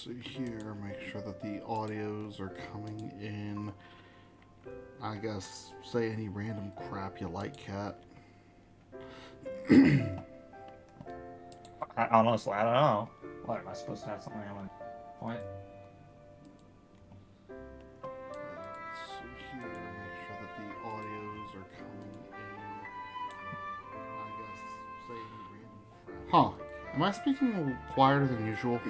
see here, make sure that the audios are coming in. I guess say any random crap you like, Cat. Honestly, I don't know. What, am I supposed to have something on my point? Let's see here, make sure that the audios are coming in. I guess say any random crap. Huh. Am I speaking a little quieter than usual?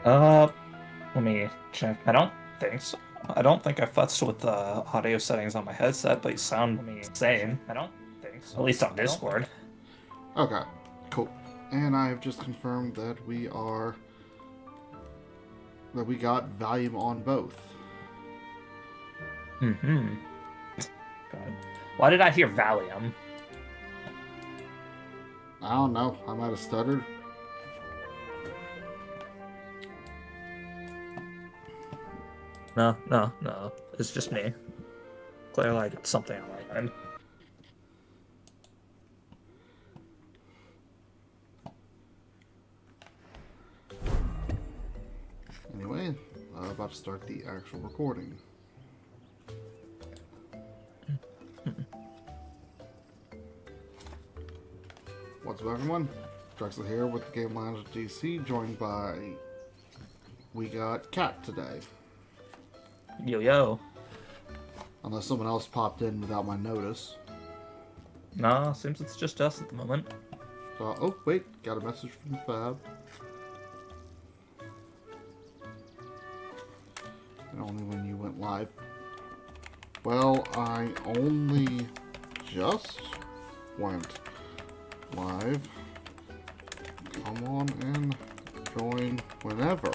Let me check. I don't think so. I don't think I futzed with the audio settings on my headset, but you sound insane. I don't think so. At least on Discord. Okay, cool. And I have just confirmed that we got volume on both. Mm-hmm. God. Why did I hear Valium? I don't know. I might have stuttered. No. It's just me. Clearly, it's something on my end. Anyway, about to start the actual recording. What's up, everyone? Drexel here with the Game Lounge DC, joined by... We got Cat today. Yo. Unless someone else popped in without my notice. No, seems it's just us at the moment. Oh, wait. Got a message from Fab. And only when you went live. Well, I only just went live. Come on and join whenever.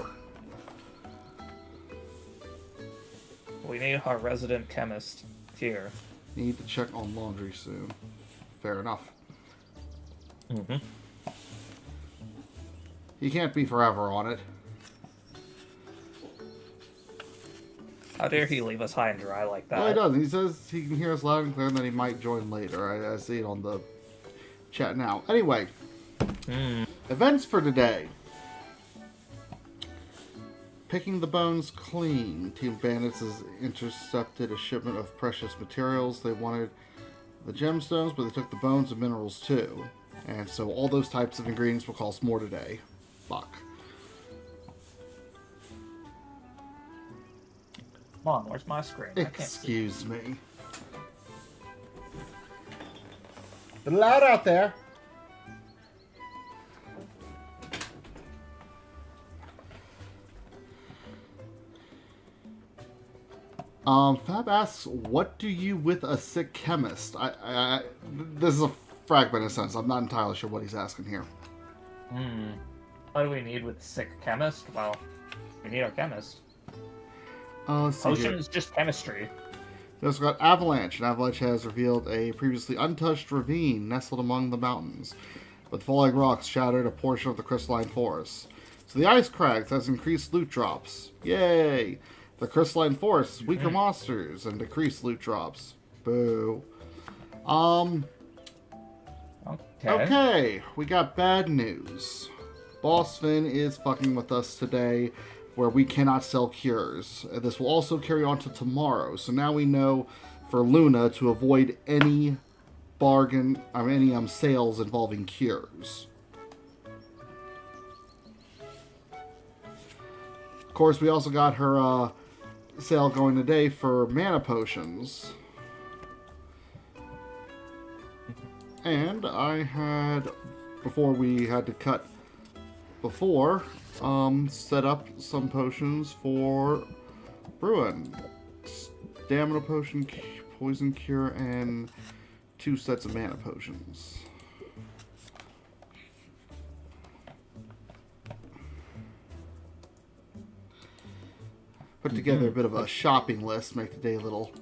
We need our resident chemist here. Need to check on laundry soon. Fair enough. Mm-hmm. He can't be forever on it. How dare he leave us high and dry like that? Well, he doesn't. He says he can hear us loud and clear and that he might join later. I see it on the chat now. Anyway. Events for today. Picking the bones clean. Team Bandits has intercepted a shipment of precious materials. They wanted the gemstones, but they took the bones and minerals too. And so all those types of ingredients will cost more today. Fuck. Come on, where's my screen? Excuse me. It's loud out there. Fab asks, what do you with a sick chemist? This is a fragmented sentence. I'm not entirely sure what he's asking here. What do we need with sick chemist? Well, we need our chemist. Potion is just chemistry. We also got Avalanche. And Avalanche has revealed a previously untouched ravine nestled among the mountains. But falling rocks shattered a portion of the crystalline forest. So the Ice Crags has increased loot drops. Yay! The crystalline forest is weaker monsters and decreased loot drops. Boo. Okay, we got bad news. Boss Finn is fucking with us today, where we cannot sell cures. This will also carry on to tomorrow. So now we know for Luna to avoid any sales involving cures. Of course, we also got her sale going today for mana potions. And I had, before we had to cut before, set up some potions for Bruin. Stamina potion, poison cure, and 2 sets of mana potions. Put together a bit of a shopping list, make the day a little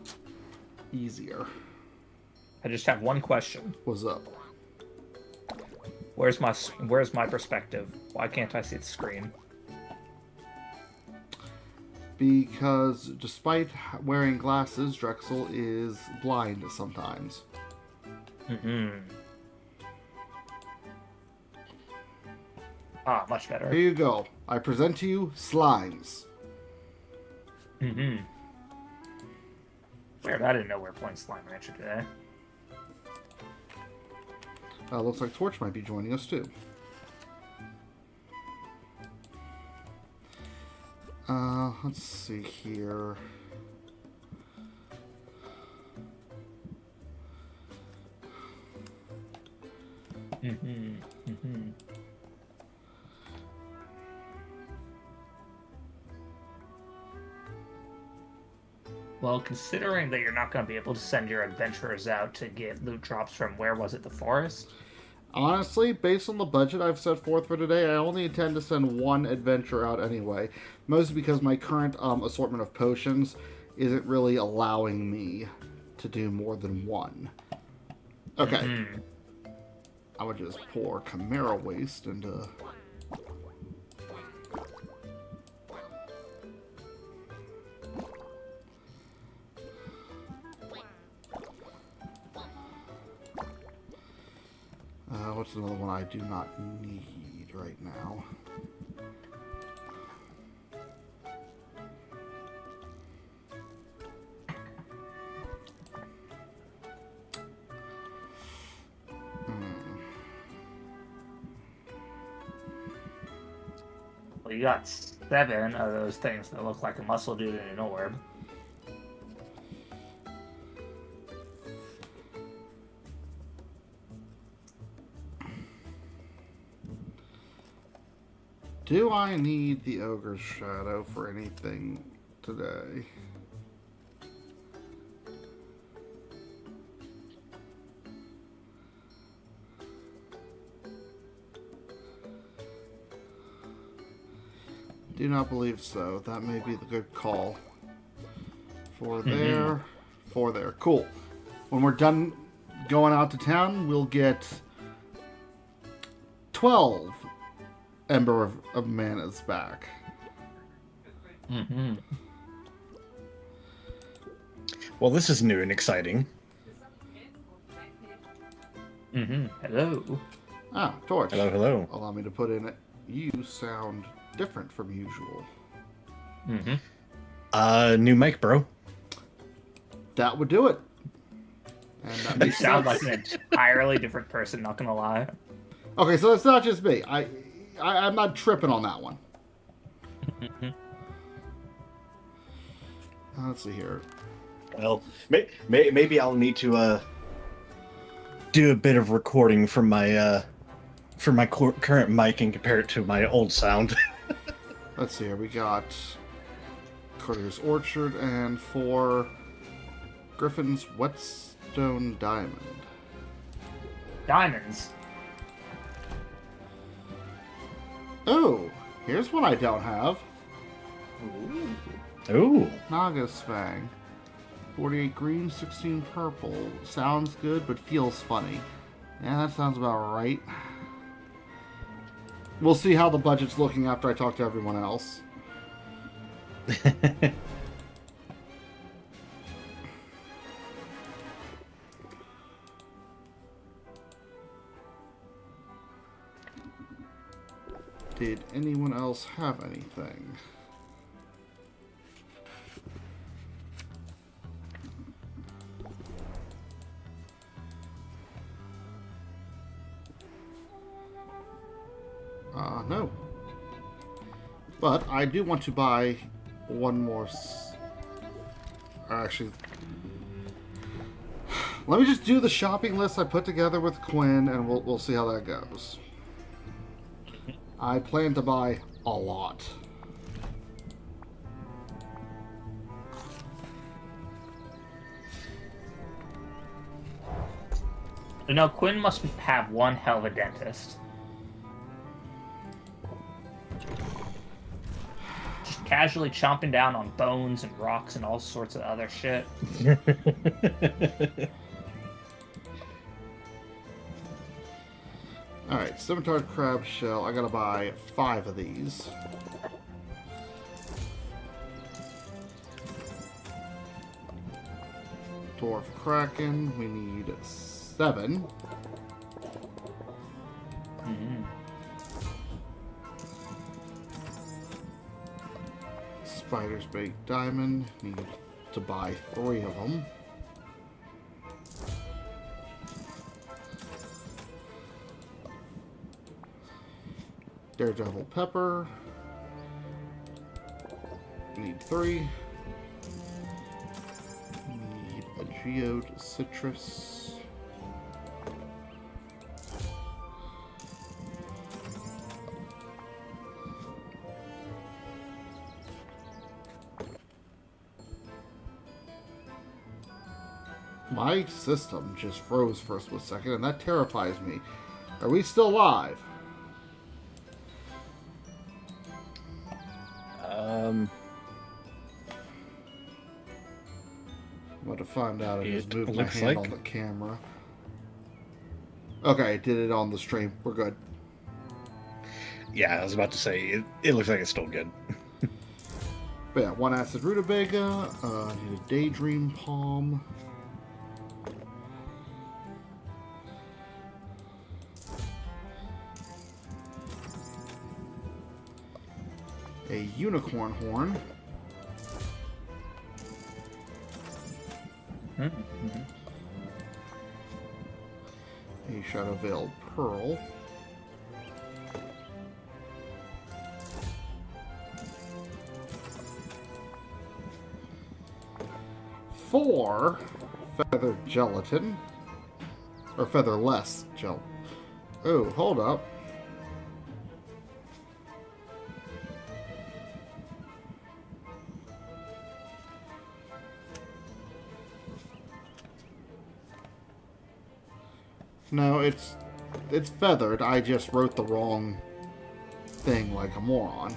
easier. I just have one question. What's up? Where's my perspective? Why can't I see the screen? Because despite wearing glasses, Drexel is blind sometimes. Ah, much better. Here you go. I present to you slimes. Mm-hmm. Weird, I didn't know we were playing Slime Rancher today. Looks like Torch might be joining us too. Let's see here. Mm-hmm. Mm-hmm. Well, considering that you're not going to be able to send your adventurers out to get loot drops from, where was it, the forest? Honestly, based on the budget I've set forth for today, I only intend to send one adventure out anyway. Mostly because my current assortment of potions isn't really allowing me to do more than one. Okay. Mm-hmm. I would just pour Chimera Waste into... what's another one I do not need right now? Well, you got 7 of those things that look like a muscle dude in an orb. Do I need the Ogre's Shadow for anything today? Do not believe so. That may be the good call. For there, for there. Cool. When we're done going out to town, we'll get 12 Ember of Mana's back. Mm-hmm. Well, this is new and exciting. Mm-hmm. Hello. Ah, Torch. Hello, hello. Allow me to put in it. You sound different from usual. Mm-hmm. New mic, bro. That would do it. And that You makes sound sense. like an entirely different person, not gonna lie. Okay, so it's not just me. I'm not tripping on that one. Let's see here. Well, maybe I'll need to do a bit of recording from my current mic and compare it to my old sound. Let's see here. We got Courtier's Orchard and 4 Griffin's Whetstone Diamond. Diamonds. Oh, here's one I don't have. Ooh. Naga's Fang. 48 green, 16 purple. Sounds good, but feels funny. Yeah, that sounds about right. We'll see how the budget's looking after I talk to everyone else. Did anyone else have anything? No. But I do want to buy one more... Actually... Let me just do the shopping list I put together with Quinn, and we'll see how that goes. I plan to buy a lot. You know, Quinn must have one hell of a dentist. Just casually chomping down on bones and rocks and all sorts of other shit. Alright, Scimitar Crab Shell. I gotta buy 5 of these. Dwarf Kraken. We need 7. Mm-hmm. Spider's Bait Diamond. Need to buy 3 of them. Daredevil Pepper. Need 3. Need a Geode Citrus. My system just froze for a split second, and that terrifies me. Are we still live? I'm about to find out. I just moved my hand on the camera. Okay, did it on the stream. We're good. Yeah, I was about to say, it looks like it's still good. But yeah, 1 acid rutabaga. Need a daydream palm. A unicorn horn. Mm-hmm. A shadow veiled pearl. Four feather gelatin. Or featherless gel. Oh, hold up. No, it's feathered. I just wrote the wrong thing like a moron.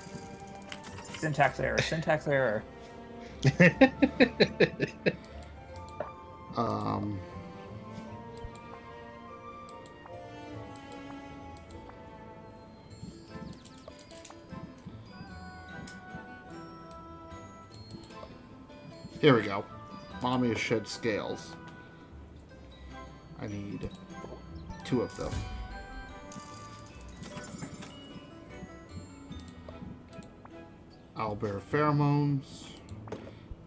Syntax error. Syntax error. Here we go. Mommy has shed scales. I need 2 of them. Owlbear pheromones.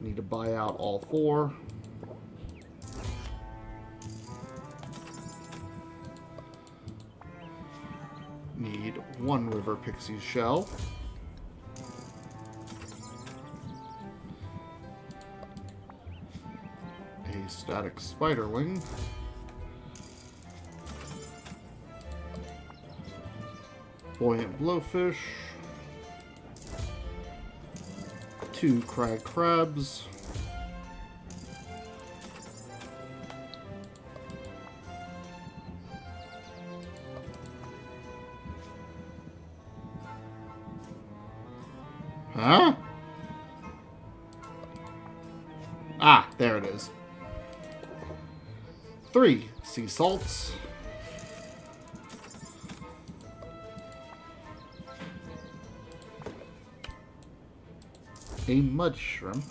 Need to buy out all 4. Need 1 river pixie shell. A static spiderling. Buoyant blowfish. 2 crag crabs. Huh? Ah, there it is. 3 sea salts. A mud shrimp.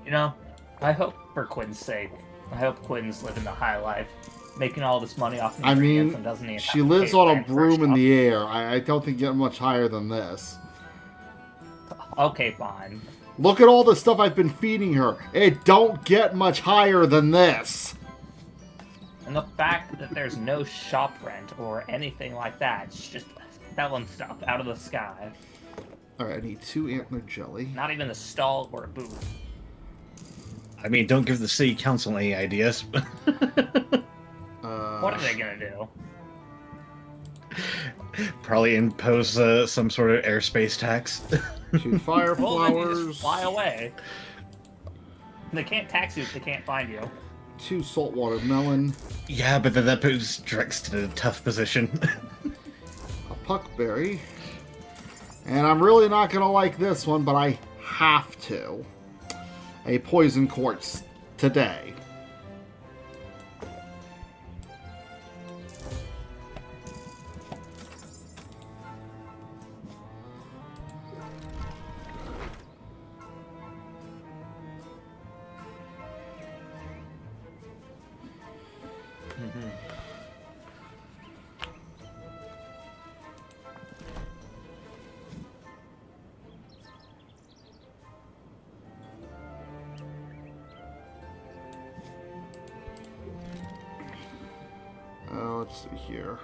You know, I hope for Quinn's sake, I hope Quinn's living the high life, making all this money off ingredients and doesn't even have she to lives pay on a rent for broom in stuff. the air. I don't think you get much higher than this. Okay, fine. Look at all the stuff I've been feeding her. It don't get much higher than this. And the fact that there's no shop rent or anything like that, it's just selling stuff out of the sky. Alright, I need 2 antler jelly. Not even a stall or a booth. I mean, don't give the city council any ideas. What are they gonna do? Probably impose some sort of airspace tax. 2 fire Well, then you flowers. just fly away. They can't tax you if they can't find you. 2 saltwater melon. Yeah, but then that puts Dreax in a tough position. A puckberry. And I'm really not going to like this one, but I have to. A poison quartz today. Let's see here.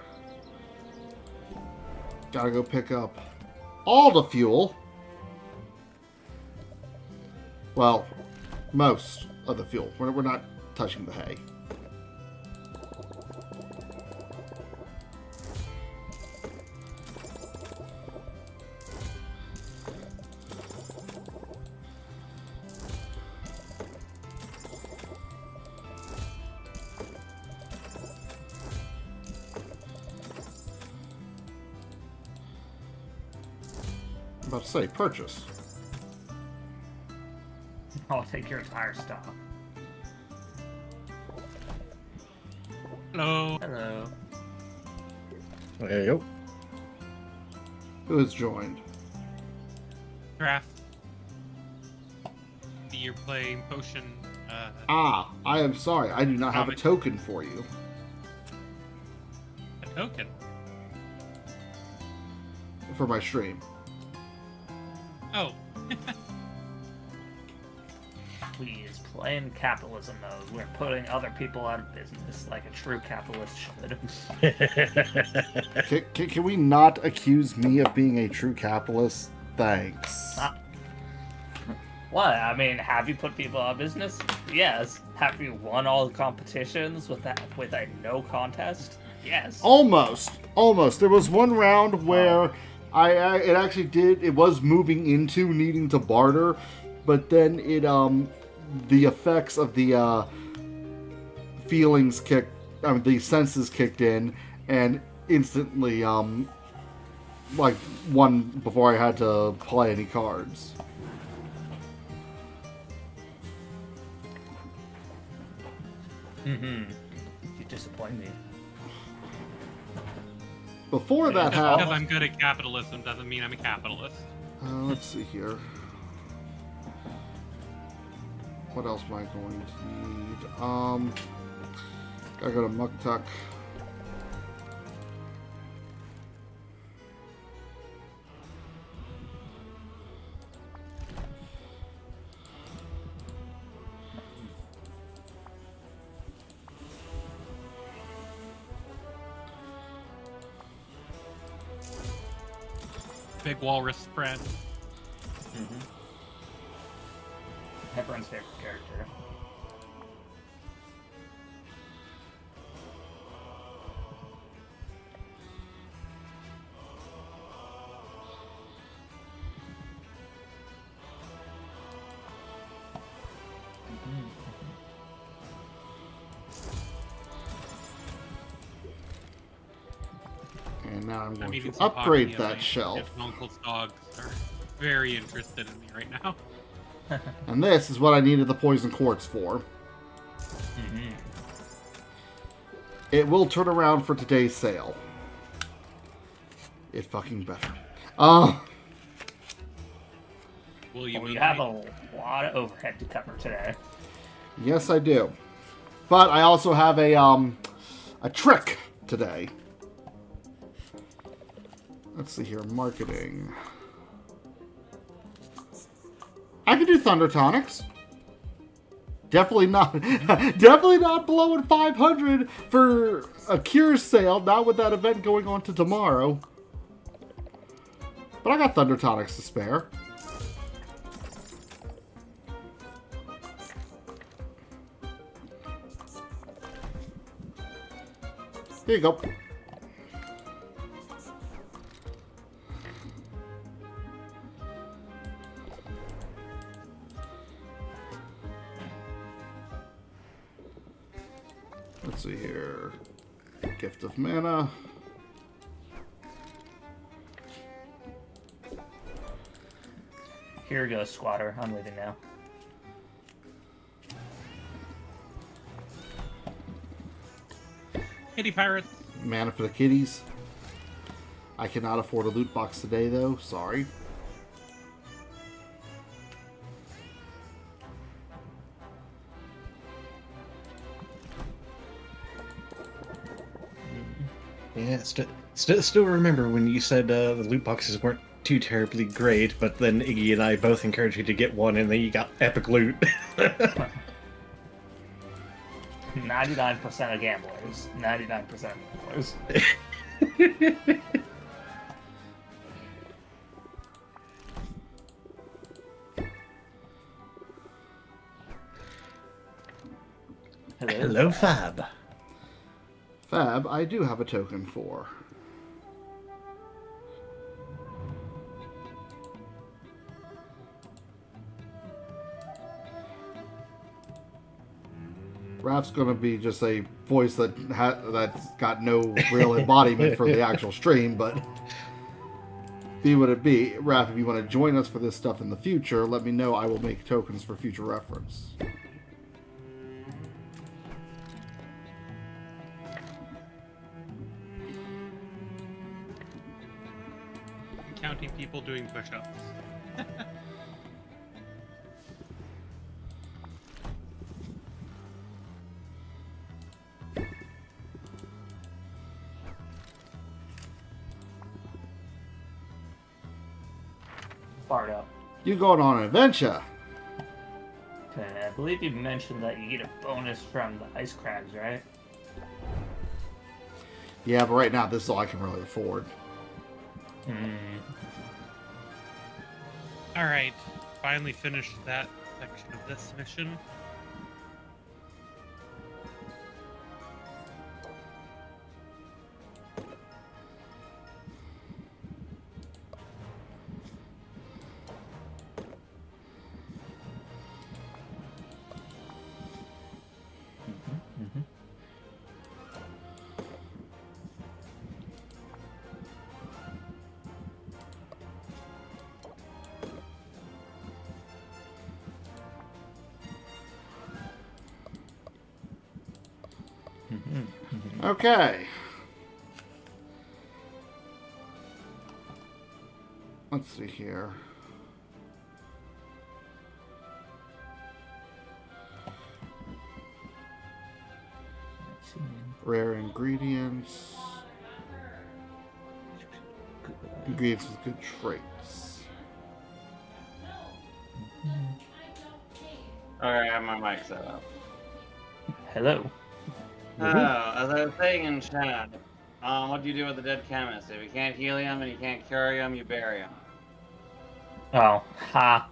Gotta go pick up all the fuel. Well, most of the fuel. We're not touching the hay. I'm about to say, purchase. I'll take your entire stock. Hello. Hello. There you go. Who has joined? Draft. You're playing potion. Ah, I am sorry. I do not have a Comic. token for you. A token. For my stream. Oh. Please, playing capitalism mode. We're putting other people out of business like a true capitalist should. Can we not accuse me of being a true capitalist? Thanks. What? I mean, have you put people out of business? Yes. Have you won all the competitions with a no contest? Yes. Almost. There was one round where it was moving into needing to barter, but then the effects of the the senses kicked in, and instantly won before I had to play any cards. Mm-hmm. You disappoint me. Before that Just because happened, I'm good at capitalism doesn't mean I'm a capitalist. let's see here. What else am I going to need? Gotta go to Muktuk. Big walrus spread. Mm-hmm. Everyone's favorite character. And now I'm going eating to some upgrade Potionomics. that shelf. If Uncle's dogs are very interested in me right now. And this is what I needed the poison quartz for. Mm-hmm. It will turn around for today's sale. It fucking better. Will you? Well, you have a lot of overhead to cover today. Yes, I do. But I also have a trick today. Let's see here, marketing. I can do Thunder Tonics. Definitely not blowing 500 for a cure sale, not with that event going on to tomorrow. But I got Thunder Tonics to spare. Here you go. Let's see here. Gift of Mana. Here goes, squatter. I'm leaving now. Kitty pirates. Mana for the kitties. I cannot afford a loot box today, though. Sorry. Yeah, still remember when you said the loot boxes weren't too terribly great, but then Iggy and I both encouraged you to get one, and then you got epic loot. Nah, 99% of gamblers. 99% of gamblers. Hello, Fab. Fab, I do have a token for. Raph's gonna be just a voice that's got no real embodiment for the actual stream, but be what it be. Raph, if you want to join us for this stuff in the future, let me know. I will make tokens for future reference. Counting people doing push-ups. Fired up. You going on an adventure? Okay, I believe you mentioned that you get a bonus from the ice crabs, right? Yeah, but right now this is all I can really afford. Alright, finally finished that section of this mission. Okay. Let's see here. Rare ingredients. Ingredients with good traits. Alright, I have my mic set up. Hello. Oh, as I was saying in chat, what do you do with the dead chemist? If you can't heal him and you can't cure him, you bury him. Oh, ha.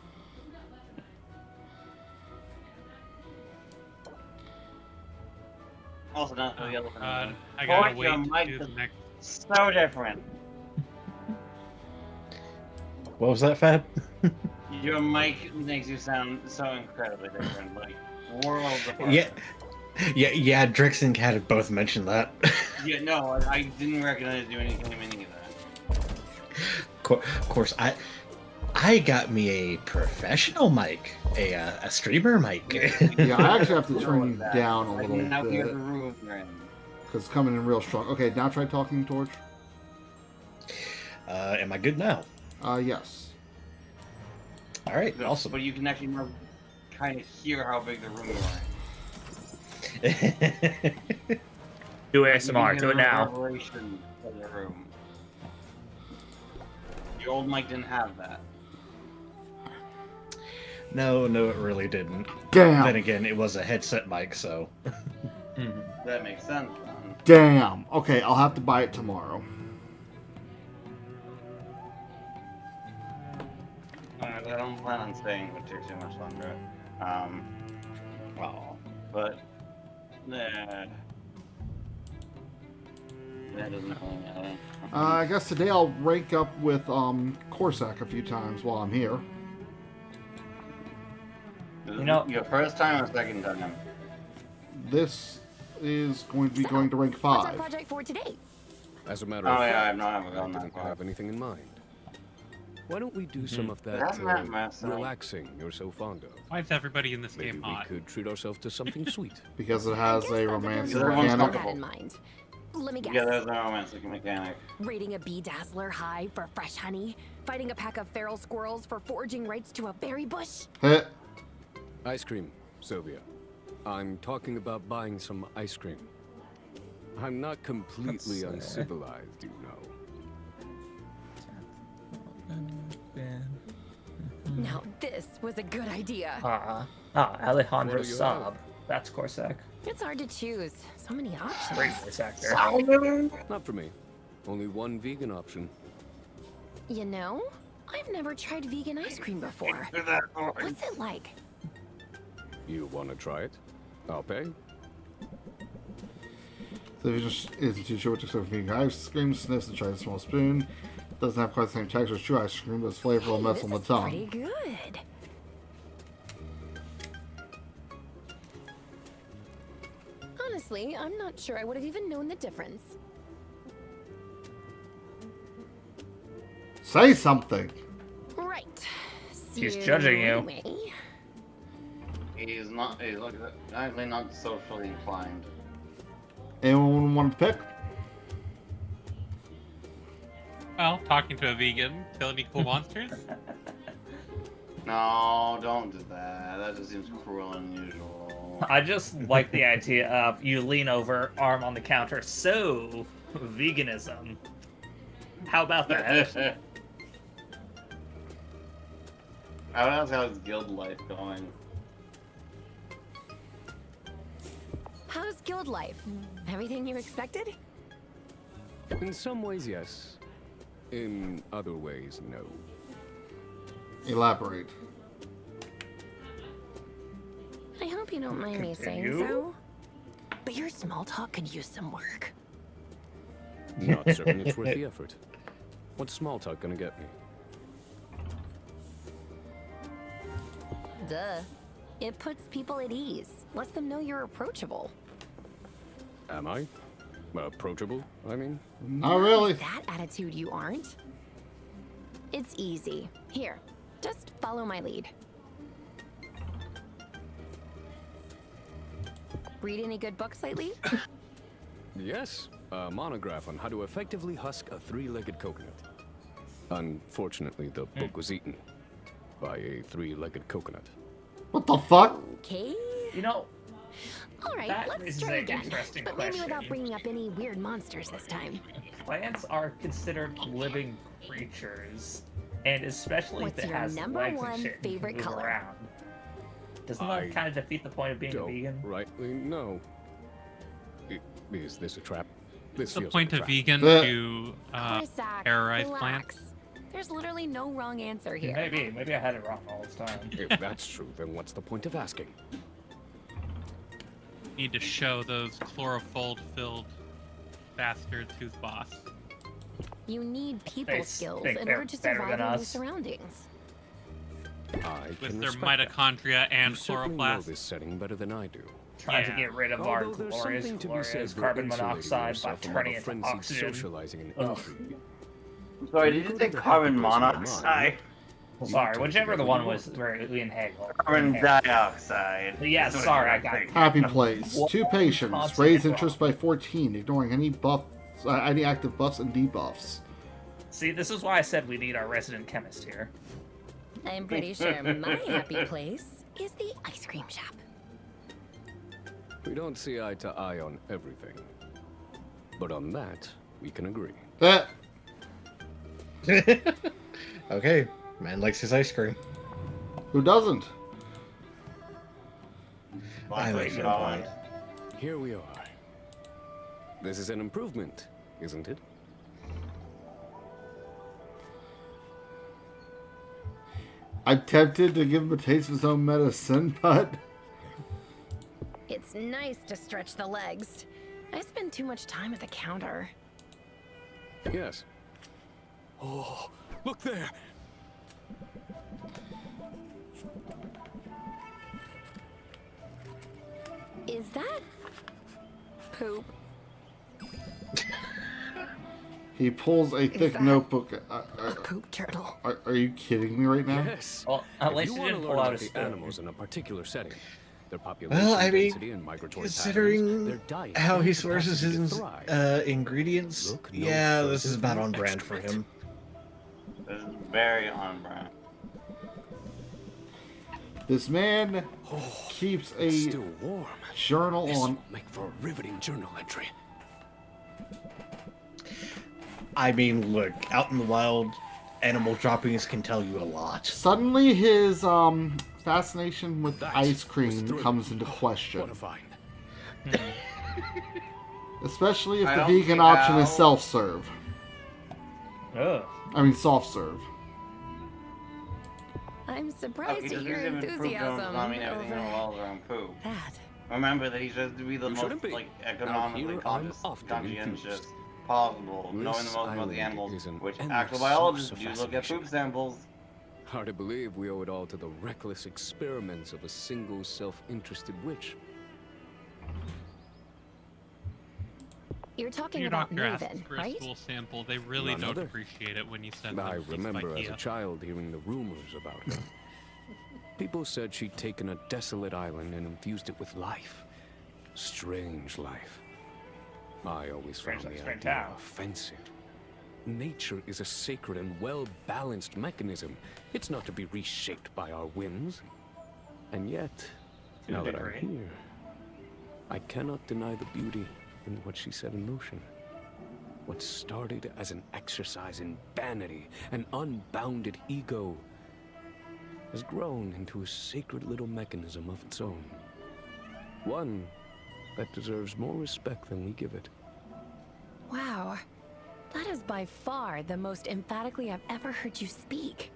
Also, not the yellow. I gotta wait your to mic do the is next. so different. What was that, Fab? Your mic makes you sound so incredibly different, like worlds apart. Yeah. Dreax and Cat have both mentioned that. Yeah, no, I didn't recognize you anything of that. Of course, I got me a professional mic, a streamer mic. Yeah, I actually have to turn you down a I little can now hear the bit room you're in. because it's coming in real strong. Okay, now try talking, Torch. Am I good now? Yes. All right, No, awesome. But you can actually kind of hear how big the room you're in. Do You ASMR, can do hear it the now. reverberation of the room. The old mic didn't have that. No, it really didn't. Damn. Then again, it was a headset mic, so. That makes sense then. Damn. Okay, I'll have to buy it tomorrow. I don't plan on staying with you too much longer. But that doesn't really matter. I guess today I'll rank up with Corsac a few times while I'm here. This is You know- your first time or second time? This is going to be going to rank What's our 5. project for today? As a matter Oh of yeah, fact, I'm not I going that didn't far. have anything in mind. Why don't we do some of that That's not messy. relaxing you're so fond of? Why is everybody in this Maybe game we hot? could treat ourselves to something sweet. Because it has I guess a that romantic depends on what Everyone's you mechanic. had in mind. Let me guess. Yeah, there's a romantic mechanic. Raiding a bee dazzler hive for fresh honey, fighting a pack of feral squirrels for foraging rights to a berry bush. Heh. Ice cream, Sylvia. I'm talking about buying some ice cream. I'm not completely Let's see. uncivilized, you know. Now this was a good idea. Alejandro What do you Saab. have? That's Corsac. It's hard to choose. So many options. Great voice actor. Not for me. Only one vegan option. You know, I've never tried vegan ice cream before. What's it like? You want to try it? I'll pay. So if you just isn't too sure what to expect from vegan ice cream, sniffs and tries a small spoon. Doesn't have quite the same texture as true ice cream, but it's flavorful and melts on the Pretty tongue. good. Honestly, I'm not sure I would have even known the difference. Say something. Right. He's judging you. Anyway, He's not. He's like actually not socially inclined. Anyone want to pick? Well, talking to a vegan, kill any cool monsters? No, don't do that. That just seems cruel and unusual. I just like the idea of you lean over, arm on the counter. So, veganism. How about that? I would ask how his guild life going. how's guild life? Everything you expected? In some ways, yes. In other ways, no. Elaborate. I hope you don't mind me saying Continue. so. But your small talk could use some work. Not certain it's worth the effort. What's small talk gonna get me? Duh. It puts people at ease. Lets them know you're approachable. Am I? Approachable, I mean? Not really. That attitude you aren't. It's easy. Here, just follow my lead. Read any good books lately? Yes, a monograph on how to effectively husk a three-legged coconut. Unfortunately, the book was eaten by a three-legged coconut. What the fuck? Okay. You know, All right, That let's raises try an again. interesting But maybe question. without bringing up any weird monsters this time. plants are considered living creatures, and especially What's if it your has number legs one and shit and favorite can move color? around. Doesn't I that kind of defeat the point of being a Don't vegan? rightly know. Is this a trap? This The feels point like a of trap. vegan The- to Corisac, terrorize relax. plants? There's literally no wrong answer here. Maybe I had it wrong all this time. If that's true, then what's the point of asking? need to show those chlorophyll-filled bastards who's boss. You need people They skills think in they're order to better survive than in new us. surroundings. I With can their respect that. mitochondria and You certainly know chloroplasts. this setting better than I do. Trying to Yeah. get rid of our Although there's glorious, something to be said glorious for carbon insulating monoxide by yourself from all turning the it to frenzied oxygen. socializing and Ugh. intrigue. Sorry, You did you go say to the carbon happy place in your monoxide? Well, sorry, You whichever take the it one you was want. where we inhale. Carbon dioxide. Yeah, That's what sorry, I I got think. Happy place. What? 2 patients. Constant Raise wrong. interest by 14, ignoring any active buffs and debuffs. See, this is why I said we need our resident chemist here. I'm pretty sure my happy place is the ice cream shop. We don't see eye to eye on everything. But on that, we can agree. That Okay, man likes his ice cream. who doesn't? I like Like, your God. point. Here we are. This is an improvement, isn't it? I'm tempted to give him a taste of his own medicine, but It's nice to stretch the legs. I spend too much time at the counter. Yes. Oh, look there! Is that poop? he pulls a thick that- notebook. A poop turtle. Are you kidding me right now? Yes. Well, at If least you he want to didn't learn pull out about a the spoon. animals in a particular setting, their population Well, I mean, density and migratory patterns, considering their diet, how he and sources capacity to his thrive. ingredients, Look no yeah, this further is about than on brand for excrement. him. This is very on brand. This man Oh, keeps it's a still warm. journal This on. will make for a riveting journal entry. I mean, look, out in the wild, animal droppings can tell you a lot. Suddenly, his fascination with That ice was cream thrilling. comes into Oh, question. What a find. Especially if I the don't vegan see option is how- self-serve. Ugh. I mean, soft-serve. I'm surprised Okay, at just your because poop don't enthusiasm not mean everything over revolves around poop. that. Remember that he tries to be the You most shouldn't be. like Out economically here, conscious, I'm often conscientious confused. possible, This knowing the most about island the animals, is an which endless actual biologists source do of look at fascination. poop samples. Hard to believe we owe it all to the reckless experiments of a single self-interested witch. You're talking Your about doctor asks Maven, for a right? stool sample. They really None don't other. appreciate it when you send them I things by remember as a Kia. child hearing the rumors about her. People said she'd taken a desolate island and infused it with life. Strange life. I always found Strange the like idea Town. offensive. Nature is a sacred and well-balanced mechanism. It's not to be reshaped by our whims. And yet, To a now that I'm degree. here, I cannot deny the beauty in what she set in motion. What started as an exercise in vanity and unbounded ego has grown into a sacred little mechanism of its own. One that deserves more respect than we give it. Wow. That is by far the most emphatically I've ever heard you speak.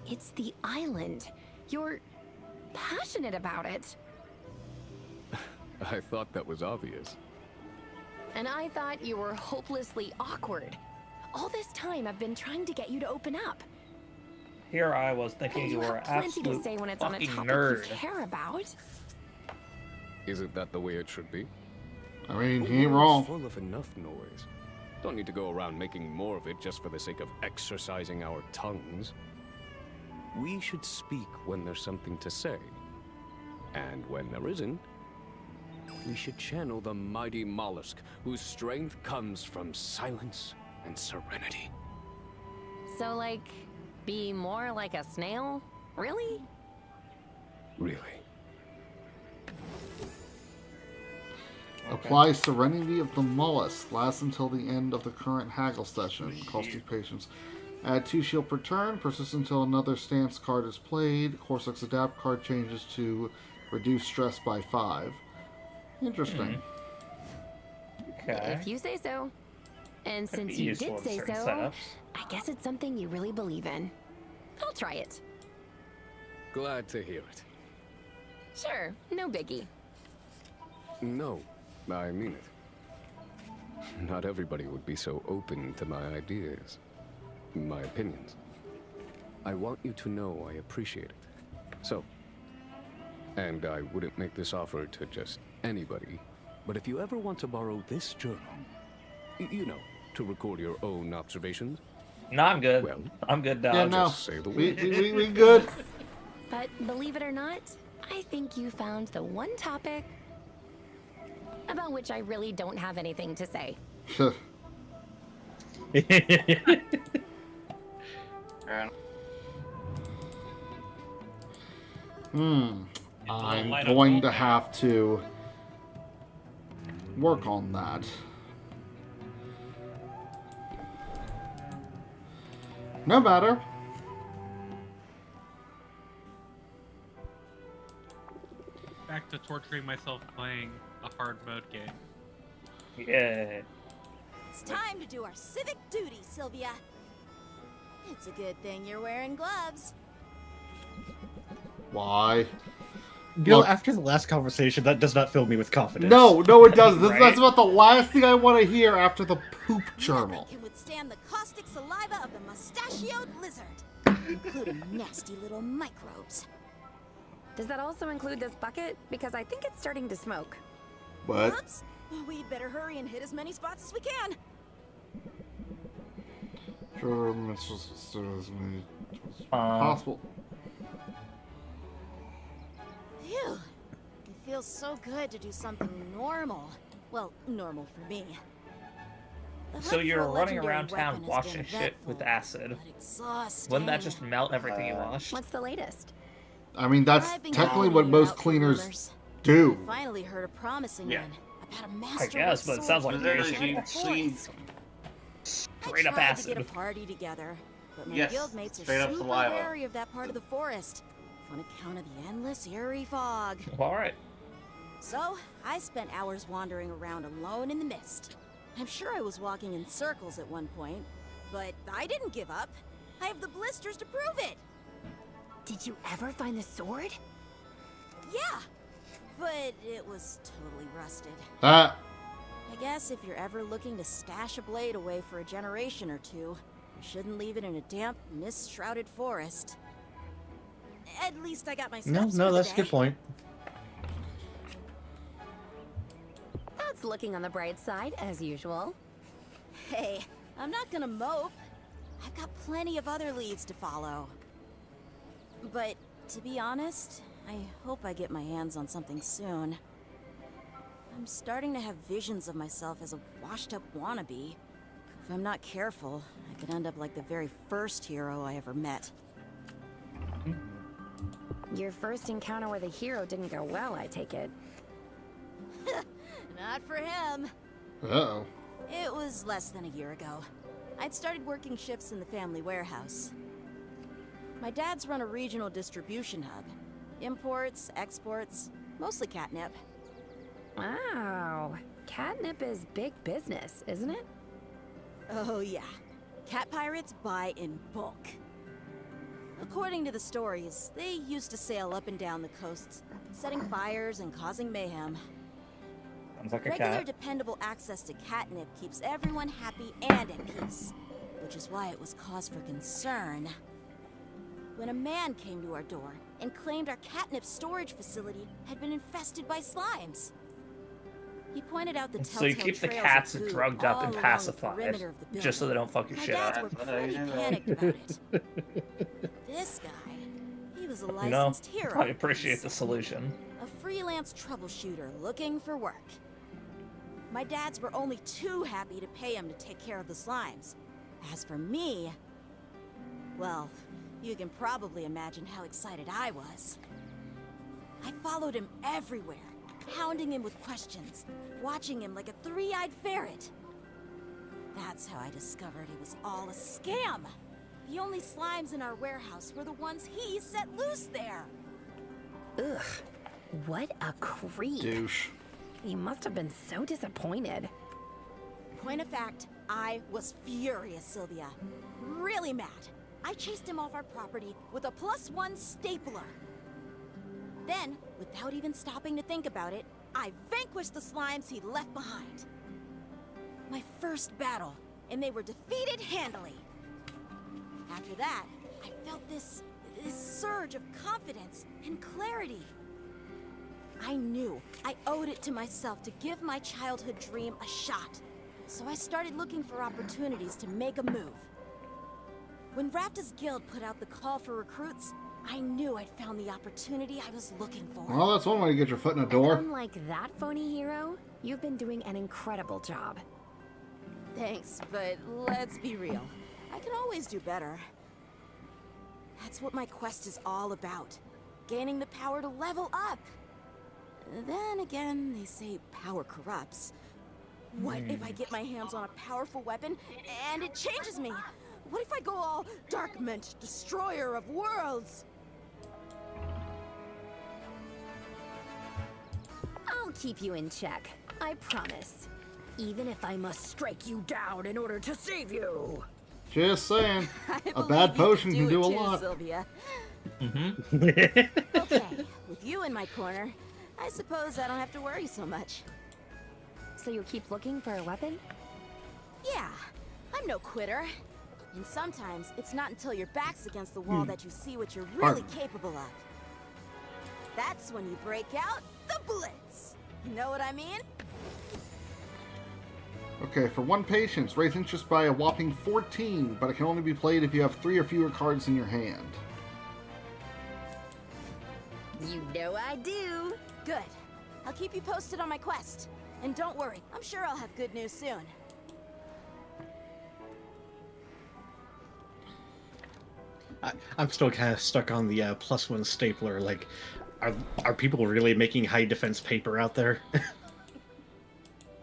It's the island. You're passionate about it. I thought that was obvious. And I thought you were hopelessly awkward. All this time I've been trying to get you to open up. Here I was thinking And you you were have an plenty to absolute say when it's on a fucking topic nerd. you care about. Isn't that the way it should be? I mean, The he ain't world's wrong. full of enough noise. Don't need to go around making more of it just for the sake of exercising our tongues. We should speak when there's something to say. And when there isn't, we should channel the mighty mollusk whose strength comes from silence and serenity. So, like, be more like a snail? Really? Really. Apply Serenity of the Mollusk. Lasts until the end of the current haggle session. Cost 2 patience. Add 2 shield per turn. Persists until another stance card is played. Corsax Adapt card changes to reduce stress by 5. Interesting. Okay. If you say so. And Could since be you useful did in say certain so, setups. I guess it's something you really believe in. I'll try it. Glad to hear it. Sure, no biggie. No, I mean it. Not everybody would be so open to my ideas, my opinions. I want you to know I appreciate it. So, and I wouldn't make this offer to just anybody, but if you ever want to borrow this journal, you know, to record your own observations, No, I'm good. Well, I'm good, dog. Yeah, no. just say the We, word. we good. But believe it or not, I think you found the one topic about which I really don't have anything to say. I'm light up going bulb to now. have to work on that. No matter. Back to torturing myself playing a hard mode game. Yeah. It's time to do our civic duty, Sylvia. It's a good thing you're wearing gloves. Why? Gil, Look. after the last conversation, that does not fill me with confidence. No, it doesn't. Right? That's about the last thing I want to hear after the poop journal. Nothing can withstand the caustic saliva of the mustachioed lizard, including nasty little microbes. Does that also include this bucket? Because I think it's starting to smoke. But Oops. We'd better hurry and hit as many spots as we can. possible. Phew. It feels so good to do something normal. Well, normal for me. The So hunt for you're a running legendary around town weapon has washing been shit with eventful, acid. but exhausting. Wouldn't that just melt everything you washed? What's the latest? I mean, that's I've been technically keeping what an ear most out for cleaners rumors. do. I finally heard a promising Yeah. one about a I master. guess, but it sounds like Literally, you're using she forest. straight up I tried acid. to get a party together, but my Yes, guildmates straight are up super saliva. wary of that part of the forest on account of the endless eerie fog. All right. So, I spent hours wandering around alone in the mist. I'm sure I was walking in circles at one point, but I didn't give up. I have the blisters to prove it. Did you ever find the sword? Yeah, but it was totally rusted. Ah, I guess if you're ever looking to stash a blade away for a generation or two, you shouldn't leave it in a damp, mist-shrouded forest. At least I got my No, steps no, for the that's a day. good point. That's looking on the bright side, as usual. Hey, I'm not gonna mope. I've got plenty of other leads to follow. But, to be honest, I hope I get my hands on something soon. I'm starting to have visions of myself as a washed-up wannabe. If I'm not careful, I could end up like the very first hero I ever met. Your first encounter with a hero didn't go well, I take it. Not for him. uh-oh. It was less than a year ago. I'd started working shifts in the family warehouse. My dad's run a regional distribution hub. Imports, exports, mostly catnip. Wow. Catnip is big business, isn't it? Oh yeah. Cat pirates buy in bulk. According to the stories, they used to sail up and down the coasts, setting fires and causing mayhem. Sounds like a Regular, cat. dependable access to catnip keeps everyone happy and at peace, which is why it was cause for concern. When a man came to our door and claimed our catnip storage facility had been infested by slimes. He pointed out the telltale So you keep the trails cats of goo drugged up all and along the pacified, perimeter of the just so they don't fuck your My shit dads up. were That's what I pretty do. panicked about it. This guy, he was a You know, licensed hero. I appreciate the solution. A freelance troubleshooter looking for work. My dads were only too happy to pay him to take care of the slimes. As for me, well, you can probably imagine how excited I was. I followed him everywhere, hounding him with questions, watching him like a three-eyed ferret. That's how I discovered it was all a scam. The only slimes in our warehouse were the ones he set loose there. Ugh. What a creep. Douche. You must have been so disappointed. Point of fact, I was furious, Sylvia. Really mad. I chased him off our property with a +1 stapler. Then, without even stopping to think about it, I vanquished the slimes he'd left behind. My first battle, and they were defeated handily. After that, I felt this surge of confidence and clarity. I knew I owed it to myself to give my childhood dream a shot. So I started looking for opportunities to make a move. When Rapta's guild put out the call for recruits, I knew I'd found the opportunity I was looking for. Well, that's one way to get your foot in the door. Unlike that phony hero, you've been doing an incredible job. Thanks, but let's be real. I can always do better. That's what my quest is all about. Gaining the power to level up. Then again, they say power corrupts. What if I get my hands on a powerful weapon and it changes me? What if I go all Darkment, destroyer of worlds? I'll keep you in check, I promise. Even if I must strike you down in order to save you. Just saying. I A believe bad you potion could can do it a too, lot. Sylvia. Mm-hmm. Okay, with you in my corner, I suppose I don't have to worry so much. So you'll keep looking for a weapon? Yeah, I'm no quitter. And sometimes it's not until your back's against the wall that you see what you're really capable of. That's when you break out the Blitz. You know what I mean? Okay, for one patience, raise interest by a whopping 14, but it can only be played if you have 3 or fewer cards in your hand. You know I do. Good. I'll keep you posted on my quest. And don't worry, I'm sure I'll have good news soon. I'm still kind of stuck on the +1 stapler. Like, are people really making high defense paper out there?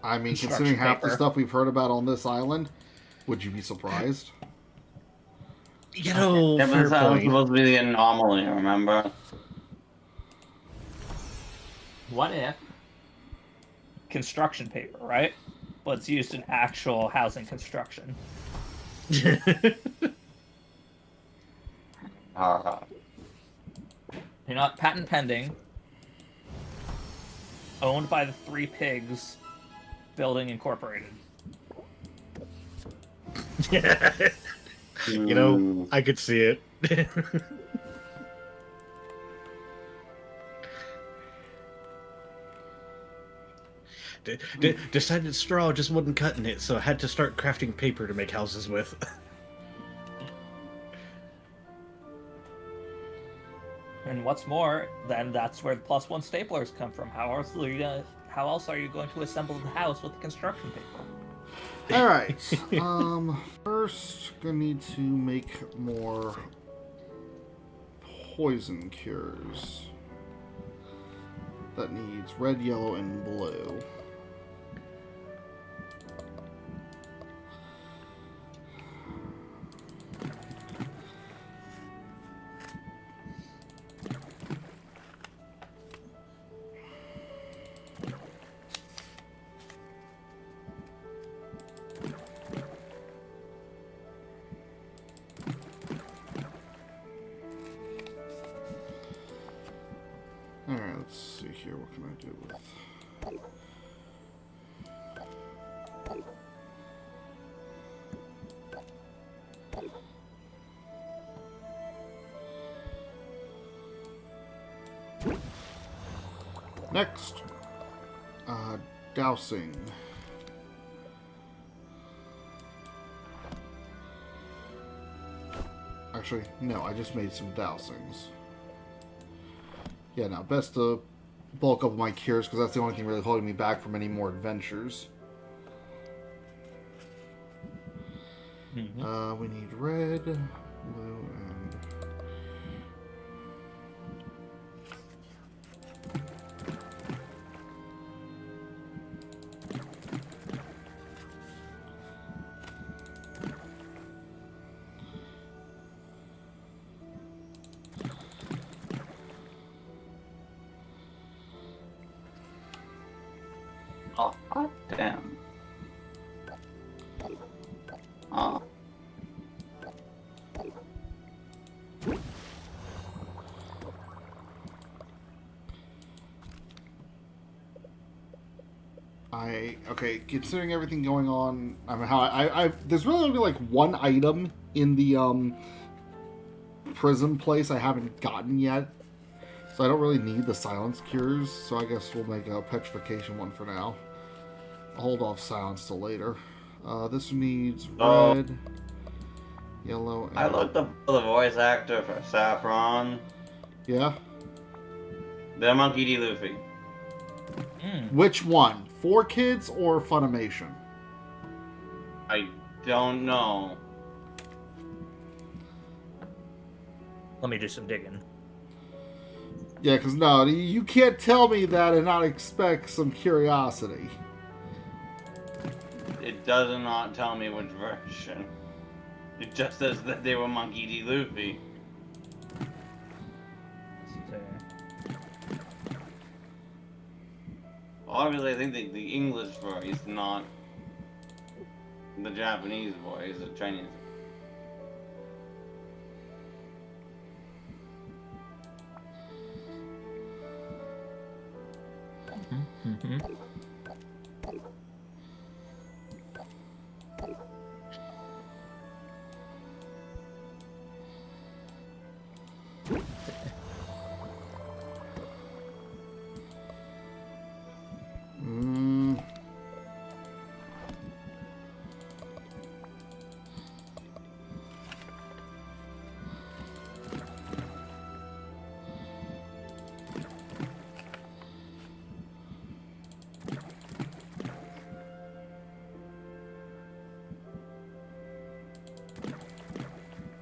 I mean, Construction considering half the paper. stuff we've heard about on this island, would you be surprised? You know, Yeah, fair but that was point. supposed to be the anomaly, remember? What if construction paper, right? But it's used in actual housing construction. You're not patent pending. Owned by the Three Pigs Building Incorporated. You know, I could see it. Decided straw just wasn't cutting it, so I had to start crafting paper to make houses with. And what's more, then that's where the +1 staplers come from. How else are you going to assemble the house with the construction paper? All right. First, gonna need to make more poison cures. That needs red, yellow, and blue. Alright, let's see here. What can I do with... Next, dousing. Actually, no, I just made some dousings. Yeah, now, best to bulk up my cures, because that's the only thing really holding me back from any more adventures. We need red, blue, and... Oh, god damn. Oh. Okay, considering everything going on, I mean, how there's really only like one item in the prison place I haven't gotten yet, so I don't really need the silence cures. So I guess we'll make a petrification one for now. I'll hold off silence till later. This needs red, yellow. And... I looked up the voice actor for Saffron. Yeah. The Monkey D. Luffy. Which one? 4Kids or Funimation? I don't know. Let me do some digging. Yeah, because no, you can't tell me that and not expect some curiosity. It does not tell me which version. It just says that they were Monkey D. Luffy. Obviously, I think the English voice, not the Japanese voice, the Chinese.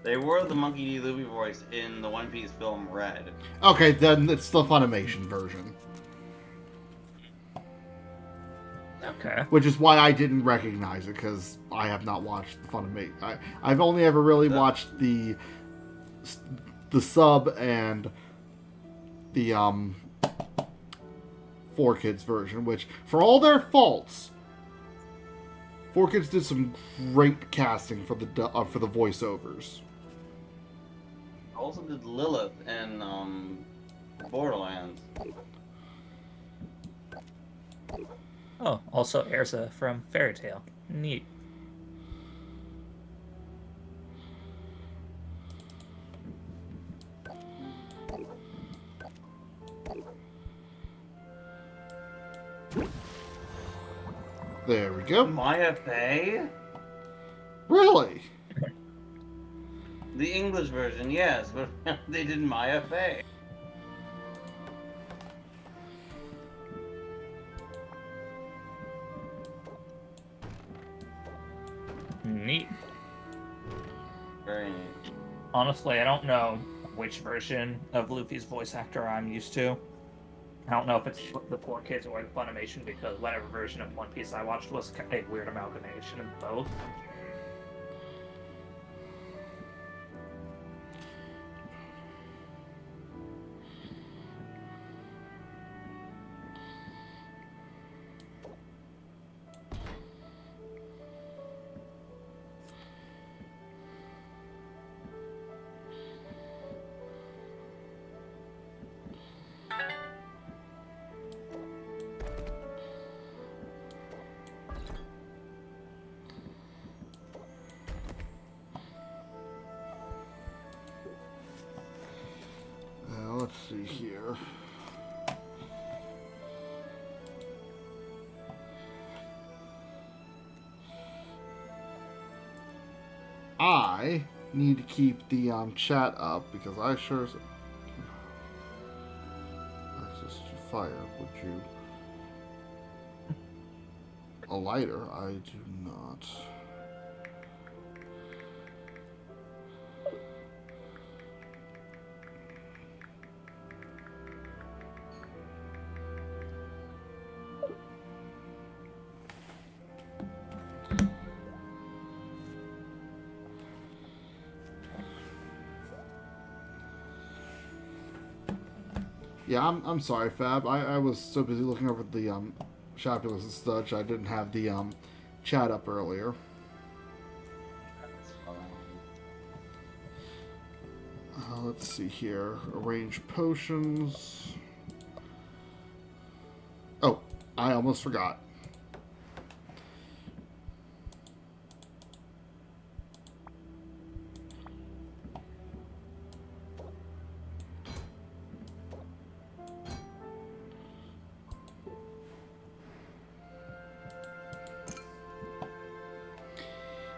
They were the Monkey D. Luffy voice in the One Piece film Red. Okay, then it's the Funimation version. Okay. Which is why I didn't recognize it, because I have not watched the Funimation. I've only ever really watched the sub and the Four Kids version, which, for all their faults, Four Kids did some great casting for the voiceovers. Also did Lilith in Borderlands. Oh, also Erza from Fairy Tail. Neat. There we go. Maya Fey? Really? The English version, yes, but they did Maya Fey. Neat. Very neat. Honestly, I don't know which version of Luffy's voice actor I'm used to. I don't know if it's the Poor Kids or the Funimation, because whatever version of One Piece I watched was a weird amalgamation of both. Let's see here. I need to keep the chat up because I sure as access to fire. Would you? A lighter? I do not. Yeah, I'm sorry, Fab. I was so busy looking over the Shopulous and such, I didn't have the chat up earlier. Let's see here. Arrange potions. Oh, I almost forgot.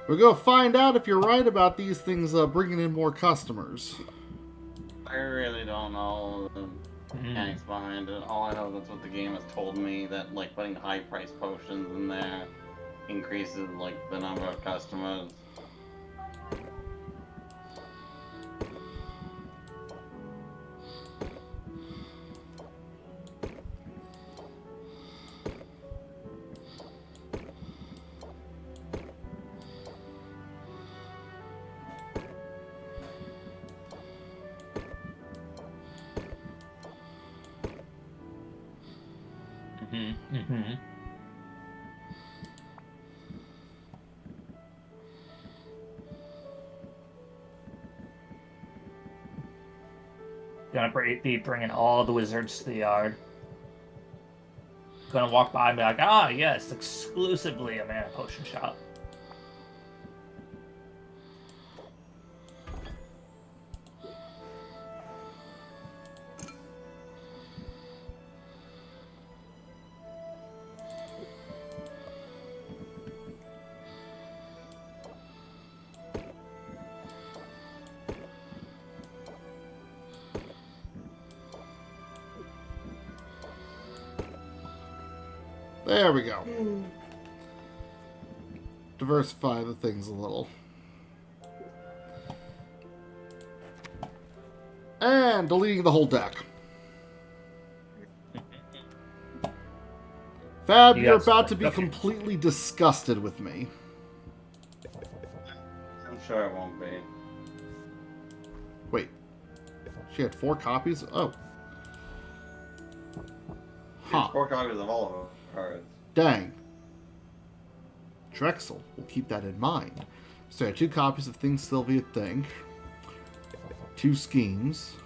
We're going to find out if you're right about these things bringing in more customers. I really don't know the mechanics behind it. All I know, that's what the game has told me, that like putting high-priced potions in there increases like the number of customers. Gonna be bringing all the wizards to the yard. Gonna walk by and be like, ah, yes, exclusively a mana potion shop. There we go. Diversify the things a little. And deleting the whole deck. Fab, you're about to be completely disgusted with me. I'm sure it won't be. Wait. She had 4 copies? Oh. Huh. 4 copies of all of our cards. Dang. Drexel. We'll keep that in mind. So yeah, 2 copies of Things Sylvia Think. 2 schemes.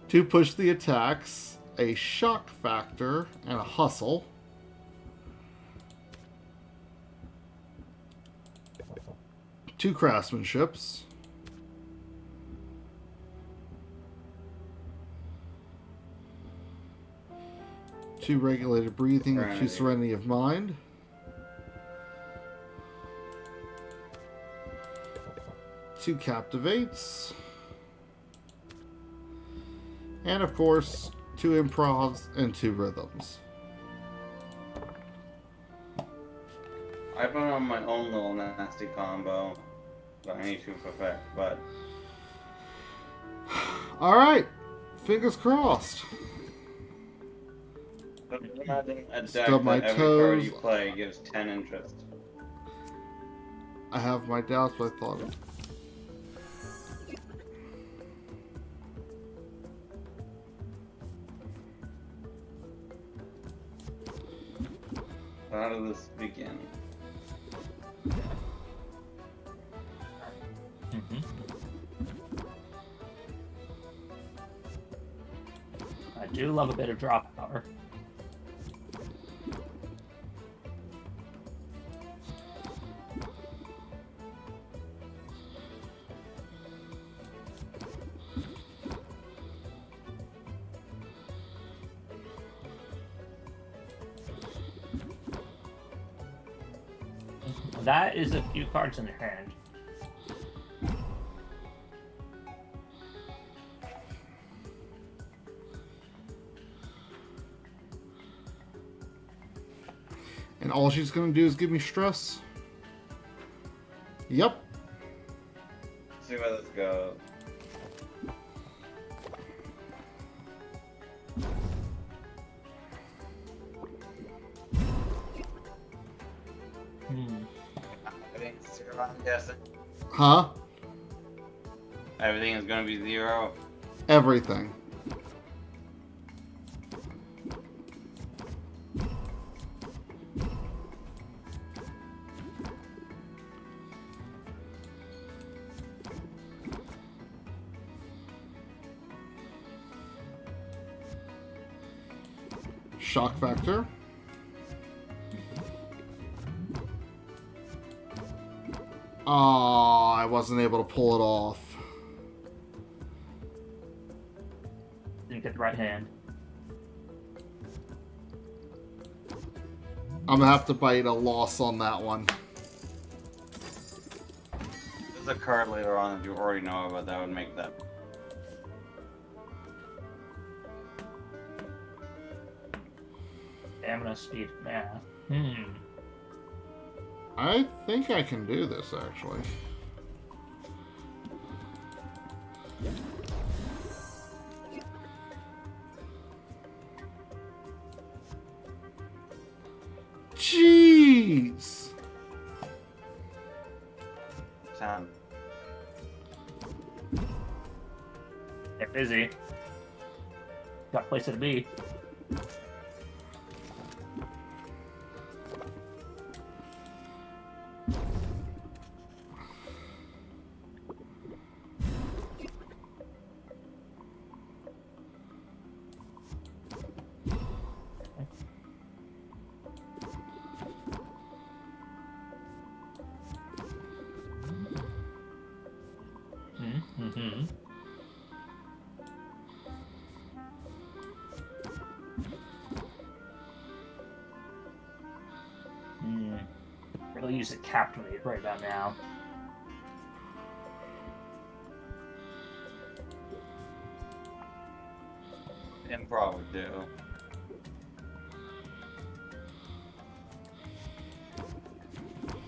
2 push the attacks. A shock factor and a hustle. Two craftsmanships. Two regulated breathing, and 2 serenity of mind. Two captivates. And of course, 2 improvs and 2 rhythms. I put on my own little nasty combo that I need to perfect, but Alright. Fingers crossed. imagine a deck Stub my that every card you toes. play gives 10 interest. I have my doubts, but I thought How does this begin? I do love a bit of drop power. That is a few cards in hand. And all she's going to do is give me stress? Yep. Let's see where this goes. Everything's 0, I'm guessing. Huh? Everything is going to be 0. Everything. Shock factor. Oh, I wasn't able to pull it off. Didn't get the right hand. I'm gonna have to bite a loss on that one. There's a card later on that you already know about that would make that. Stamina, speed, mana. I think I can do this, actually. Jeez! Sound. They're busy. Got a place to be. Really use a captivate right about now. Improv would do.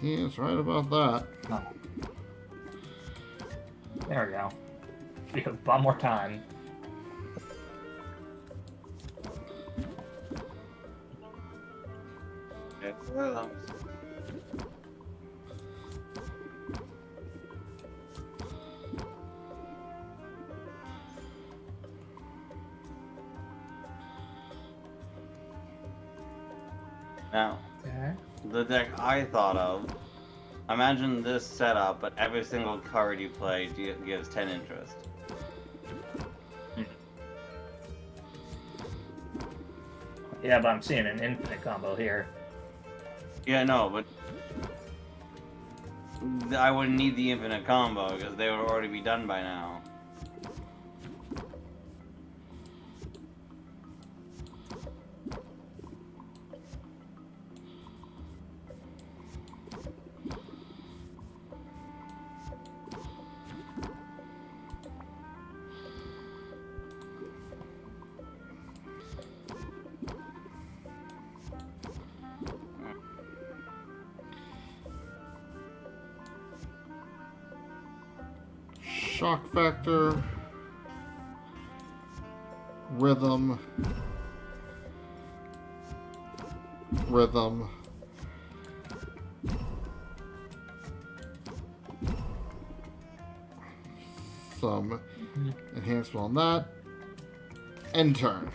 He is right about that. Oh. There we go. We have one more time. It's rhythms. Now, Okay. the deck I thought of, imagine this setup, but every single card you play gives 10 interest. Yeah, but I'm seeing an infinite combo here. Yeah, no, but I wouldn't need the infinite combo because they would already be done by now. Shock factor, rhythm, some enhancement on that, end turn.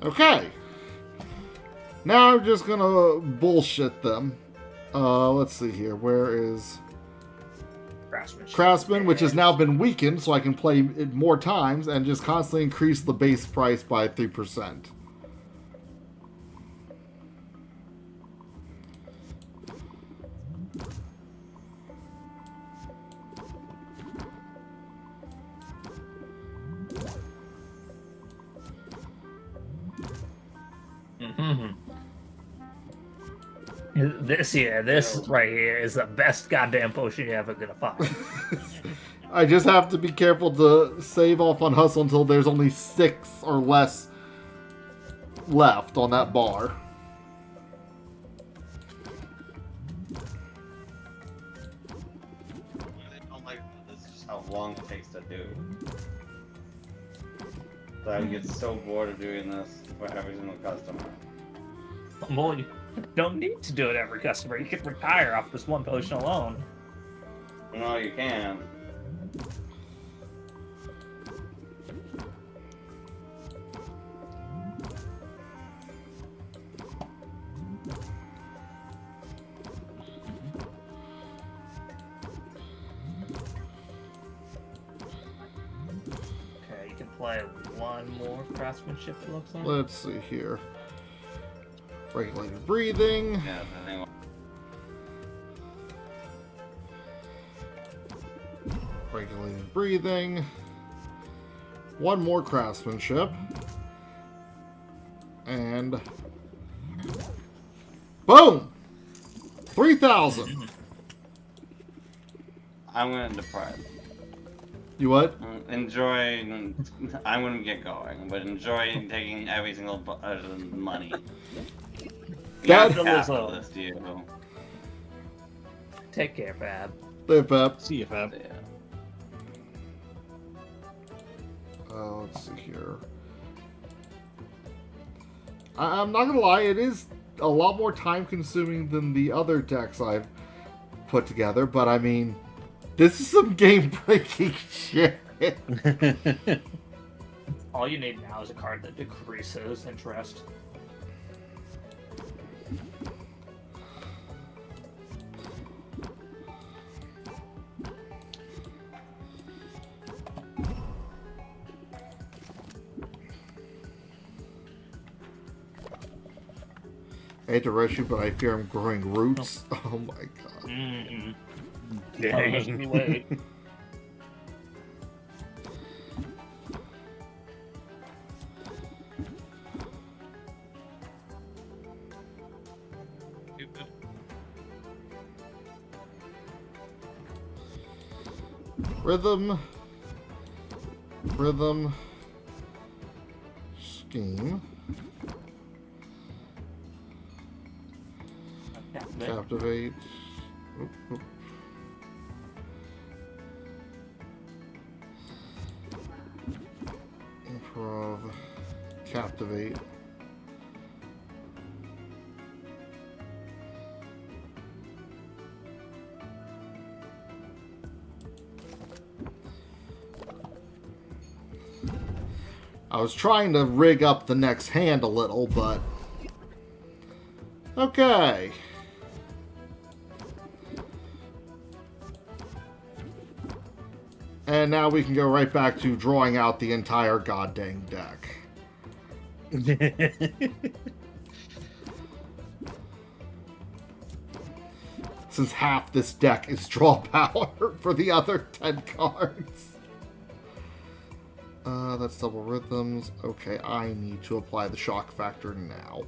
Okay. Now I'm just gonna bullshit them. Let's see here. Where is Craftsman, which has now been weakened, so I can play it more times and just constantly increase the base price by 3%. This right here is the best goddamn potion you're ever gonna find. I just have to be careful to save off on hustle until there's only 6 or less left on that bar. I don't like this is just how long it takes to do. So I would get so bored of doing this for every single customer. Well, you don't need to do it every customer. You can retire off this one potion alone. No, you can't. Okay, you can play one more craftsmanship, it looks like. Let's see here. Regulated breathing. Yeah, I think Regulated breathing. One more craftsmanship. And boom! 3,000. I'm gonna depart. You what? Enjoy. I'm gonna get going, but enjoy taking every single money. That- You're a capitalist, you. Take care, Fab. Hey, Pep. See you, Fab. Yeah. Let's see here. I'm not gonna lie, it is a lot more time consuming than the other decks I've put together, but I mean, this is some game breaking shit. All you need now is a card that decreases interest. I hate to rush you, but I fear I'm growing roots. Oh my god. Mm-mm. Dang. Wait. Stupid. Rhythm. Rhythm. Scheme. Captivate. Oop, oop. Improv. Captivate. I was trying to rig up the next hand a little, but... Okay. And now we can go right back to drawing out the entire goddamn deck. Since half this deck is draw power for the other 10 cards. That's double rhythms. Okay, I need to apply the shock factor now.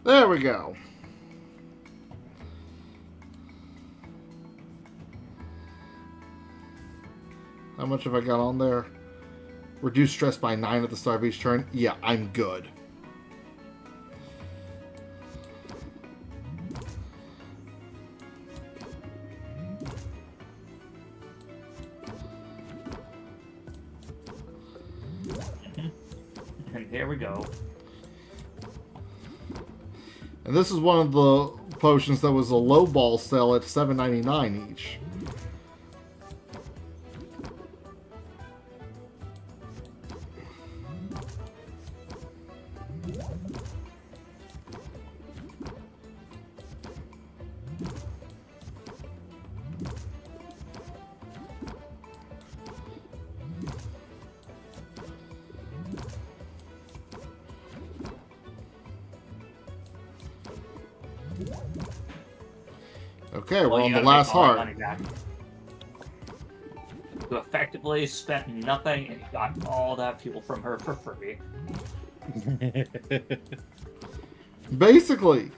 There we go. How much have I got on there? Reduce stress by 9 at the start of each turn. Yeah, I'm good. And here we go. And this is one of the potions that was a low ball sell at $7.99 each. Okay, we're on the last heart. You effectively spent nothing and you got all that fuel from her for free. Basically.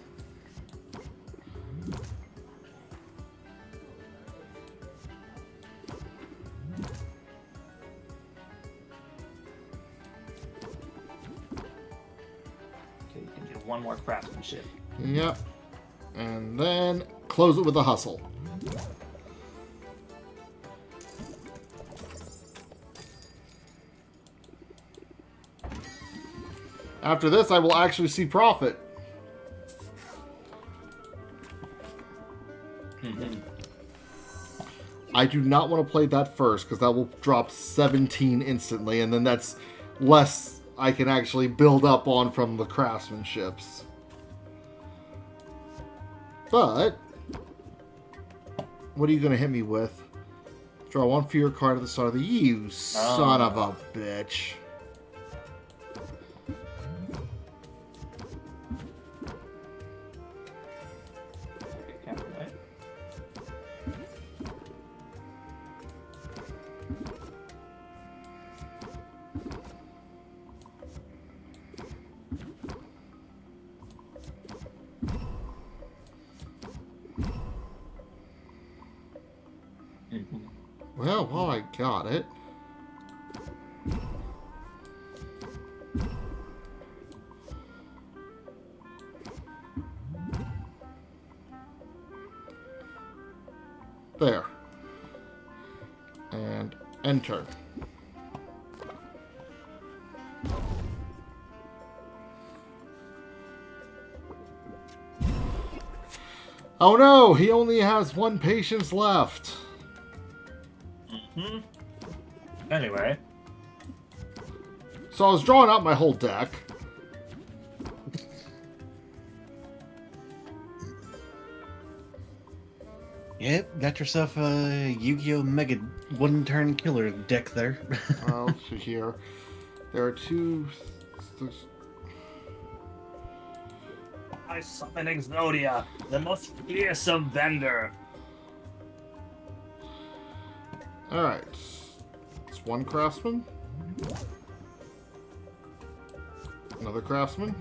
Okay, you can do one more craftsmanship. Yep. And then close it with a hustle. After this, I will actually see profit. I do not want to play that first, because that will drop 17 instantly, and then that's less I can actually build up on from the craftsmanships. But, what are you going to hit me with? Draw one fewer card at the start of the... You son of a bitch. Well, while I got it... There. And enter. Oh no, he only has one patience left. Anyway. So I was drawing out my whole deck. Yep, got yourself a Yu-Gi-Oh! Mega one-turn killer deck there. Let's see here. There are two. I summon Exodia, the most fearsome vendor. Alright. It's one craftsman. Another craftsman.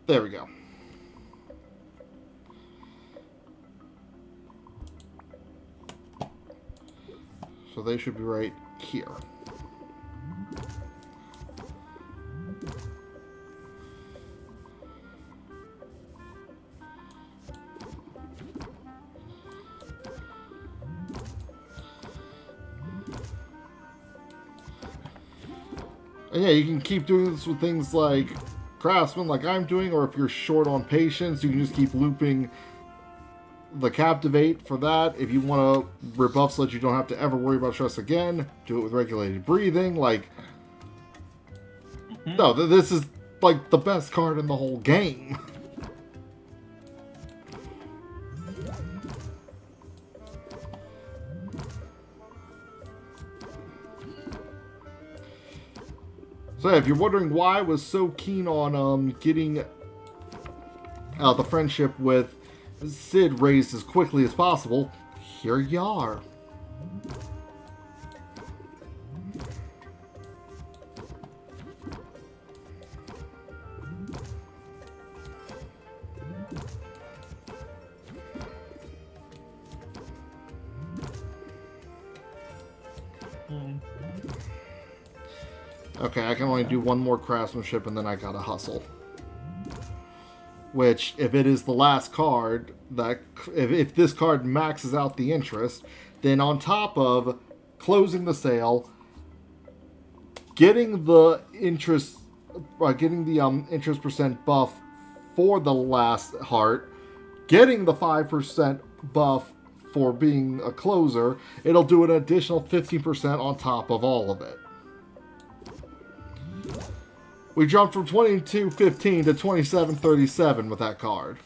There we go. So they should be right here. And yeah, you can keep doing this with things like Craftsman, like I'm doing, or if you're short on patience, you can just keep looping the Captivate for that. If you want to rebuff so that you don't have to ever worry about stress again, do it with regulated breathing. Like, no, this is like the best card in the whole game. So yeah, if you're wondering why I was so keen on getting the friendship with Sid raised as quickly as possible, here you are. Okay, I can only do one more craftsmanship and then I gotta hustle. Which, if it is the last card, that if this card maxes out the interest, then on top of closing the sale, getting the interest, interest percent buff for the last heart, getting the 5% buff for being a closer, it'll do an additional 15% on top of all of it. We jumped from 22.15 to 27.37 with that card.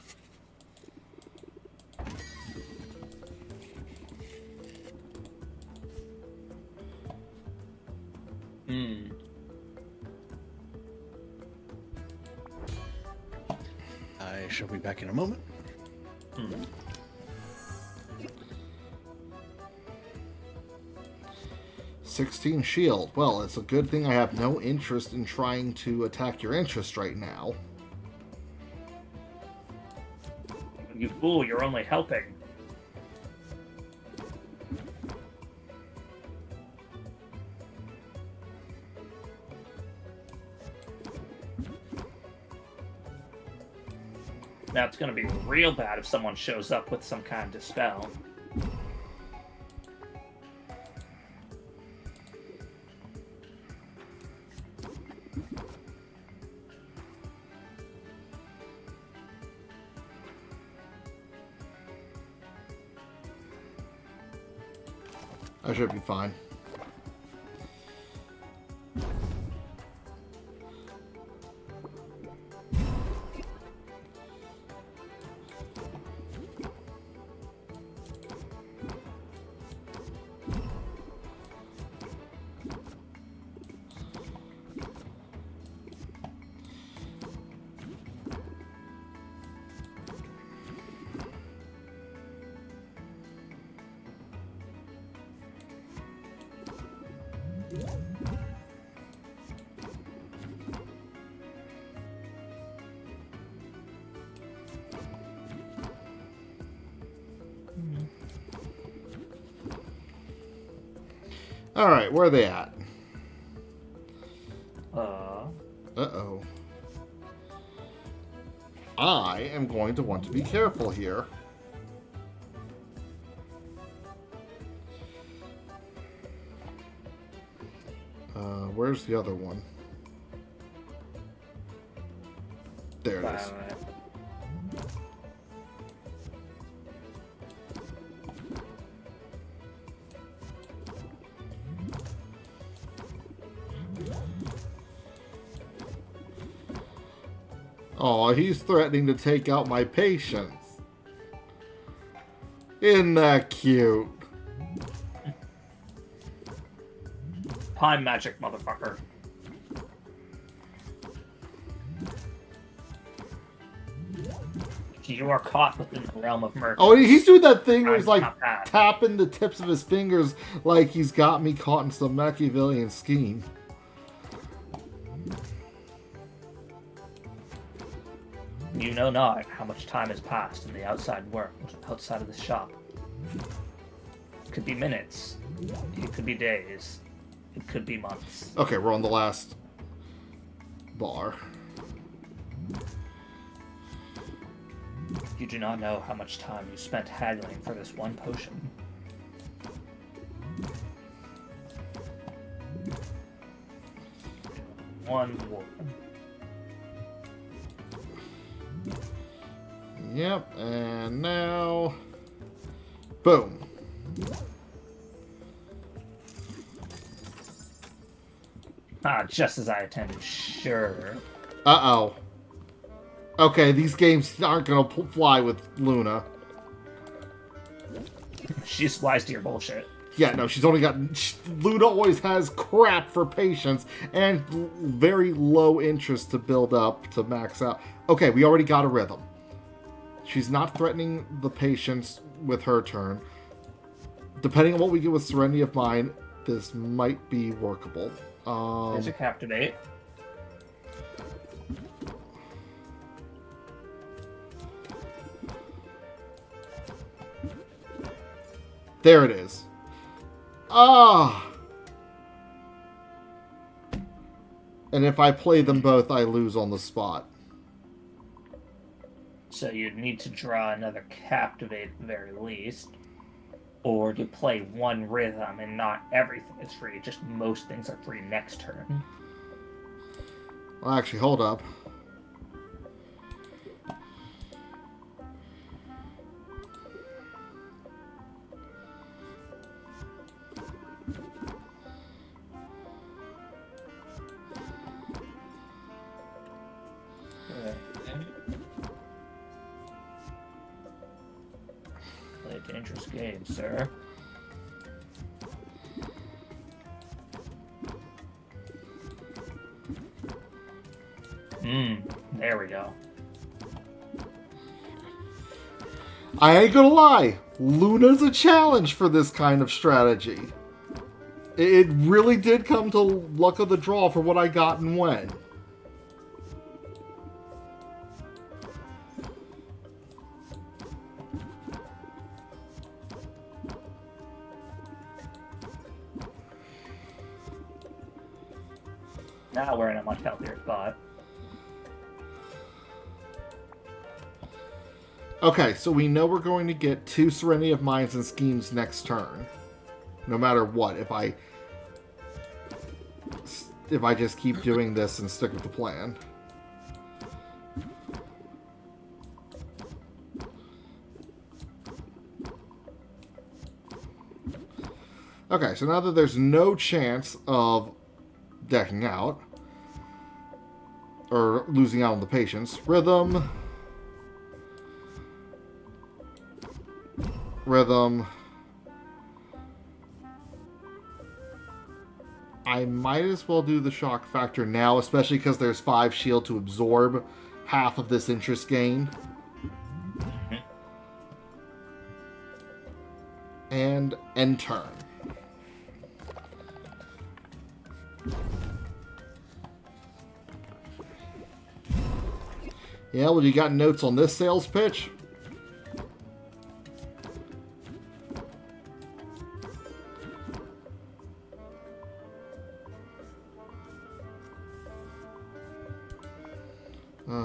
I shall be back in a moment. 16 shield. Well, it's a good thing I have no interest in trying to attack your interest right now. You fool, you're only helping. Now it's gonna be real bad if someone shows up with some kind of dispel. I should be fine. Alright, where are they at? Uh-oh. I am going to want to be careful here. Where's the other one? There it is. Oh, he's threatening to take out my patience. Isn't that cute? Time magic, motherfucker. You are caught within the realm of murder. Oh, he's doing that thing where he's I'm like not bad. tapping the tips of his fingers like he's got me caught in some Machiavellian scheme. You know not how much time has passed in the outside world, outside of the shop. It could be minutes. It could be days. It could be months. Okay, we're on the last bar. You do not know how much time you spent haggling for this one potion. One war. Yep, and now... Boom. Ah, just as I intended. Sure. Uh-oh. Okay, these games aren't gonna fly with Luna. She's wise to your bullshit. Yeah, no, she's only got... Luna always has crap for patience and very low interest to build up to max out. Okay, we already got a rhythm. She's not threatening the patience with her turn. Depending on what we get with Serenity of Mind, this might be workable. There's a captivate. There it is. Ah! And if I play them both, I lose on the spot. So you'd need to draw another captivate at the very least. Or to play one rhythm and not everything is free, just most things are free next turn. Well, actually, hold up. Play a dangerous game, sir. There we go. I ain't gonna lie. Luna's a challenge for this kind of strategy. It really did come to luck of the draw for what I got and when. Now we're in a much healthier spot. Okay, so we know we're going to get 2 Serenity of Minds and Schemes next turn. No matter what, if I just keep doing this and stick with the plan. Okay, so now that there's no chance of decking out, or losing out on the patience, Rhythm, I might as well do the shock factor now, especially because there's 5 shield to absorb half of this interest gain. And end turn. Yeah, well, you got notes on this sales pitch?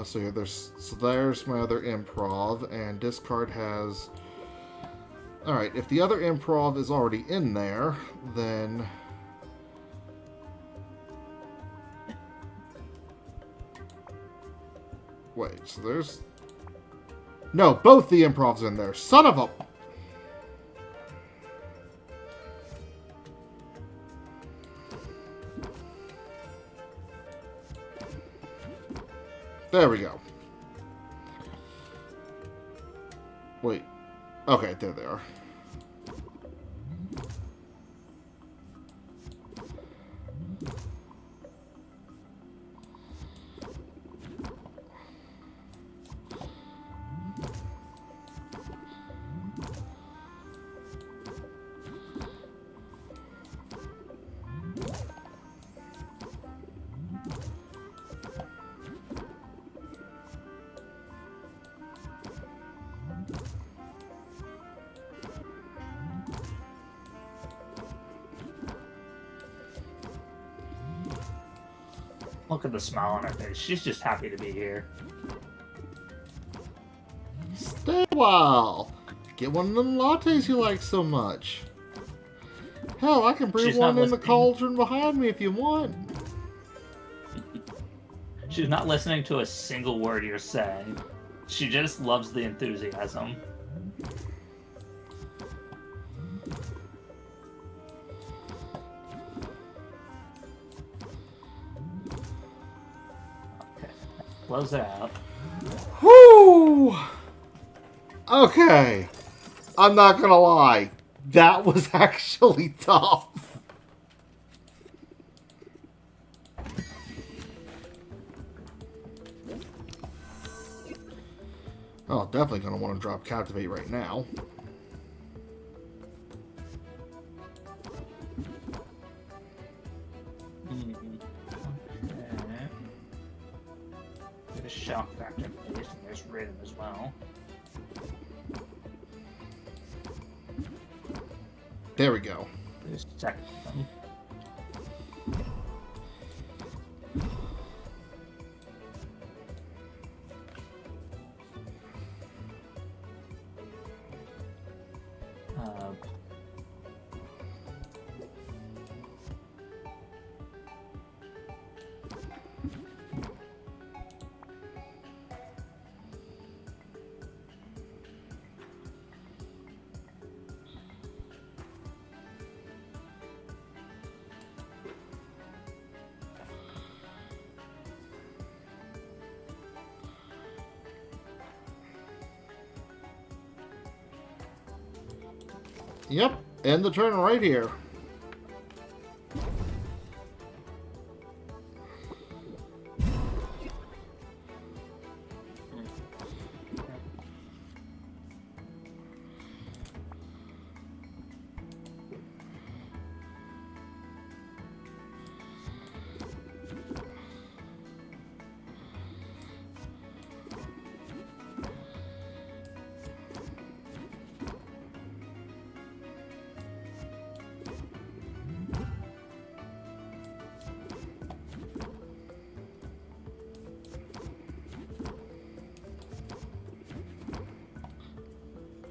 So yeah, there's my other improv, and discard has... Alright, if the other improv is already in there, then... Wait, so there's... No, both the improvs in there. Son of a... There we go. Wait. Okay, there they are. Look at the smile on her face. She's just happy to be here. Stay a while. Get one of them lattes you like so much. Hell, I can brew She's one not in the listening. cauldron behind me if you want. She's not listening to a single word you're saying. She just loves the enthusiasm. Okay, close it out. Whoo! Okay. I'm not gonna lie. That was actually tough. Oh, definitely gonna want to drop Captivate right now. Okay. There's shock factor in place, and there's rhythm as well. There we go. There's second one. Yep, end the turn right here.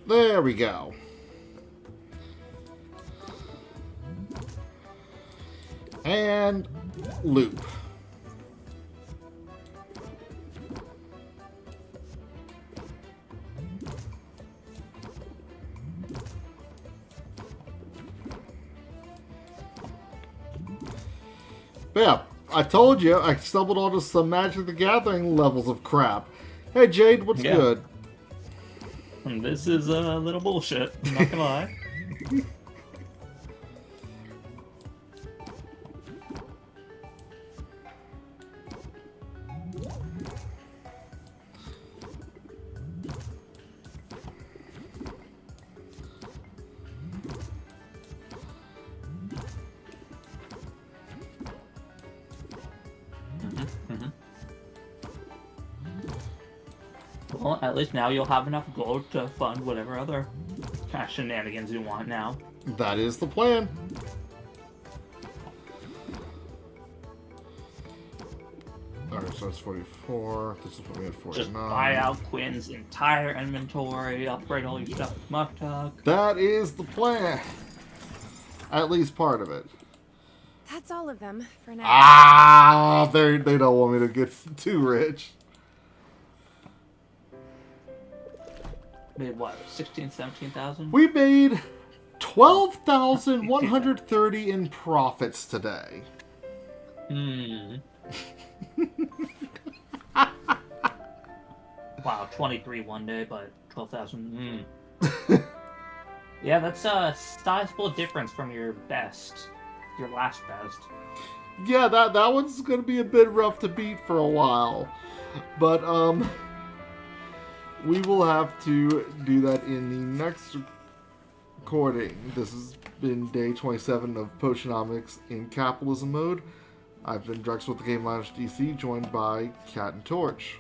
There we go. And loop. Yeah, I told you I stumbled onto some Magic the Gathering levels of crap. Hey Jade, what's Yeah. good? This is a little bullshit, I'm not gonna lie. Well, at least now you'll have enough gold to fund whatever other kind of shenanigans you want now. That is the plan. Alright, so that's 44. This is what we had 49. Just buy out Quinn's entire inventory, upgrade all your stuff with Muktuk. That is the plan. At least part of it. That's all of them for now. Ah, they don't want me to get too rich. Made what, 16, 17,000? We made 12,130 in profits today. Hmm. Wow, about 23 one day, but 12,000. Yeah, that's a sizable difference from your best, your last best. Yeah, that one's gonna be a bit rough to beat for a while, but we will have to do that in the next recording. This has been day 27 of Potionomics in Capitalism mode. I've been Dreax with the Game Lounge DC, joined by Cat and Torch.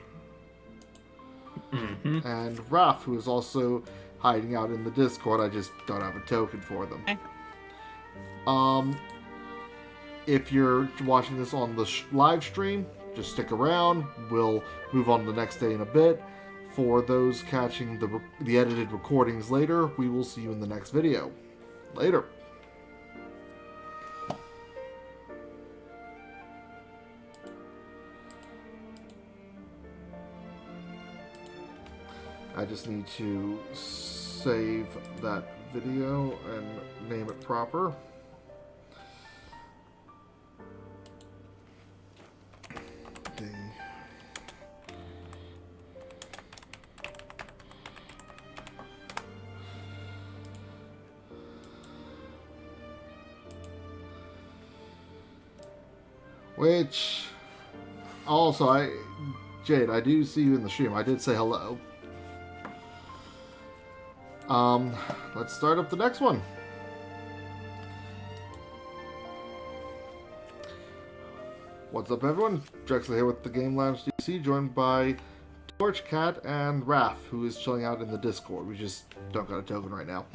And Raph, who is also hiding out in the Discord. I just don't have a token for them. If you're watching this on the live stream, just stick around. We'll move on to the next day in a bit. For those catching the edited recordings later, we will see you in the next video. Later. I just need to save that video and name it proper. Which, also, Jade, I do see you in the stream. I did say hello. Let's start up the next one. What's up, everyone? Drexel here with the Game Lounge DC, joined by Torch, Cat, and Raph, who is chilling out in the Discord. We just don't got a token right now.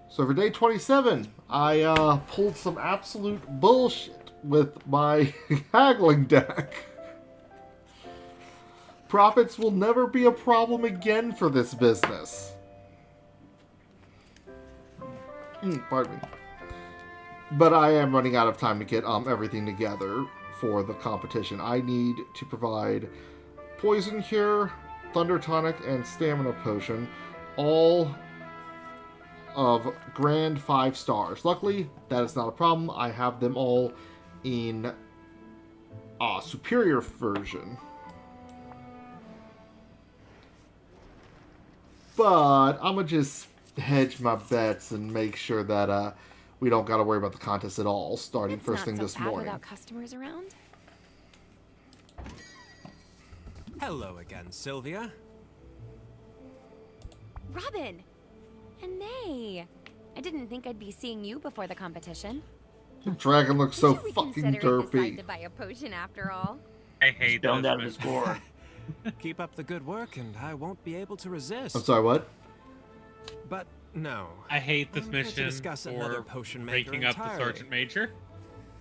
So for day 27, I pulled some absolute bullshit with my haggling deck. Profits will never be a problem again for this business. Pardon me. But I am running out of time to get everything together for the competition. I need to provide Poison Cure, Thunder Tonic, and Stamina Potion, all of grand 5 stars. Luckily, that is not a problem. I have them all in superior version. But I'm going to just hedge my bets and make sure that we don't got to worry about the contest at all, starting first thing this morning. Without customers around? Hello again, Sylvia. Robin! And Nay! I didn't think I'd be seeing you before the competition. The dragon looks so Did you fucking reconsider and decide derpy. to buy a potion after all? I hate Stoned this out of his mission. board. Keep up the good work, and I won't be able to resist. I'm sorry, what? But no. I hate this I'm here to mission discuss another for potion maker breaking up the entirely. Sergeant Major.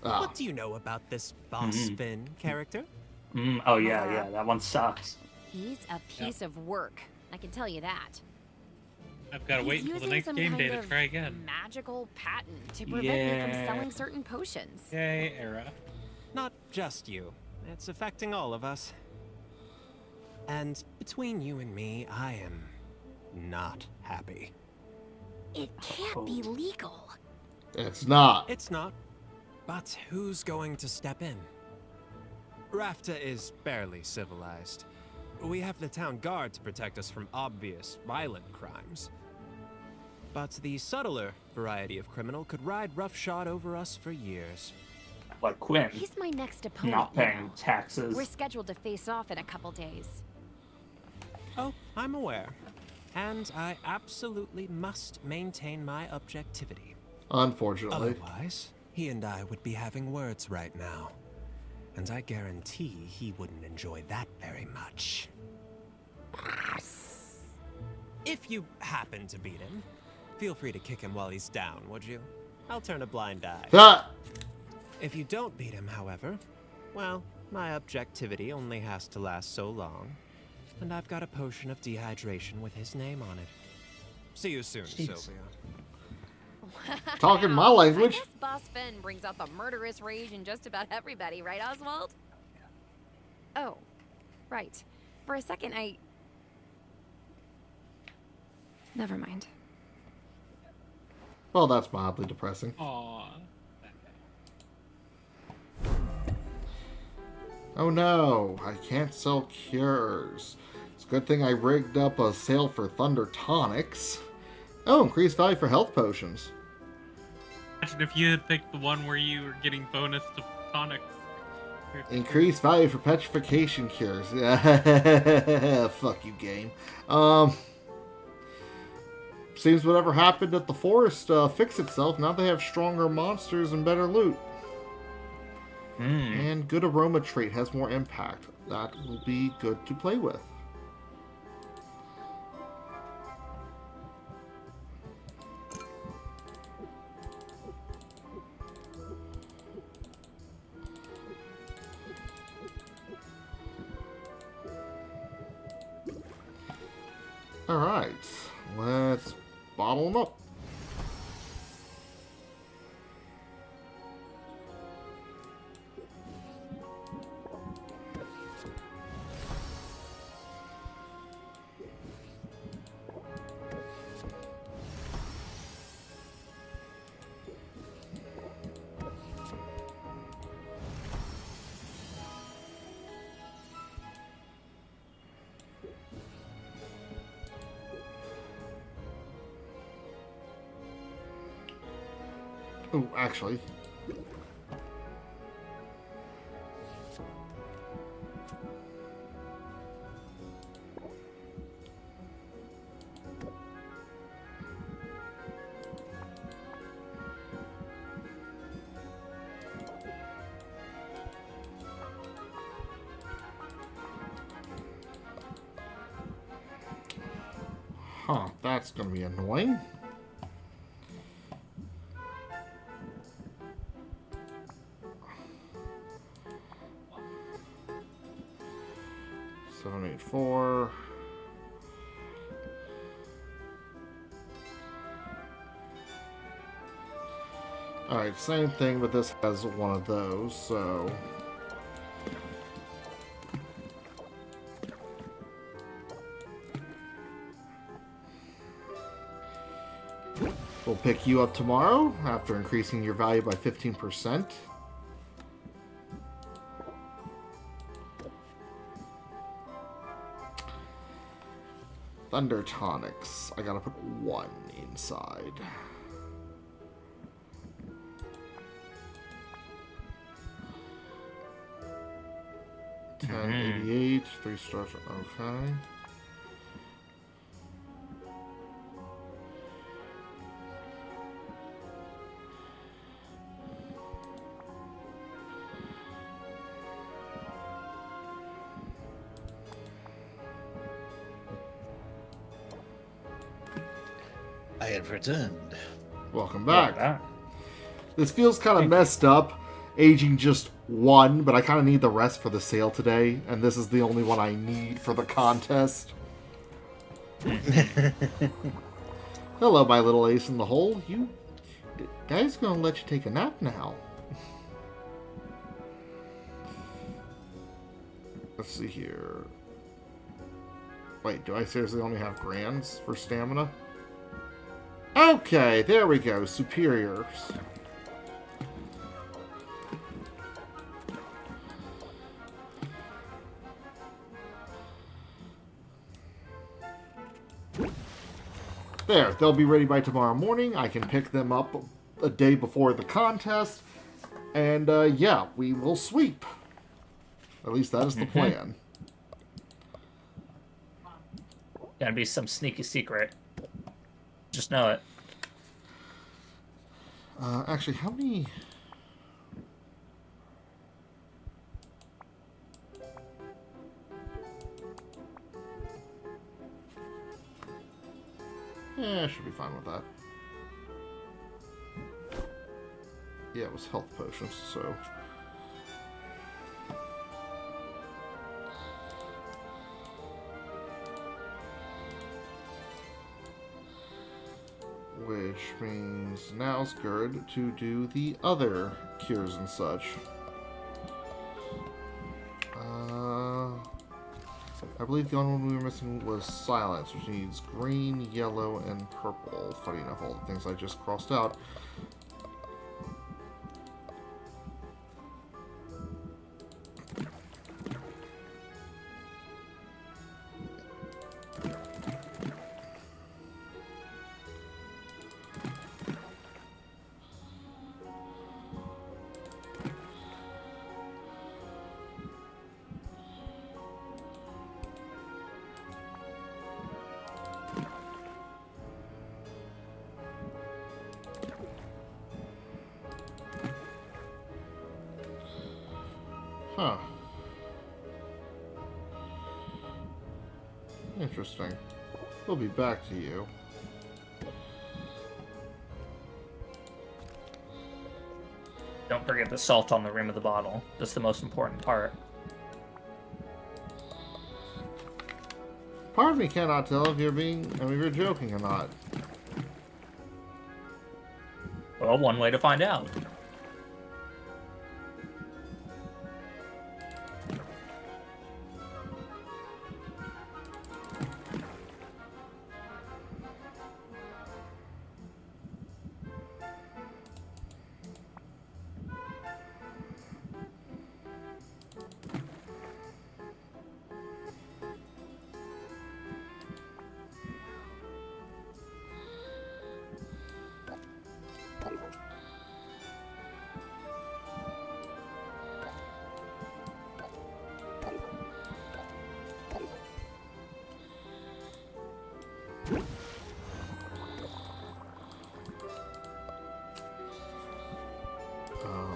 Ah. What do you know about this Boss Finn character? Oh yeah, that one sucks. He's a piece of work. I can tell you that. I've got to He's wait until the using next some game day kind to of try again. magical patent to prevent me Yeah. from selling certain potions. Yay, era. Not just you. It's affecting all of us. And between you and me, I am not happy. It can't be legal. It's not. It's not. But who's going to step in? Rafta is barely civilized. We have the town guard to protect us from obvious, violent crimes. But the subtler variety of criminal could ride roughshod over us for years. Like Quinn, He's my next opponent. not you paying know. taxes. We're scheduled to face off in a couple days. Oh, I'm aware. And I absolutely must maintain my objectivity. Unfortunately. Otherwise, he and I would be having words right now. And I guarantee he wouldn't enjoy that very much. If you happen to beat him, feel free to kick him while he's down, would you? I'll turn a blind eye. Ah! If you don't beat him, however, well, my objectivity only has to last so long. And I've got a potion of dehydration with his name on it. See you soon, Jeez. Sylvia. Talking my I language. guess Boss Finn brings out the murderous rage in just about everybody, right, Oswald? Oh, right. For a second, Never mind. Well, that's mildly depressing. Aww. Oh no, I can't sell cures. It's a good thing I rigged up a sale for Thunder Tonics. Oh, increased value for health potions. Imagine if you had picked the one where you were getting bonus to tonics. Increased value for petrification cures. Fuck you, game. Seems whatever happened at the forest fixed itself. Now they have stronger monsters and better loot. And good aroma trait has more impact. That will be good to play with. Alright, let's bottle them up. Oh, actually. Huh, that's gonna be annoying. Seven, 8, 4. Alright, same thing, but this has one of those, so... We'll pick you up tomorrow after increasing your value by 15%. Thunder Tonics. I gotta put one inside. $10.88, 3 stars. Okay. I have returned. Welcome back. This feels kind of messed up, aging just one, but I kind of need the rest for the sale today, and this is the only one I need for the contest. Hello, my little ace in the hole. Daddy's gonna let you take a nap now. Let's see here. Wait, do I seriously only have grands for stamina? Okay, there we go. Superiors. There, they'll be ready by tomorrow morning. I can pick them up a day before the contest. And, yeah, we will sweep. At least that is the plan. Gonna be some sneaky secret. Just know it. Actually, how many... Yeah, I should be fine with that. Yeah, it was health potions, so... Which means now's good to do the other cures and such. I believe the only one we were missing was silence, which needs green, yellow, and purple. Funny enough, all the things I just crossed out. Interesting. We'll be back to you. Don't forget the salt on the rim of the bottle. That's the most important part. Part of me cannot tell if you're joking or not. Well, one way to find out.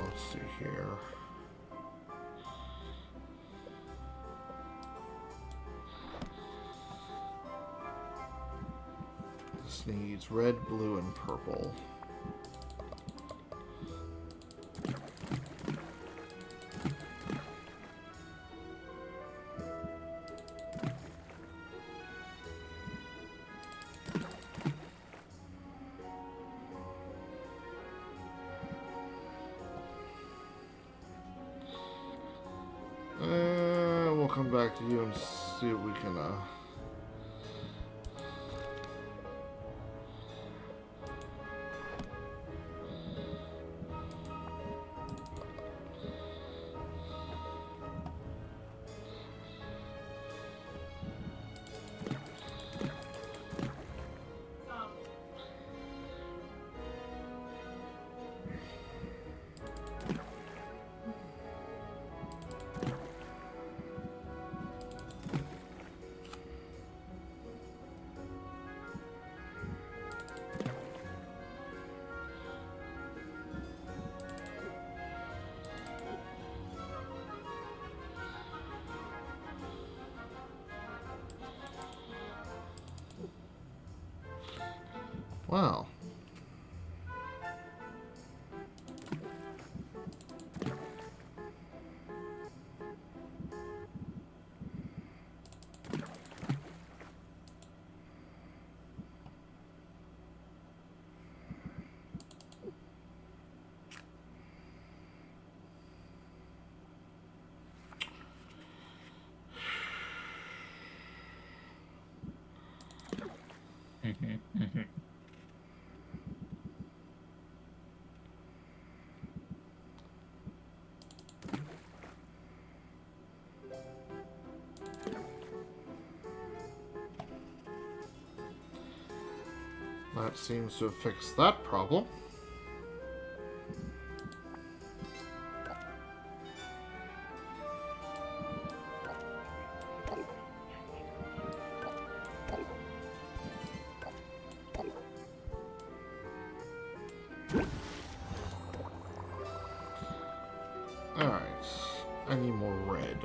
Let's see here. This needs red, blue, and purple. We'll come back to you and see if we can, wow. That seems to have fixed that problem. Alright, I need more red.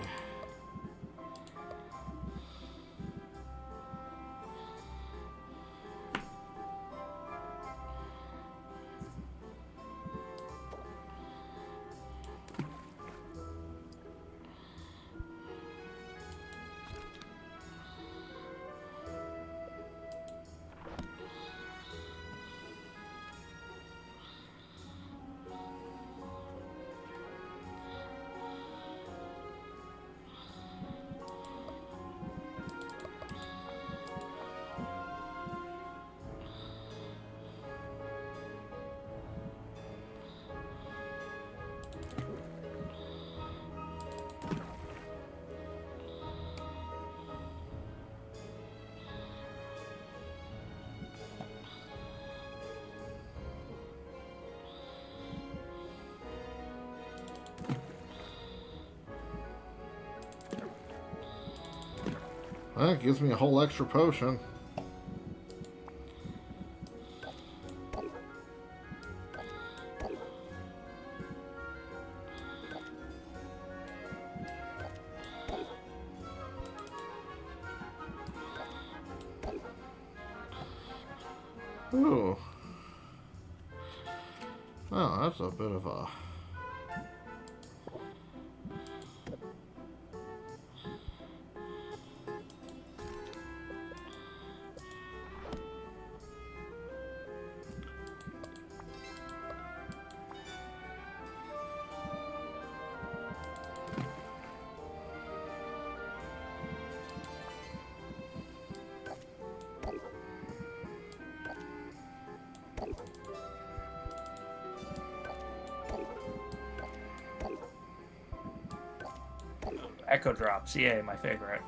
That gives me a whole extra potion. Ooh. Oh, that's a bit of a... Echo drops, yay, my favorite.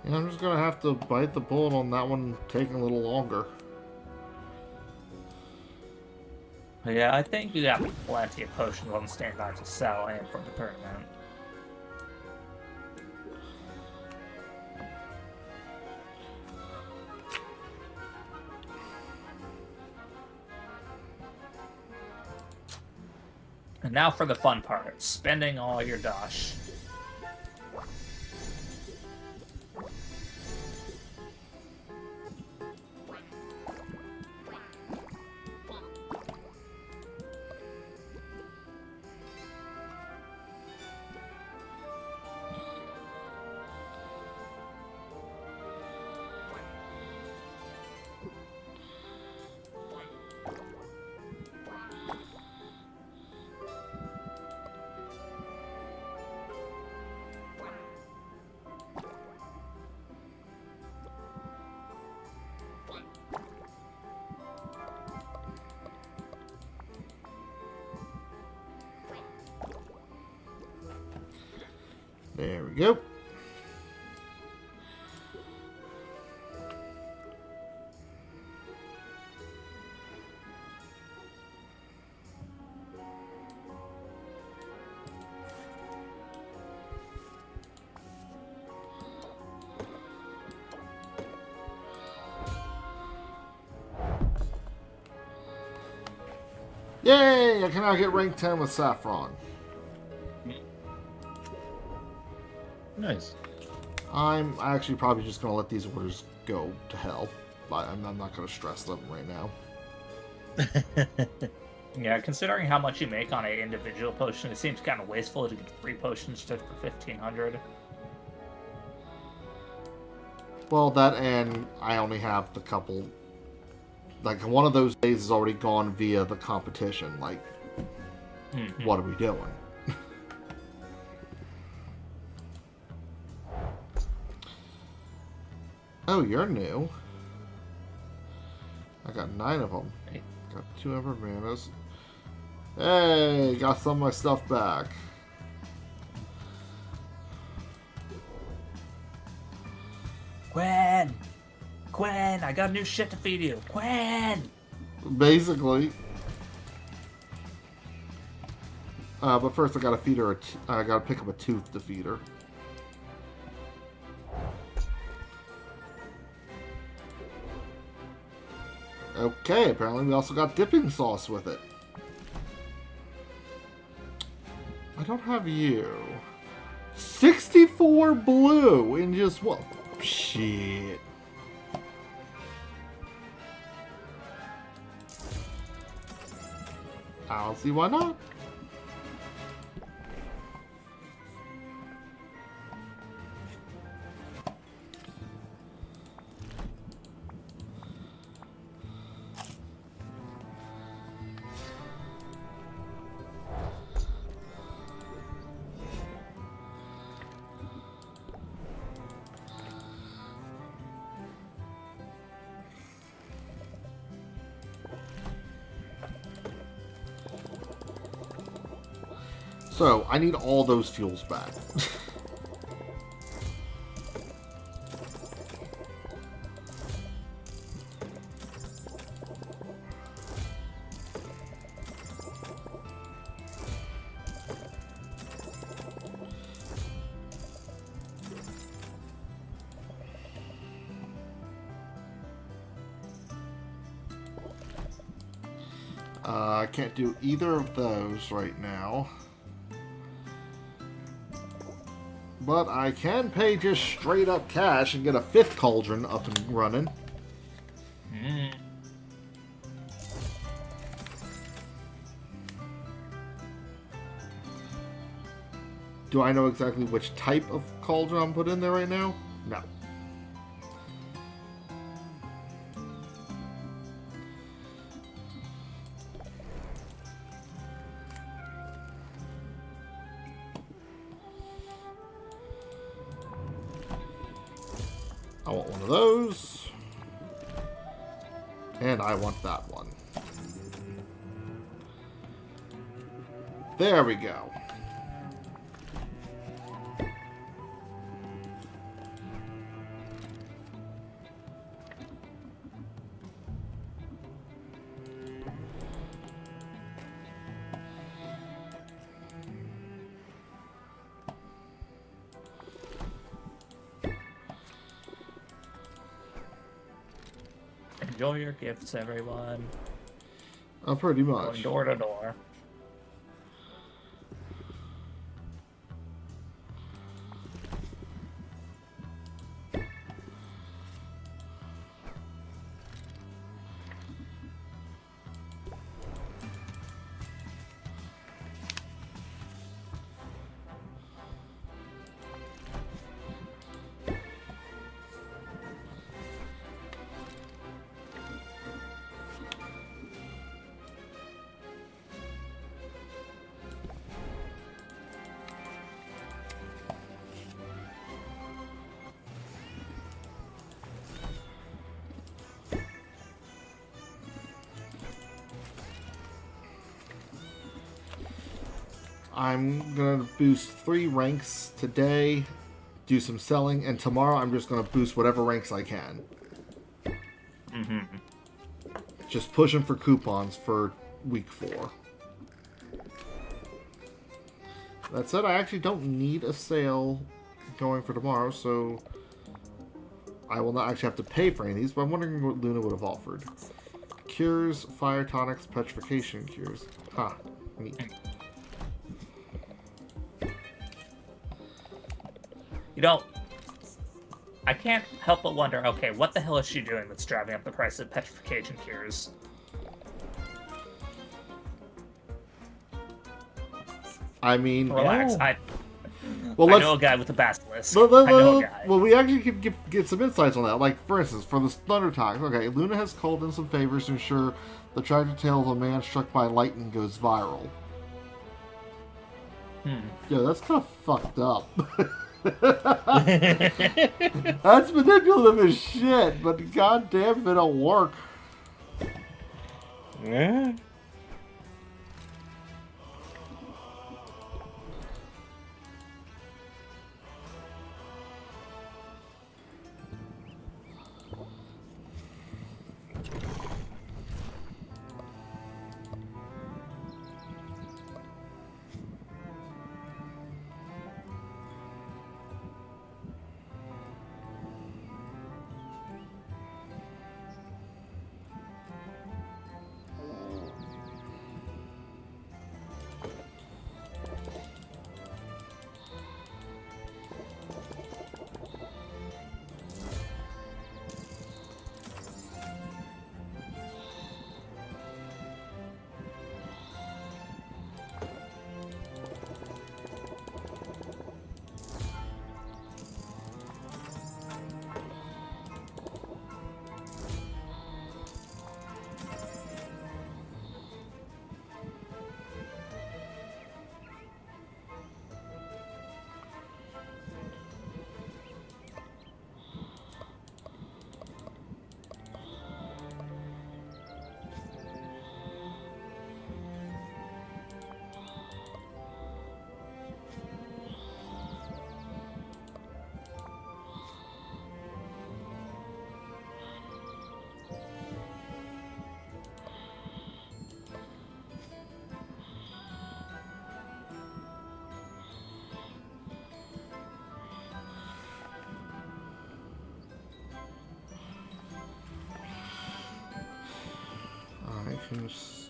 Yeah, I'm just gonna have to bite the bullet on that one taking a little longer. Yeah, I think you got plenty of potions on standby to sell and from the tournament. And now for the fun part, spending all your dosh. There we go. Yay! I can now get rank 10 with Saffron. Nice. I'm actually probably just going to let these orders go to hell. I'm not going to stress them right now. Yeah, considering how much you make on an individual potion, it seems kind of wasteful to get 3 potions just for 1,500. Well, that and I only have the couple. Like, one of those days is already gone via the competition. Like, what are we doing? Oh, you're new. I got 9 of them. Got 2 Ever Manas. Hey, got some of my stuff back. Gwen! Gwen, I got new shit to feed you. Gwen! Basically. But first I gotta feed her I gotta pick up a tooth to feed her. Okay, apparently we also got dipping sauce with it. I don't have you. 64 blue in just what? Shit. I don't see why not. So, I need all those fuels back. I can't do either of those right now. But I can pay just straight up cash and get a 5th cauldron up and running. Do I know exactly which type of cauldron I'm putting in there right now? No. I want one of those. And I want that one. There we go. Enjoy your gifts, everyone. Pretty much. Going door to door. I'm gonna boost 3 ranks today, do some selling, and tomorrow I'm just gonna boost whatever ranks I can. Just pushing for coupons for week 4. That said, I actually don't need a sale going for tomorrow, so I will not actually have to pay for any of these, but I'm wondering what Luna would have offered. Cures, fire tonics, petrification cures. Ha, neat. You know, I can't help but wonder, okay, what the hell is she doing that's driving up the price of petrification cures? I mean, Relax, I know a guy with a basilisk. I know a guy. Well, we actually could get some insights on that. Like, for instance, for the Thunder Talks, okay, Luna has called in some favors to ensure the tragic tale of a man struck by lightning goes viral. Yeah, that's kind of fucked up. That's manipulative as shit, but goddamn if it'll work. Yeah. Who's...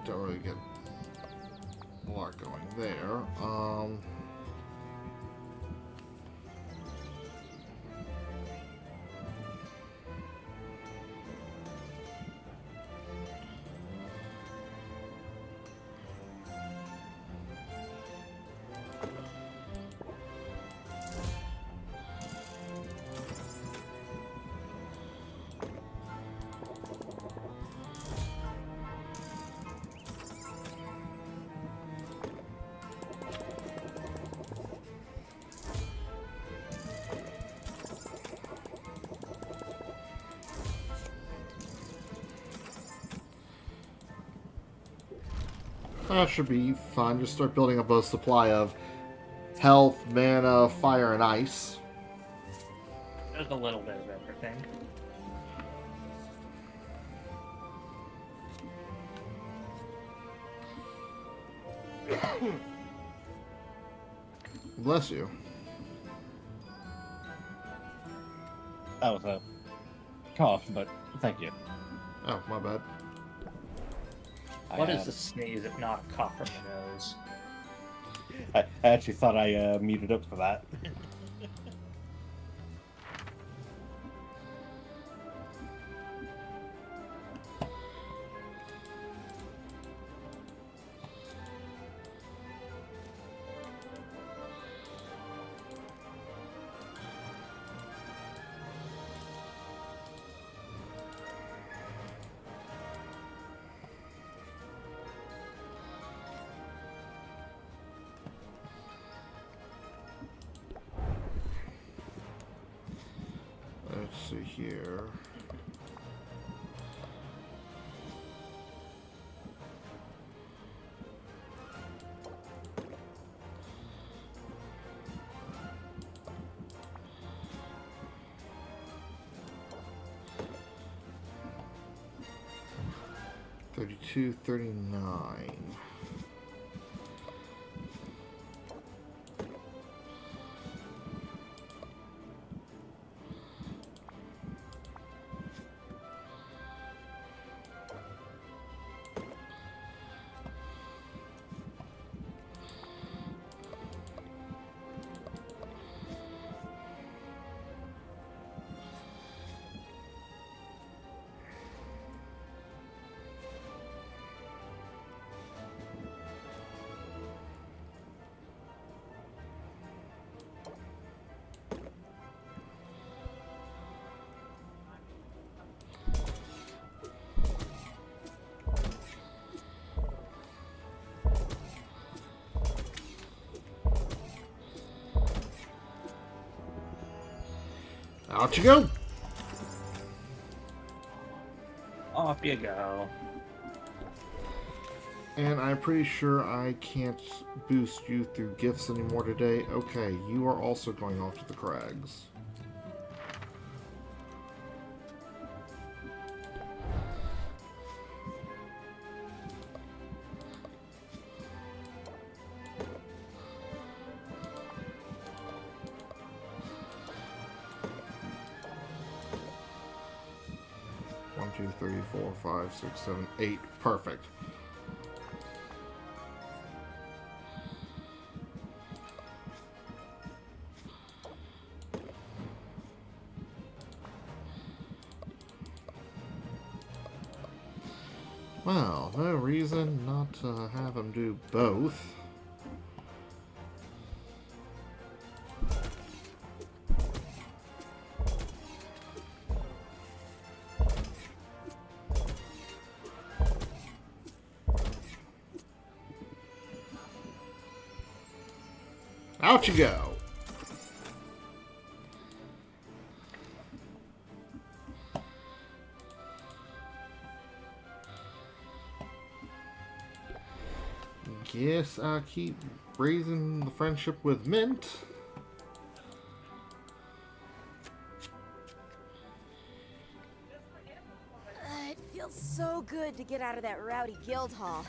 don't really get a lot going there. That should be fun. Just start building up a supply of health, mana, fire, and ice. There's a little bit of everything. Bless you. That was a cough, but thank you. Oh, my bad. What is a sneeze if not a cough from the nose? I actually thought I muted up for that. Let's see here. $32, $39. Out you go! Off you go. And I'm pretty sure I can't boost you through gifts anymore today. Okay, you are also going off to the crags. One, two, three, 4, 5, 6, 7, 8. Perfect. Well, no reason not to have him do both. Out you go! Guess I keep raising the friendship with Mint. It feels so good to get out of that rowdy guild hall.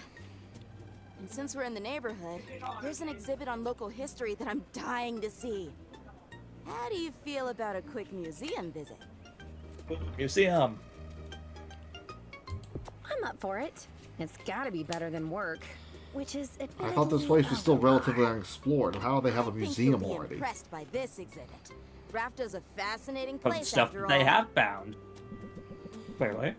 And since we're in the neighborhood, there's an exhibit on local history that I'm dying to see. How do you feel about a quick museum visit? Museum. I'm up for it. It's gotta be better than work. Which is I thought this place was still relatively unexplored. How do they have a museum you'll be already? Impressed by this exhibit. Rafta's a fascinating Of place stuff after that all. they have found. Clearly.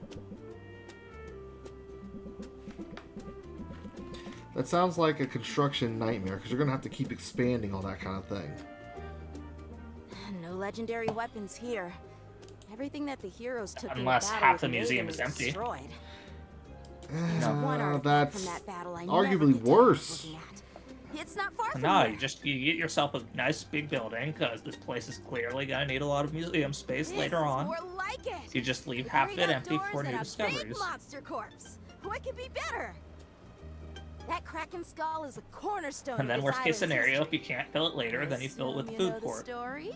That sounds like a construction nightmare, because you're going to have to keep expanding all that kind of thing. No legendary weapons here. Everything that the heroes took in Unless battle half with the museum Maiden is empty. destroyed. There's one artifact That's from that battle I arguably never get tired of worse. looking at. It's not far from No, here. you get yourself a nice big building, because this place is clearly gonna need a lot of museum space This later is on. more like it. You just leave With half great it empty outdoors for new and a discoveries. big monster corpse. What could be better? That Kraken skull is a cornerstone. And then of worst this case island's scenario, if history. you can't fill it later, then you fill it with Assume the you food know the court. story?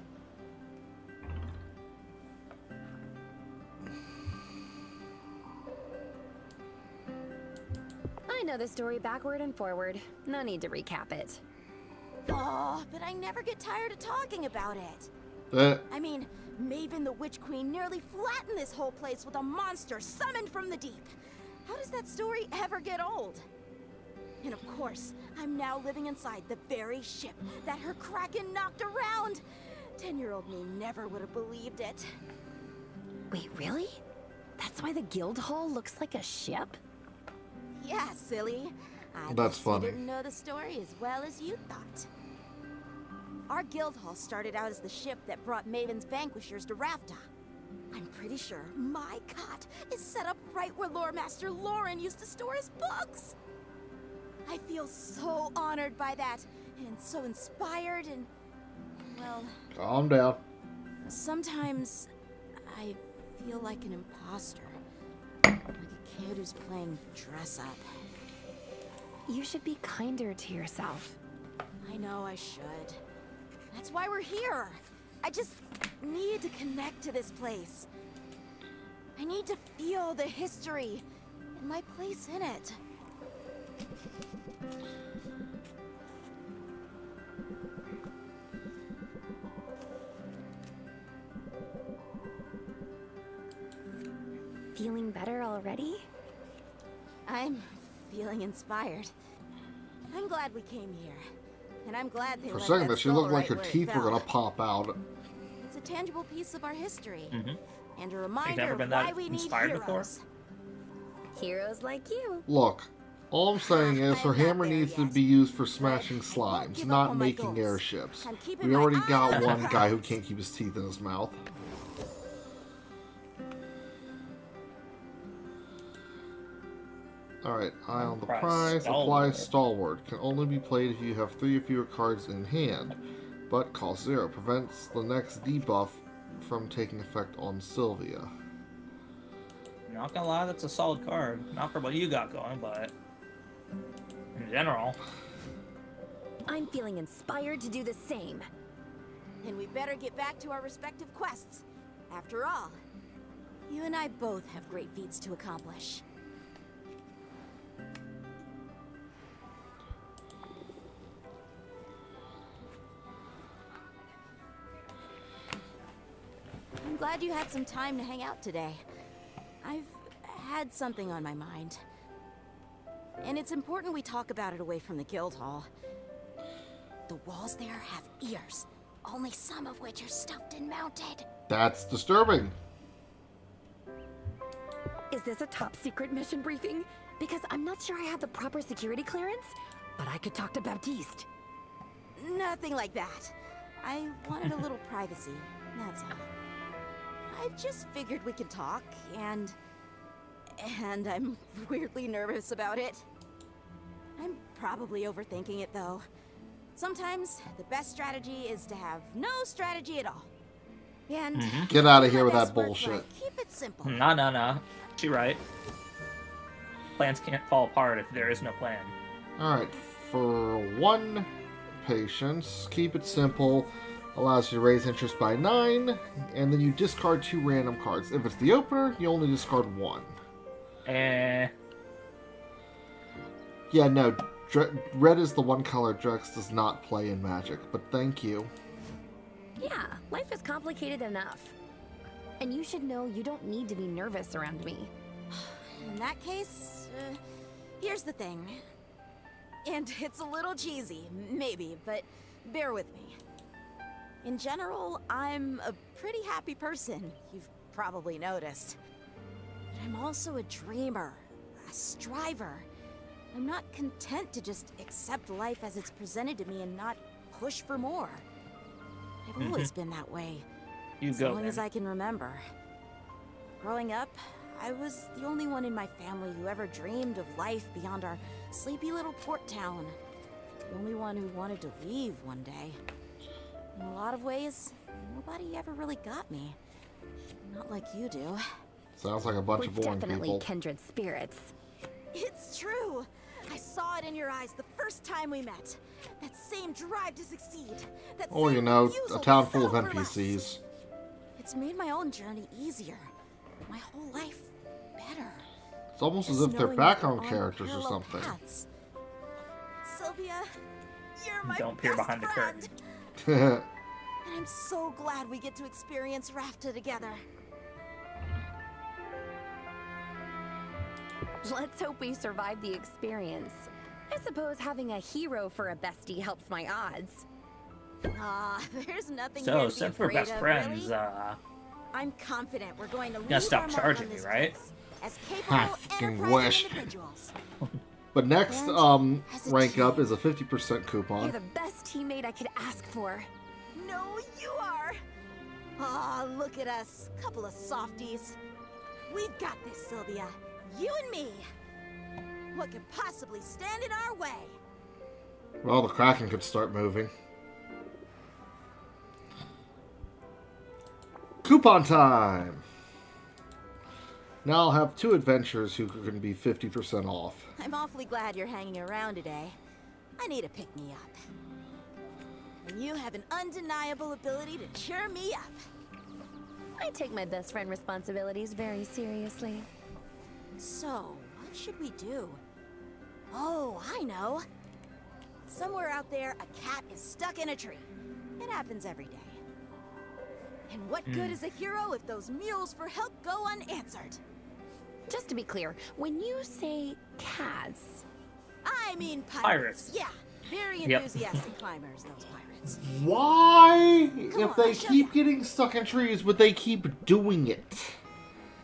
I know the story backward and forward. No need to recap it. Oh, but I never get tired of talking about it. I mean, Maven the Witch Queen nearly flattened this whole place with a monster summoned from the deep. How does that story ever get old? And of course, I'm now living inside the very ship that her Kraken knocked around. 10-year-old me never would have believed it. Wait, really? That's why the guild hall looks like a ship? Yeah, silly. I That's guess you funny. didn't know the story as well as you thought. Our guild hall started out as the ship that brought Maven's vanquishers to Rafta. I'm pretty sure my cot is set up right where Lore Master Lauren used to store his books. I feel so honored by that, and so inspired, and, well, Calm down. sometimes I feel like an imposter. Like a kid who's playing dress up. You should be kinder to yourself. I know I should. That's why we're here. I just need to connect to this place. I need to feel the history and my place in it. Feeling better already? I'm feeling inspired. I'm glad we came here. And I'm glad they For a left second, that that she skull looked like right her where it teeth were fell. going to pop out. It's a tangible piece of our history. Mhm. And a You've reminder never of been why that we need inspired heroes. before? Heroes like you. Look, all I'm saying is her I'm not hammer there needs to yet. be used for smashing I won't slimes, give up not on my making goals. airships. I'm keeping We my already eye got on the one guy who prize. can't keep his teeth in his mouth. Alright, eye on the prize. Apply Stalwart. Can only be played if you have 3 or fewer cards in hand, but costs 0. Prevents the next debuff from taking effect on Sylvia. Not gonna lie, that's a solid card. Not for what you got going, but in general. I'm feeling inspired to do the same. And we better get back to our respective quests. After all, you and I both have great feats to accomplish. I'm glad you had some time to hang out today. I've had something on my mind. And it's important we talk about it away from the guild hall. The walls there have ears, only some of which are stuffed and mounted. That's disturbing. Is this a top secret mission briefing? Because I'm not sure I have the proper security clearance, but I could talk to Baptiste. Nothing like that. I wanted a little privacy, that's all. I just figured we could talk, and I'm weirdly nervous about it. I'm probably overthinking it, though. Sometimes the best strategy is to have no strategy at all. And Get out of here with my that best work bullshit. life, keep it simple. No. She right. Plans can't fall apart if there is no plan. Alright, for 1 patience, keep it simple. Allows you to raise interest by 9, and then you discard 2 random cards. If it's the opener, you only discard 1. Yeah, no, red is the one color Dreax does not play in Magic, but thank you. Yeah, life is complicated enough. And you should know you don't need to be nervous around me. In that case, here's the thing. And it's a little cheesy, maybe, but bear with me. In general, I'm a pretty happy person, you've probably noticed. But I'm also a dreamer, a striver. I'm not content to just accept life as it's presented to me and not push for more. I've always been that way, as long as I can remember. Growing up, I was the only one in my family who ever dreamed of life beyond our sleepy little port town. The only one who wanted to leave one day. In a lot of ways, nobody ever really got me. Not like you do. Sounds like a bunch of We're boring definitely people. kindred spirits. It's true! I saw it in your eyes the first time we met. That same drive to succeed. That Oh, same you know, refusal a to town full of settle for less. NPCs. It's made my own journey easier. My whole life better. It's almost as Just if they're knowing background we're on characters or parallel something. paths. Sylvia, you're my Don't peer best behind the friend. curtain. And I'm so glad we get to experience Rafta together. Let's hope we survive the experience. I suppose having a hero for a bestie helps my odds. There's nothing So, here to be since we're afraid best of, friends, really. I'm confident we're going to gonna leave stop our mark charging on me, this right? place as capable, I fucking enterprising wish. individuals. But next, And as a rank up team. is a 50% You're coupon. the best teammate I could ask for. No, you are. Look at us, couple of softies. We've got this, Sylvia. You and me. What could possibly stand in our way? Well, the Kraken could start moving. Coupon time! Now I'll have 2 adventurers who can be 50% off. I'm awfully glad you're hanging around today. I need a pick-me-up. And you have an undeniable ability to cheer me up. I take my best friend responsibilities very seriously. So, what should we do? Oh, I know. Somewhere out there, a cat is stuck in a tree. It happens every day. And what good is a hero if those mules for help go unanswered? Just to be clear, when you say cats, I mean Pirates. Yeah, very Yep. enthusiastic climbers, those pirates. Why, Come if on, they I'll show keep ya. getting stuck in trees, would they keep doing it?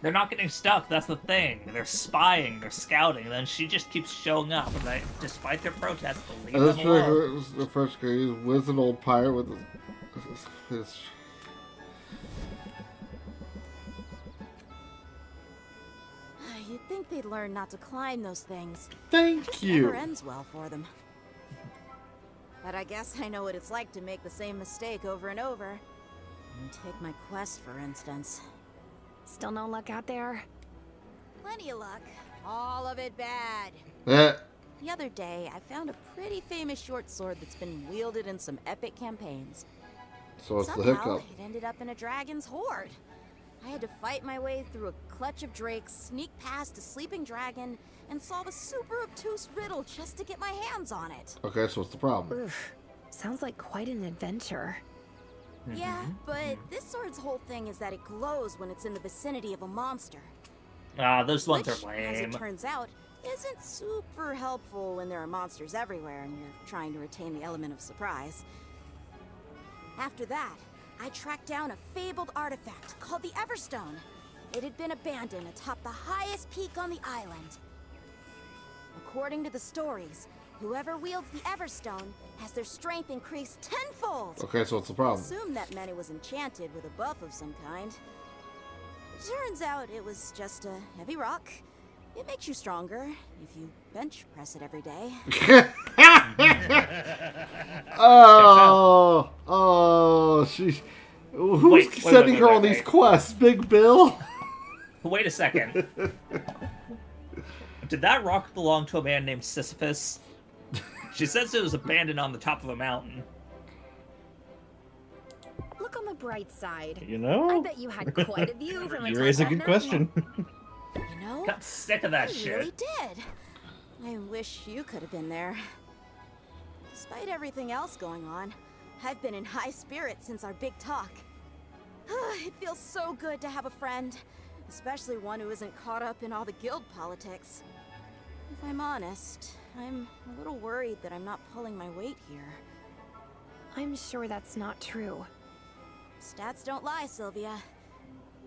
They're not getting stuck, that's the thing. They're spying, they're scouting, and then she just keeps showing up, and they, despite their protests, they leave This them alone. was the first guy, he was an old pirate with his You'd think they'd learn not to climb those things. Thank Just you. never ends well for them. But I guess I know what it's like to make the same mistake over and over. Take my quest, for instance. Still no luck out there? Plenty of luck. All of it bad. Eh. The other day, I found a pretty famous short sword that's been wielded in some epic campaigns. So it's the Somehow, hiccup. it ended up in a dragon's hoard. I had to fight my way through a clutch of Dreax, sneak past a sleeping dragon, and solve a super obtuse riddle just to get my hands on it. Okay, so what's the problem? Oof. Sounds like quite an adventure. Yeah, but this sword's whole thing is that it glows when it's in the vicinity of a monster. Those ones Which, are as it lame. turns out, isn't super helpful when there are monsters everywhere and you're trying to retain the element of surprise. After that, I tracked down a fabled artifact called the Everstone. It had been abandoned atop the highest peak on the island. According to the stories, whoever wields the Everstone has their strength increased tenfold. Okay, so what's the I problem? assumed that meant it was enchanted with a buff of some kind. Turns out it was just a heavy rock. It makes you stronger if you bench press it every day. Who's Wait, sending her on these wait. quests? Big Bill? Wait a second. Did that rock belong to a man named Sisyphus? She says it was abandoned on the top of a mountain. Look on the bright side. You I know? bet you had quite a view from You atop raise a that good mountain. question. You know, Got sick of that I shit. really did. I wish you could have been there. Despite everything else going on, I've been in high spirits since our big talk. It feels so good to have a friend, especially one who isn't caught up in all the guild politics. If I'm honest, I'm a little worried that I'm not pulling my weight here. I'm sure that's not true. Stats don't lie, Sylvia.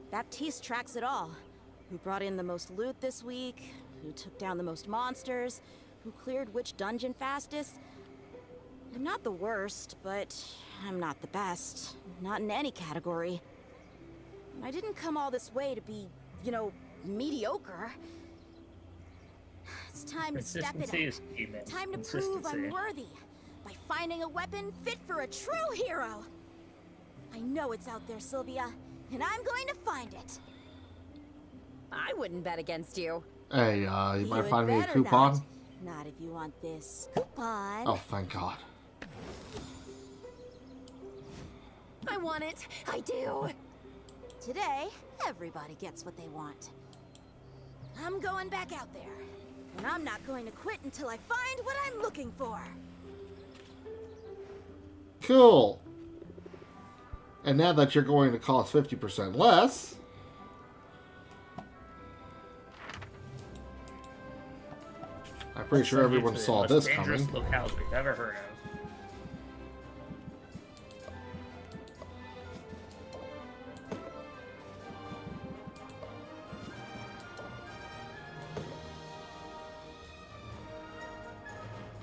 Baptiste tracks it all. Who brought in the most loot this week, who took down the most monsters, who cleared which dungeon fastest. I'm not the worst, but I'm not the best. Not in any category. I didn't come all this way to be, you know, mediocre. It's time to step it Consistency up. is key, man. Time to prove I'm Consistency. worthy by finding a weapon fit for a true hero. I know it's out there, Sylvia, and I'm going to find it. I wouldn't bet against you. Hey, you You might had find me a better coupon? Not if you want this coupon. Oh, thank God. I want it. I do. Today, everybody gets what they want. I'm going back out there, and I'm not going to quit until I find what I'm looking for. Cool. And now that you're going to cost 50% less, I'm pretty sure everyone saw this coming. Most dangerous locales we've ever heard of.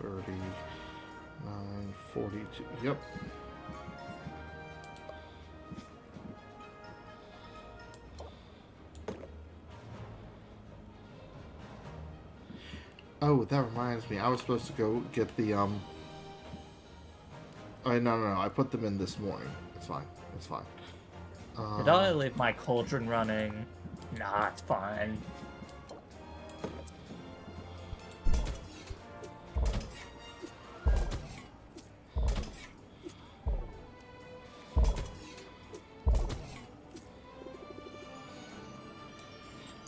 $39, $42. Yep. Oh, that reminds me. I was supposed to go get the Oh, no. I put them in this morning. It's fine. It's fine. Did I leave my cauldron running? Nah, it's fine.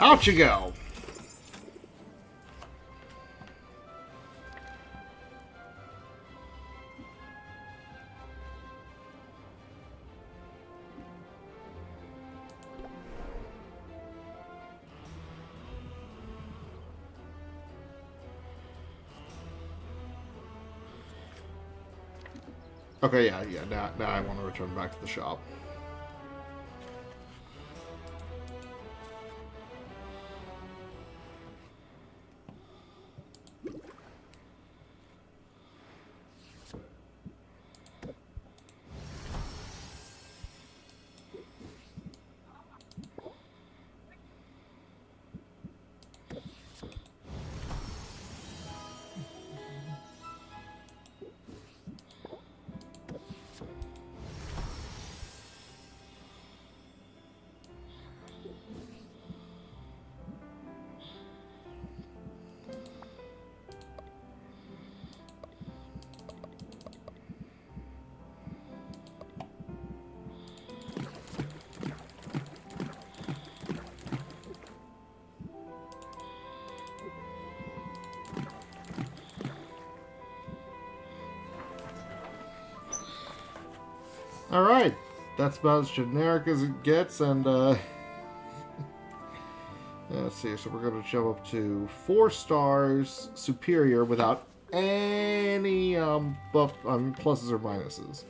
Out you go. Okay, yeah. Now I want to return back to the shop. Alright, that's about as generic as it gets, and let's see, so we're going to jump up to 4 stars superior without any pluses or minuses.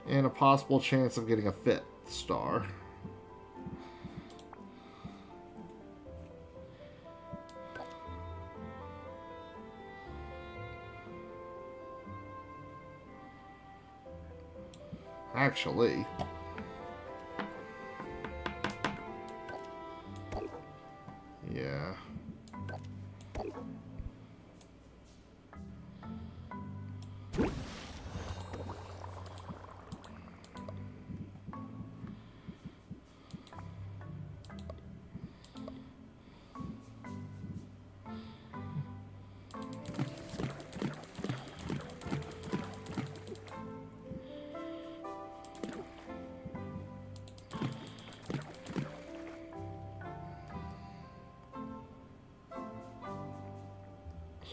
And a possible chance of getting a 5th star. Actually, yeah.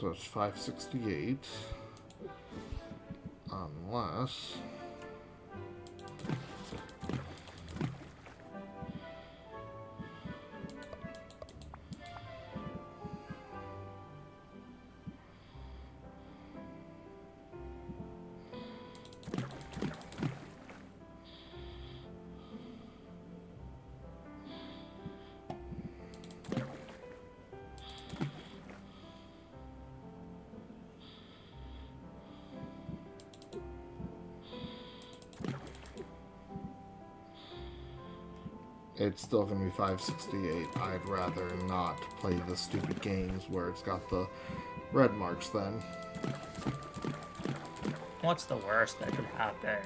So it's 568. Unless... it's still going to be 568. I'd rather not play the stupid games where it's got the red marks then. What's the worst that could happen?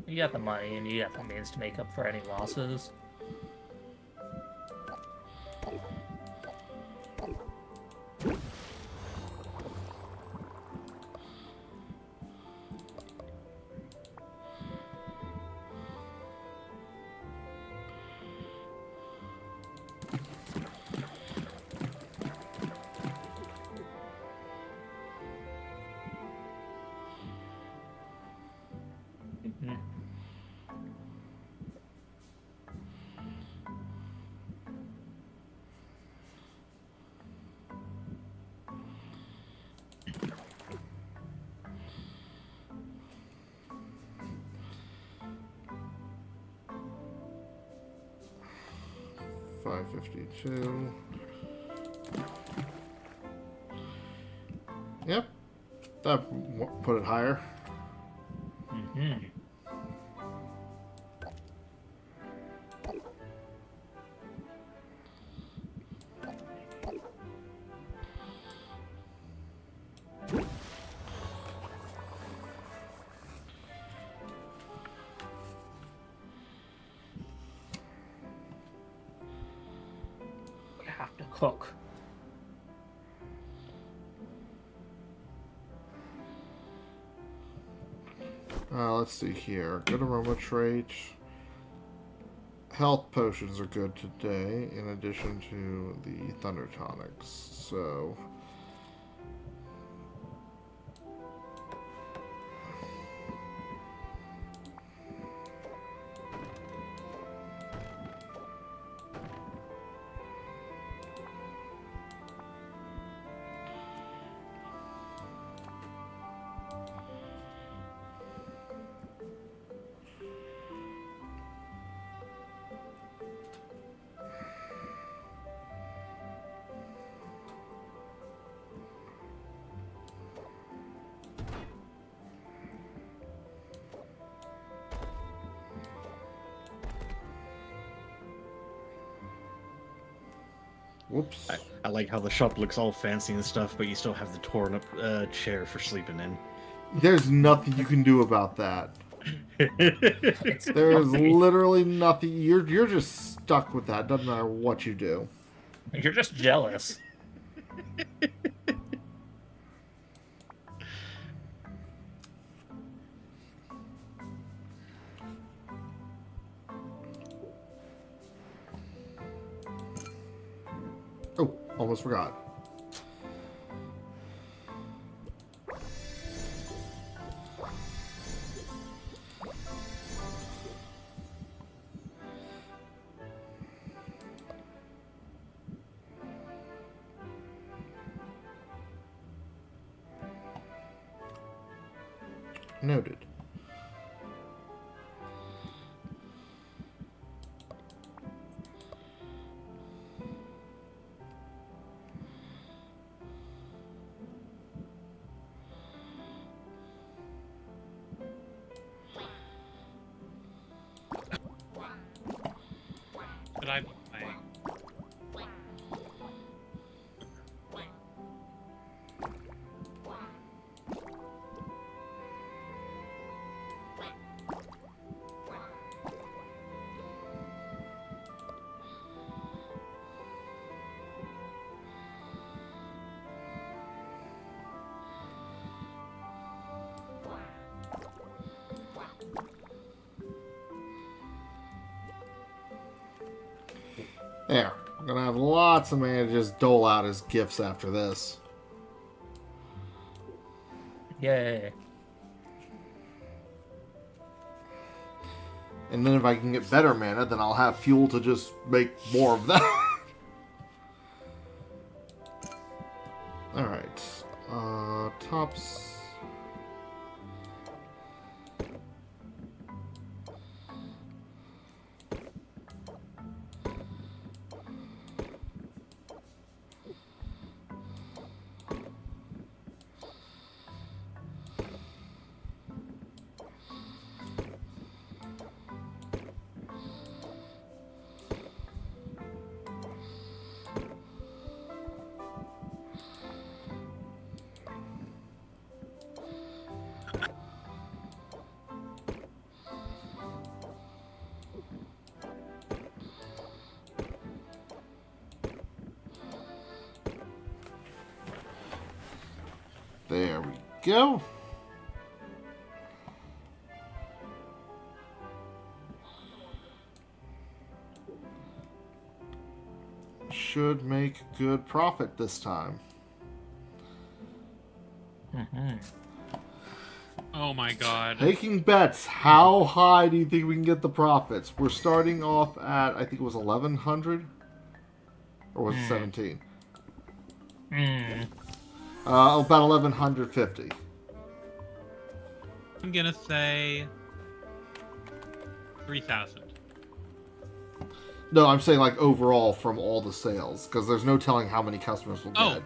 You got the money and you got the means to make up for any losses. Mhm. 552. Yep. That put it higher. Mm-hmm. We have to cook. Let's see here. Good aroma trait. Health potions are good today, in addition to the thunder tonics. So... Whoops. I like how the shop looks all fancy and stuff, but you still have the torn up chair for sleeping in. There's nothing you can do about that. There's literally nothing. You're just stuck with that. Doesn't matter what you do. You're just jealous. Almost forgot. Noted. But I've been playing. There. I'm gonna have lots of mana to just dole out as gifts after this. Yay. And then if I can get better mana, then I'll have fuel to just make more of that. Alright. Tops. There we go. Should make good profit this time. Oh my god. Taking bets. How high do you think we can get the profits? We're starting off at, I think it was 1,100? Or was it 17? About 1,150. I'm gonna say 3,000. No, I'm saying like overall from all the sales, because there's no telling how many customers will get.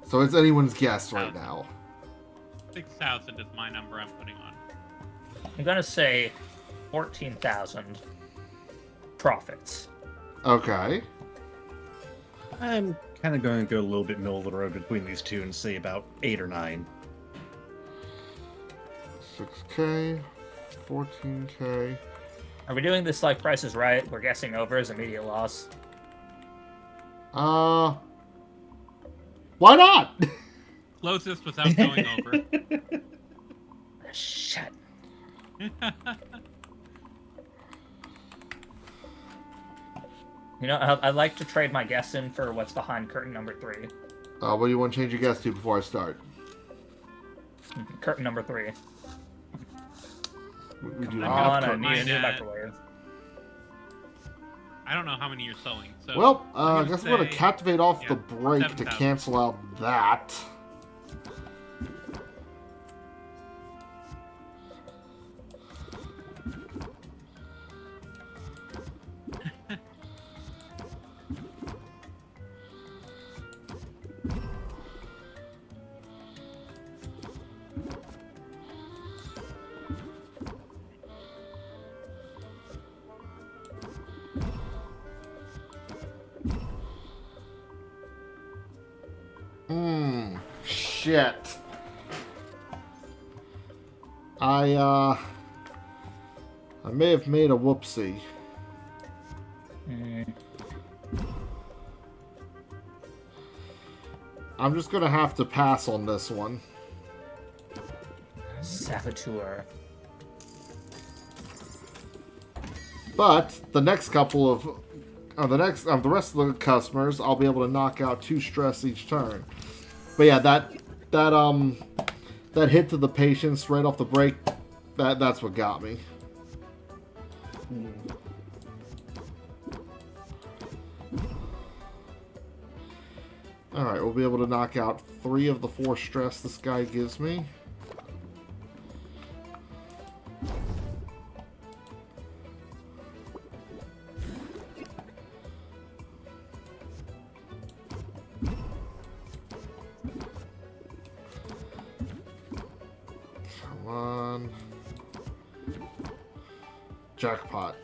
So it's anyone's guess right now. 6,000 is my number I'm putting on. I'm gonna say 14,000 profits. Okay. I'm kind of going to go a little bit middle of the road between these two and say about 8 or 9. 6K, 14K. Are we doing this like Price is Right? We're guessing over as immediate loss. Why not? Closest without going over. Shit. You know, I'd like to trade my guess in for what's behind curtain number 3. What do you want to change your guess to before I start? Curtain number 3. We do Come not on, have I curtains. need a new Mine, microwave. I don't know how many you're selling. So Well, I'm I guess I'm going to say- captivate off yeah, the break to 7,000. cancel out that. Shit. I may have made a whoopsie. I'm just gonna have to pass on this one. Saboteur. But the next couple of the rest of the customers, I'll be able to knock out 2 stress each turn. But yeah, that hit to the patients right off the break, that's what got me. Alright, we'll be able to knock out 3 of the 4 stress this guy gives me. Come on. Jackpot.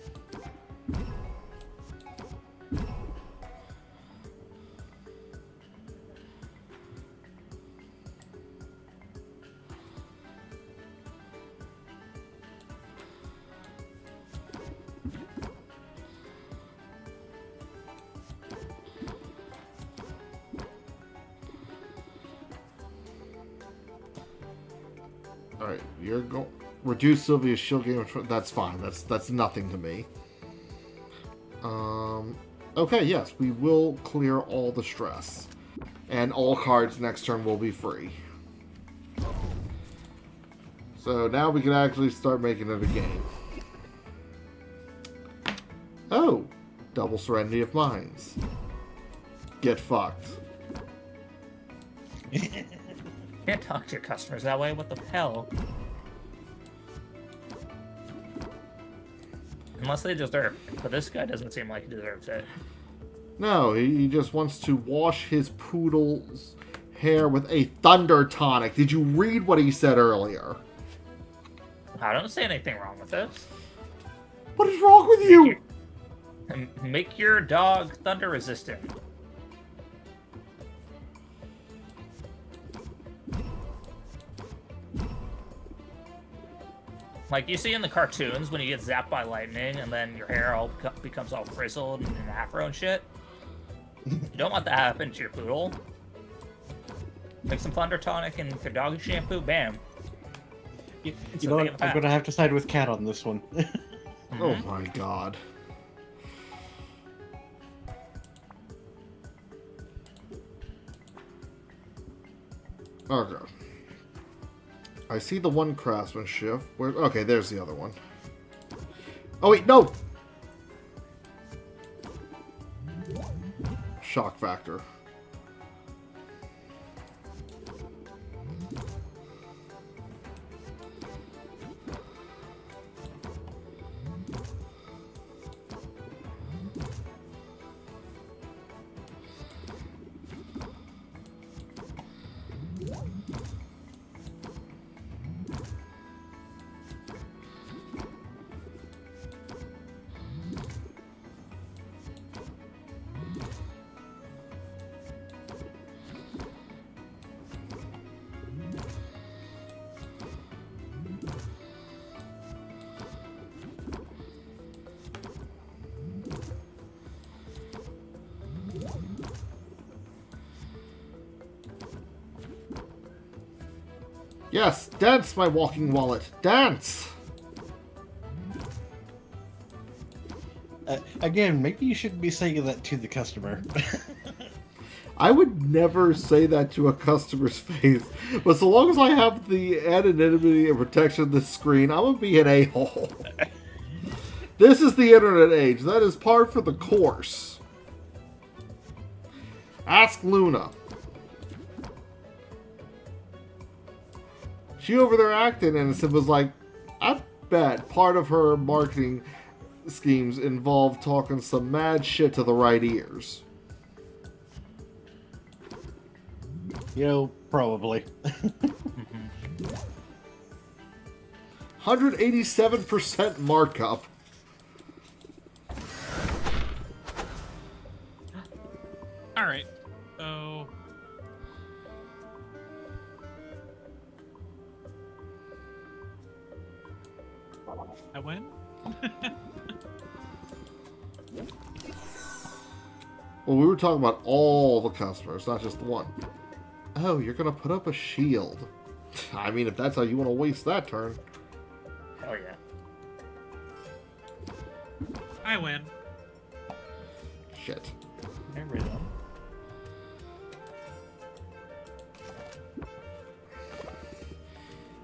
Alright, you're going reduce Sylvia's shield gain. That's fine. That's nothing to me. Okay, yes, we will clear all the stress. And all cards next turn will be free. So now we can actually start making it a game. Oh! Double Serenity of Minds. Get fucked. Can't talk to your customers that way. What the hell? Unless they deserve it. But this guy doesn't seem like he deserves it. No, he just wants to wash his poodle's hair with a thunder tonic. Did you read what he said earlier? I don't see anything wrong with this. What is wrong with you? Make your dog thunder resistant. Like you see in the cartoons when you get zapped by lightning and then your hair all becomes all frizzled and an afro and shit. You don't want that to happen to your poodle. Make some thunder tonic and your dog shampoo, bam. You know what? I'm gonna have to side with Cat on this one. Oh my god. Okay. I see the one craftsmanship. Where? Okay, there's the other one. Oh wait, no! Shock factor. Yes, dance, my walking wallet. Dance! Again, maybe you shouldn't be saying that to the customer. I would never say that to a customer's face, but so long as I have the anonymity and protection of this screen, I'm gonna be an a-hole. This is the internet age. That is par for the course. Ask Luna. She over there acting innocent was like, I bet part of her marketing schemes involved talking some mad shit to the right ears. You know, probably. 187% markup. Alright, so... I win? Well, we were talking about all the customers, not just the one. Oh, you're gonna put up a shield. I mean, if that's how you want to waste that turn. Hell yeah. I win. Shit. I rhythm.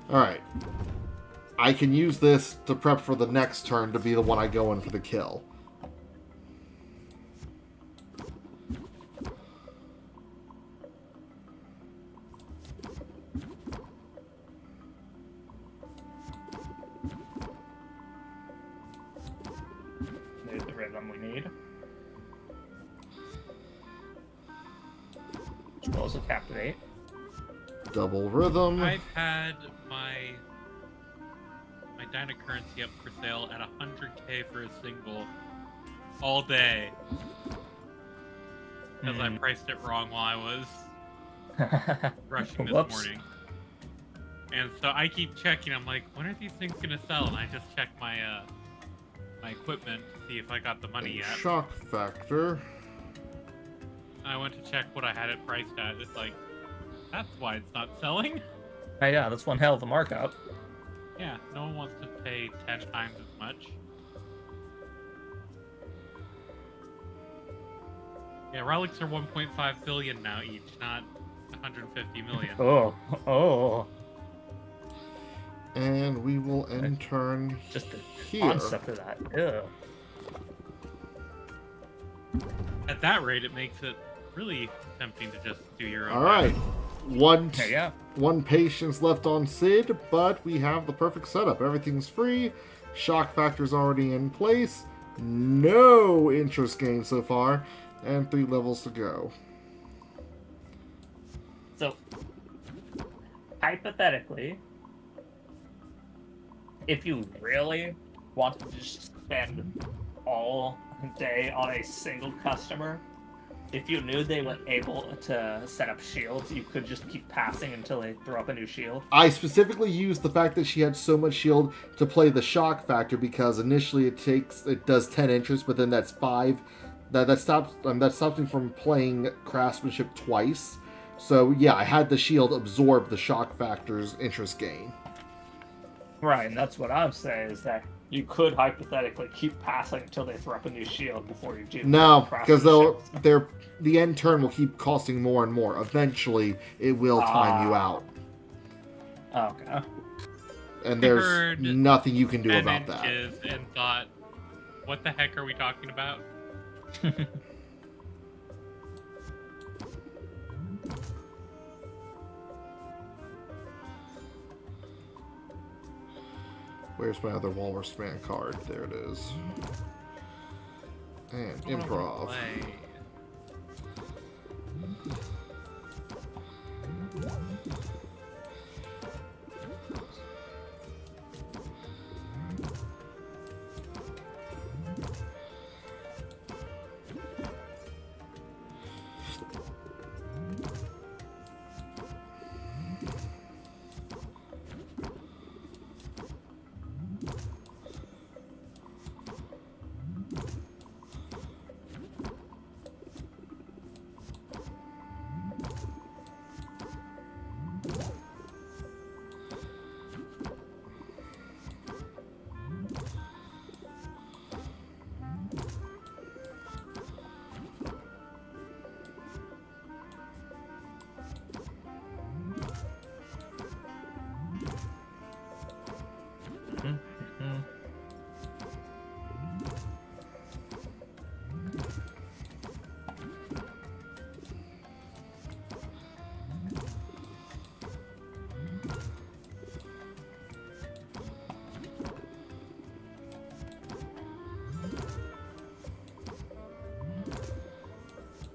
Alright. I can use this to prep for the next turn to be the one I go in for the kill. There's the rhythm we need. Which rolls a captivate. Double rhythm. I've had my Dyna currency up for sale at 100k for a single all day. Because I priced it wrong while I was rushing this Whoops. morning. And so I keep checking, I'm like, when are these things gonna sell? And I just check my my equipment to see if I got the money yet. Shock factor. I went to check what I had it priced at. It's like, that's why it's not selling. Oh, yeah, that's one hell of a markup. Yeah, no one wants to pay 10 times as much. Yeah, relics are 1.5 billion now each, not 150 million. Oh. And we will end turn Just the here. concept of that. Ew. At that rate, it makes it really tempting to just do your own. Alright. Yeah. One patience left on Sid, but we have the perfect setup. Everything's free. Shock factor's already in place. No interest gain so far. And 3 levels to go. So, hypothetically, if you really want to just spend all day on a single customer, if you knew they were able to set up shields, you could just keep passing until they throw up a new shield. I specifically used the fact that she had so much shield to play the shock factor because initially it does 10 interest, but then that's 5. That stops me from playing craftsmanship twice. So yeah, I had the shield absorb the shock factor's interest gain. Right, and that's what I'm saying is that you could hypothetically keep passing until they throw up a new shield before you do. No, because the end turn will keep costing more and more. Eventually, it will time you out. Okay. And there's nothing you can do 10 about that. inches and thought, what the heck are we talking about? Where's my other Walrus Man card? There it is. And I wanna improv. play.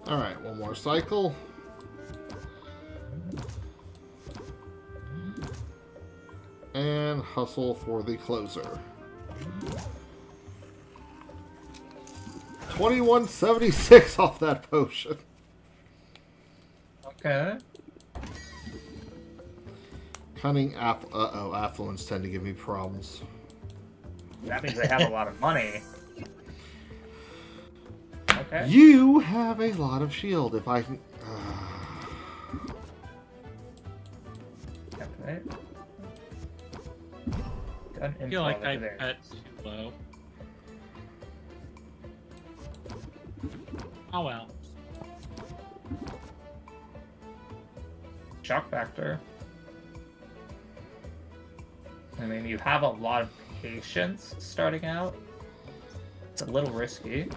Alright, one more cycle. And hustle for the closer. 2176 off that potion. Okay. Cunning affluence tend to give me problems. That means they have a lot of money. Okay. You have a lot of shield. If I can. Okay. I feel like I bet too low. Oh well. Shock factor. I mean, you have a lot of patience starting out. It's a little risky.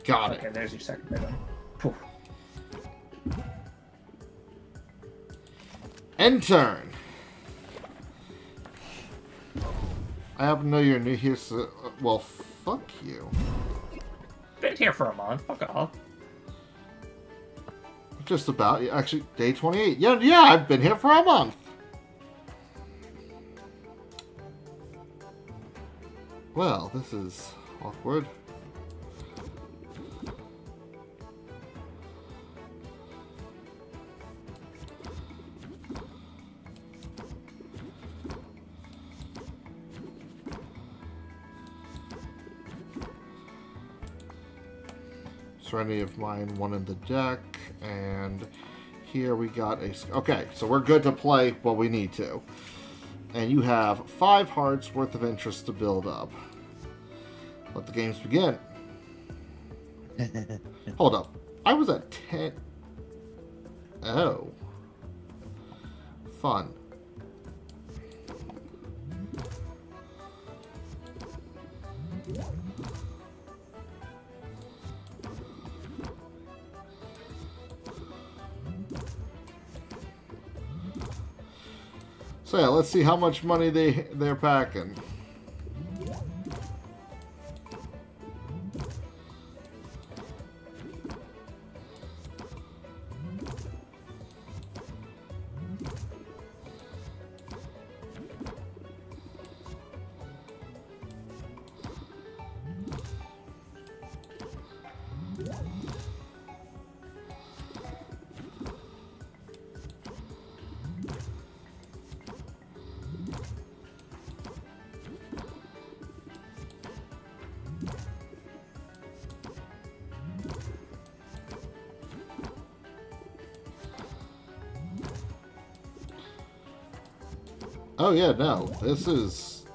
Got it. Okay, there's your second rhythm. Phew. End turn. I happen to know you're new here, so... well, fuck you. Been here for a month. Fuck off. Just about. Actually, day 28. Yeah, I've been here for a month. Well, this is awkward. Serenity of Mind, one in the deck, and here we got a... okay, so we're good to play what we need to. And you have 5 hearts worth of interest to build up. Let the games begin. Hold up. I was at 10... oh. Fun. So yeah, let's see how much money they're packing. Oh yeah, no. This is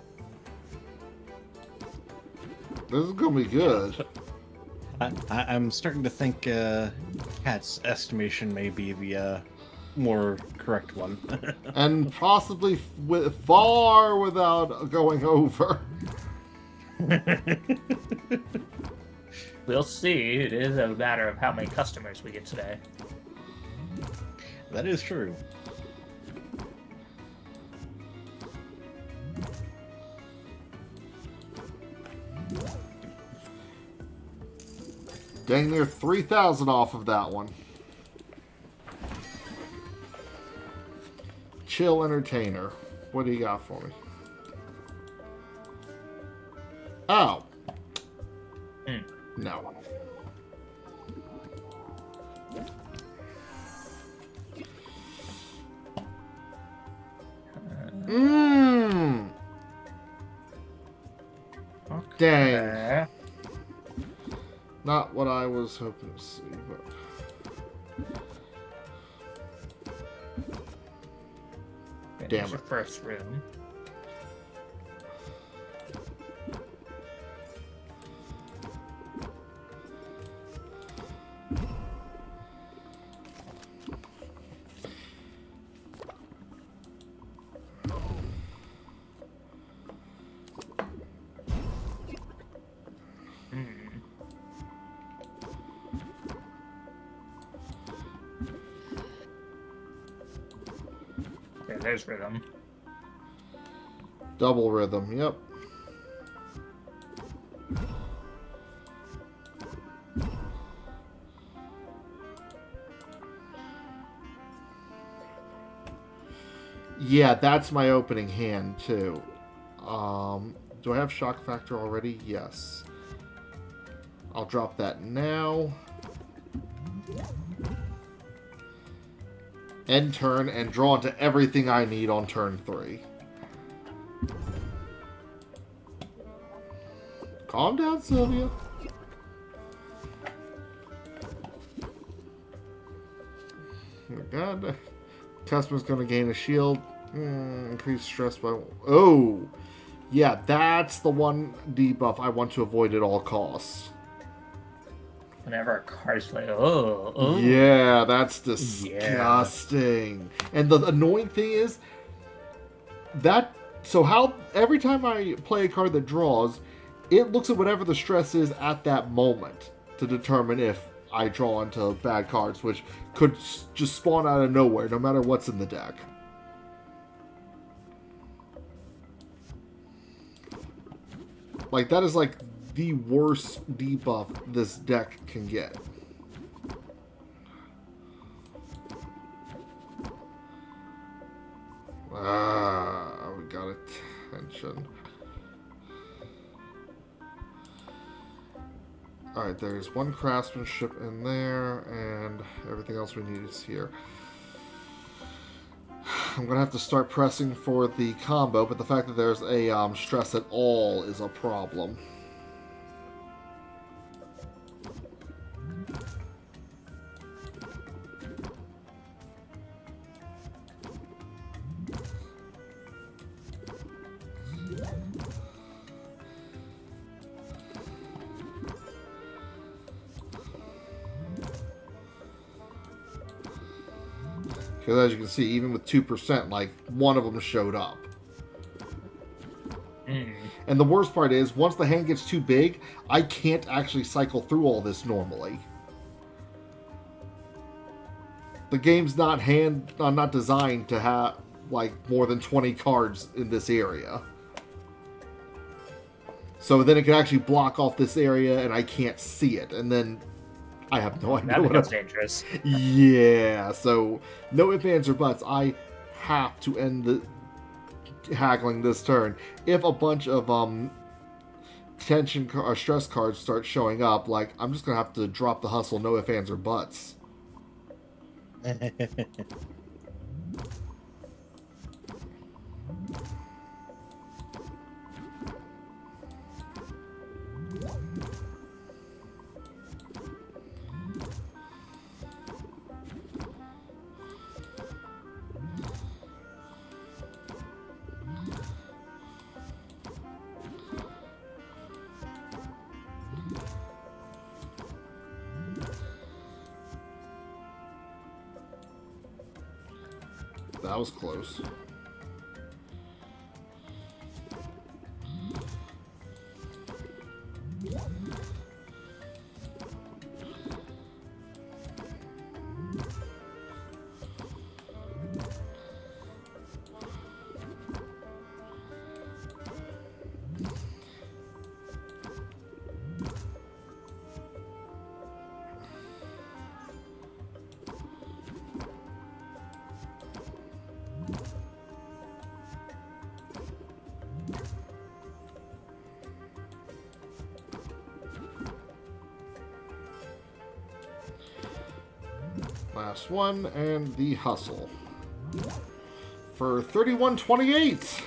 gonna be good. I'm starting to think Cat's estimation may be the more correct one. And possibly far without going over. We'll see. It is a matter of how many customers we get today. That is true. Dang near 3,000 off of that one. Chill Entertainer. What do you got for me? Oh. No. Dang. Not what I was hoping to see, but... damn Your it. first room. Okay, there's rhythm. Double rhythm, yep. Yeah, that's my opening hand, too. Do I have shock factor already? Yes. I'll drop that now. End turn and draw into everything I need on turn 3. Calm down, Sylvia. Oh God. Customer's going to gain a shield. Increase stress by... oh! Yeah, that's the one debuff I want to avoid at all costs. Whenever a card's like, oh. Yeah, that's disgusting. And the annoying thing is that every time I play a card that draws, it looks at whatever the stress is at that moment to determine if I draw into bad cards, which could just spawn out of nowhere, no matter what's in the deck. Like, that is like the worst debuff this deck can get. We got attention. Alright, there's one craftsmanship in there, and everything else we need is here. I'm gonna have to start pressing for the combo, but the fact that there's a stress at all is a problem. Because as you can see, even with 2%, like, one of them showed up. And the worst part is, once the hand gets too big, I can't actually cycle through all this normally. The game's not designed to have, like, more than 20 cards in this area. So then it can actually block off this area, and I can't see it. And then I have no idea That what becomes dangerous. Yeah, so no ifs, ands, or buts. I have to end the haggling this turn. If a bunch of tension or stress cards start showing up, like, I'm just gonna have to drop the hustle. No ifs, ands, or buts. That was close. Last one, and the hustle. For 31.28.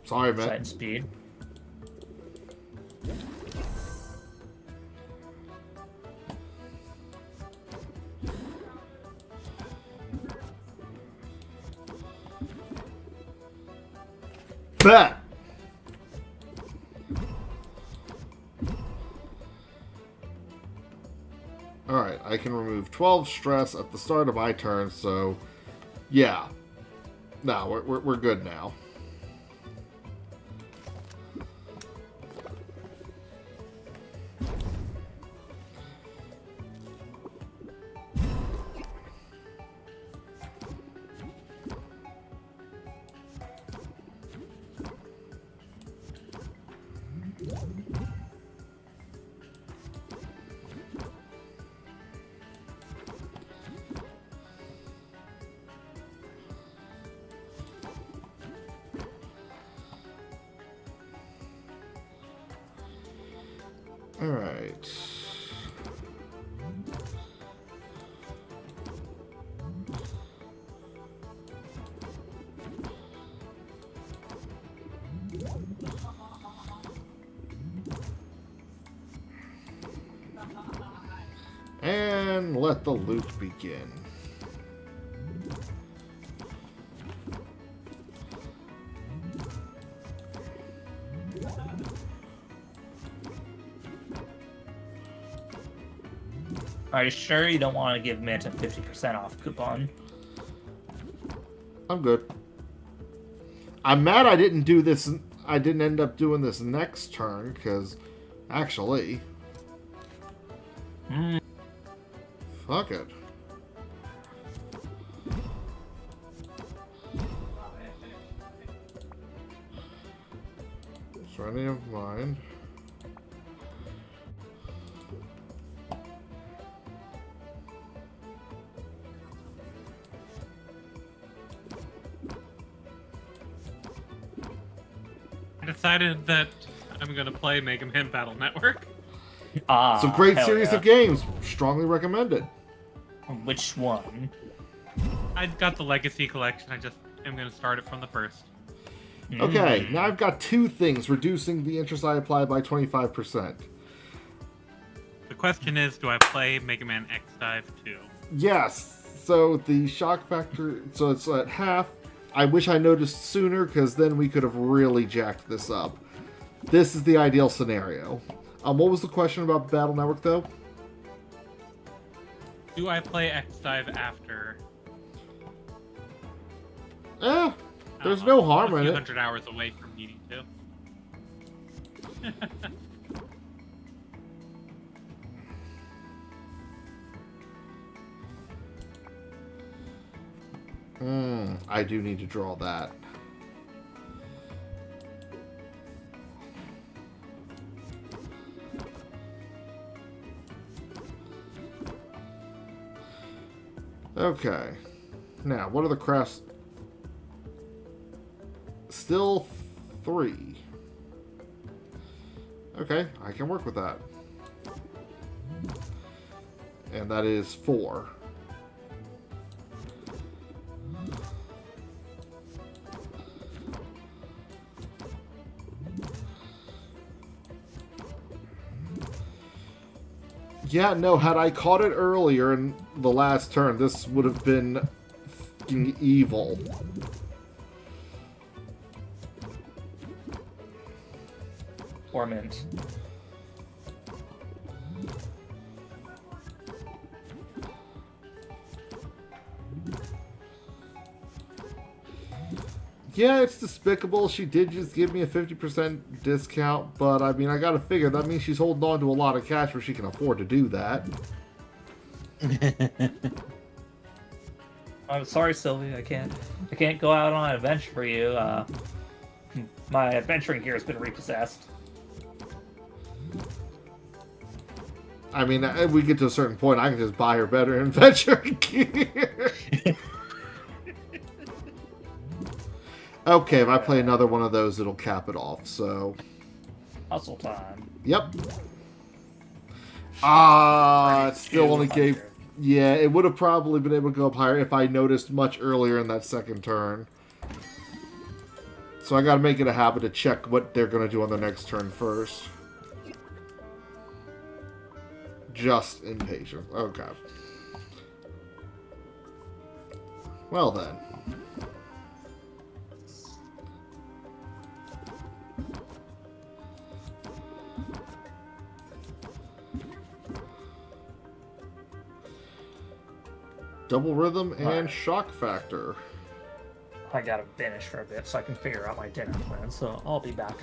Sorry, man. Sight and speed. Bet. Alright, I can remove 12 stress at the start of my turn, so yeah. No, we're good now. All right. And And let the loop begin. Are you sure you don't want to give Mint a 50% off coupon? I'm good. I'm mad I didn't do this. I didn't end up doing this next turn, because actually... Fuck it. Serenity of mind. I decided that I'm gonna play Mega Man Battle Network. It's a great hell series yeah. of games. Strongly recommended. Which one? I got the Legacy Collection. I just am gonna start it from the first. Okay, now I've got two things reducing the interest I apply by 25%. The question is, do I play Mega Man X Dive 2? Yes, so the shock factor, so it's at half. I wish I noticed sooner, because then we could have really jacked this up. This is the ideal scenario. What was the question about Battle Network, though? Do I play X Dive after? There's no harm I'm a in few it. 100 hours away from needing to. I do need to draw that. Okay. Now, what are the crafts? Still 3. Okay, I can work with that. And that is 4. Yeah, no, had I caught it earlier in the last turn, this would have been fucking evil. Or Mint. Yeah, it's despicable. She did just give me a 50% discount, but I mean, I gotta figure that means she's holding on to a lot of cash where she can afford to do that. I'm sorry, Sylvie. I can't go out on an adventure for you. My adventuring gear has been repossessed. I mean, if we get to a certain point, I can just buy her better adventuring gear. Okay, if I play another one of those, it'll cap it off, so... Hustle time. Yep. It still only gave... 200. Yeah, it would have probably been able to go up higher if I noticed much earlier in that second turn. So I gotta make it a habit to check what they're gonna do on the next turn first. Just impatient. Okay. Well then. Double rhythm and shock factor. I gotta finish for a bit so I can figure out my dinner plan, so I'll be back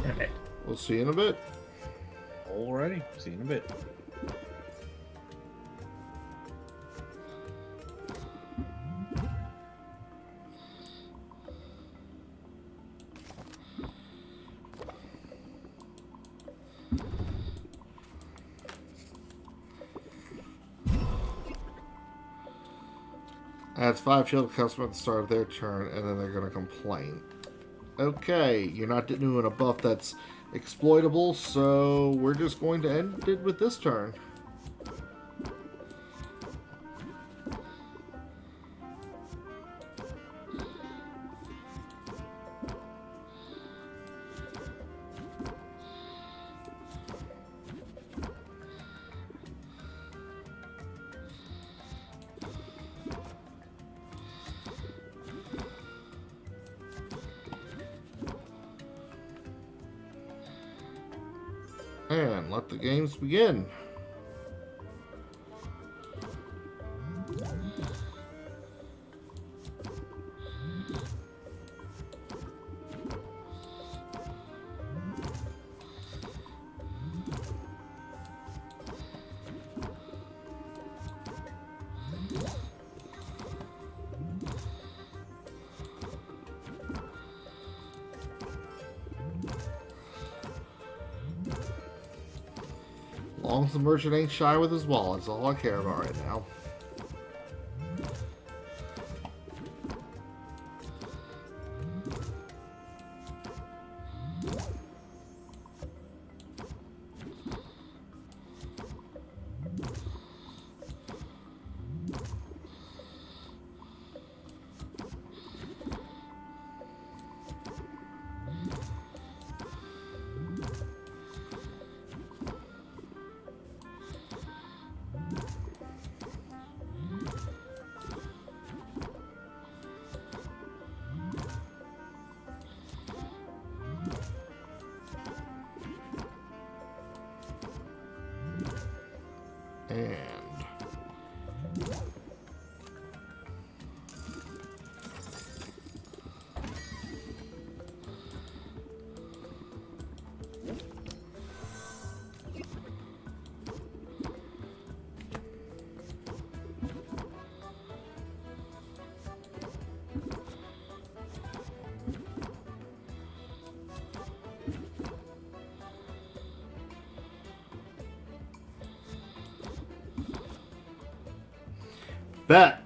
in a bit. We'll see you in a bit. Alrighty, see you in a bit. Adds 5 shield to customer at the start of their turn, and then they're going to complain. Okay, you're not doing a buff that's exploitable, so we're just going to end it with this turn. And let the games begin. As long as the merchant ain't shy with his wallet, that's all I care about right now. And bet.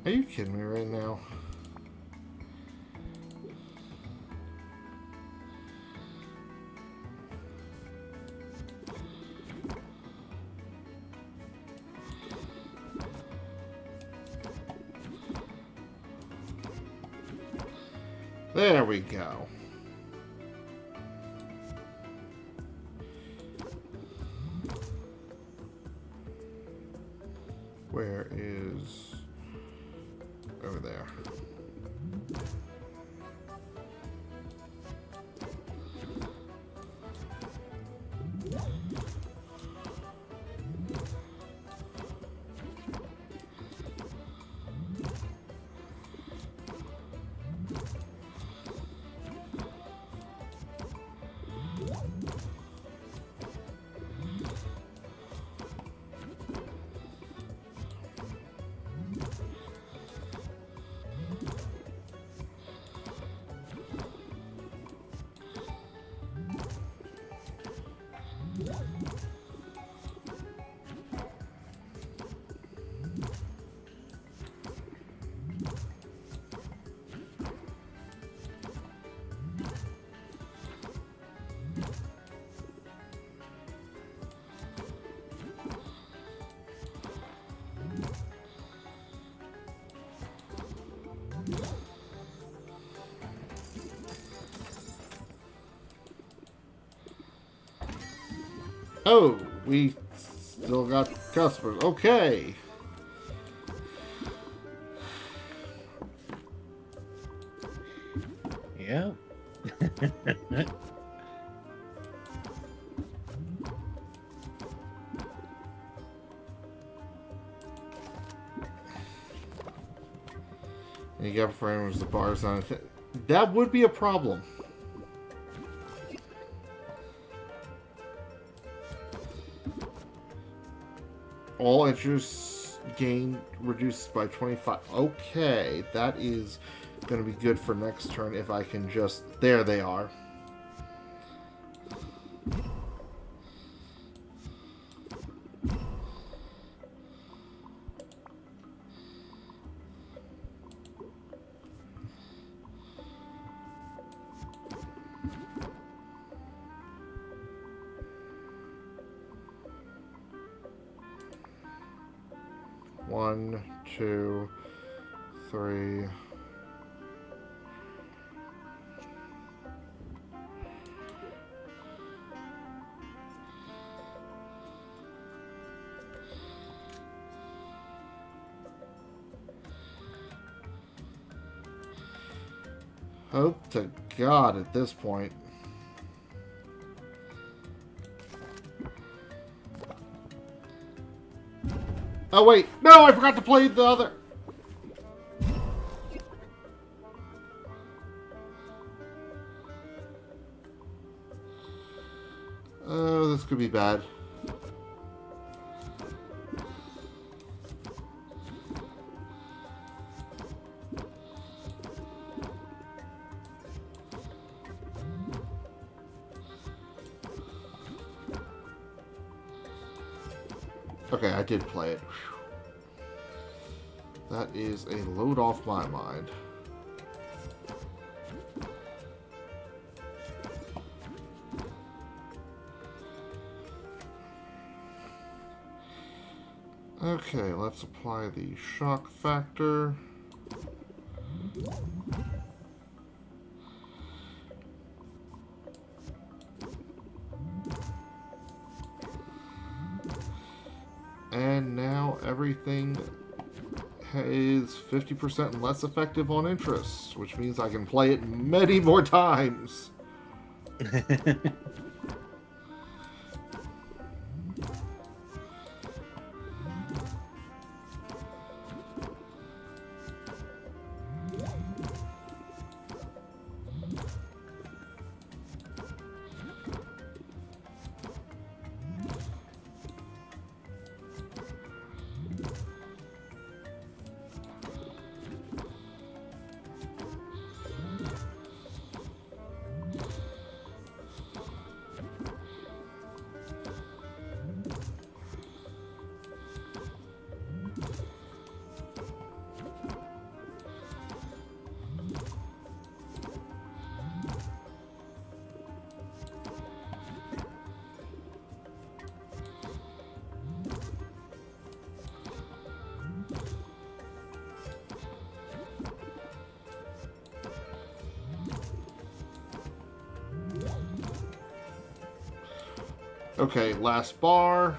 Are you kidding me right now? There we go. Where is... over there. Oh, we still got customers. Okay. Yeah. You got for animals, the bars on it. That would be a problem. All interests gain reduced by 25. Okay, that is going to be good for next turn if I can just... There they are. One, two, three. Hope to God at this point. Oh wait, no, I forgot to play the other. Oh, this could be bad. Okay, I did play it. Whew. That is a load off my mind. Okay, let's apply the shock factor. And now everything is 50% less effective on interest, which means I can play it many more times. Okay, last bar.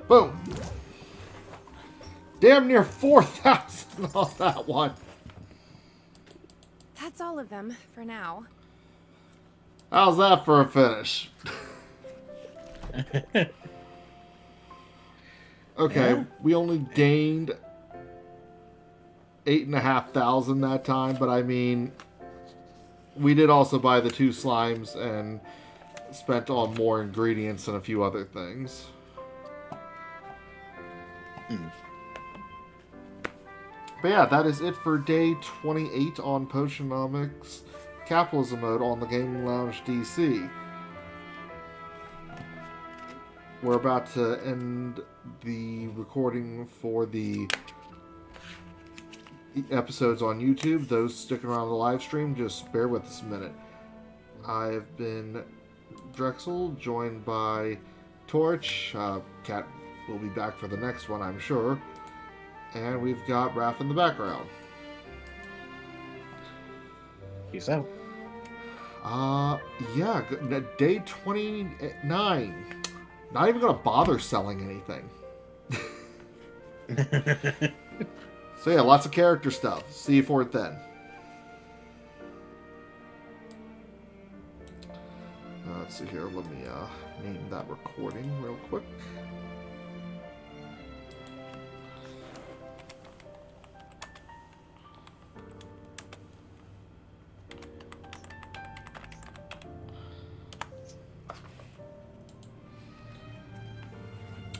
Boom. Damn near 4,000 on that one. That's all of them for now. How's that for a finish? Okay, Yeah. we only gained 8,500 that time, but I mean, we did also buy the 2 slimes and spent on more ingredients and a few other things. But yeah, that is it for day 28 on Potionomics Capitalism mode on the Gaming Lounge DC. We're about to end the recording for the episodes on YouTube. Those sticking around the live stream, just bear with us a minute. I've been Drexel, joined by Torch. Cat will be back for the next one, I'm sure. And we've got Raph in the background. Peace out. Yeah, day 29. Not even gonna bother selling anything. So yeah, lots of character stuff. See you for it then. Let's see here. Let me name that recording real quick.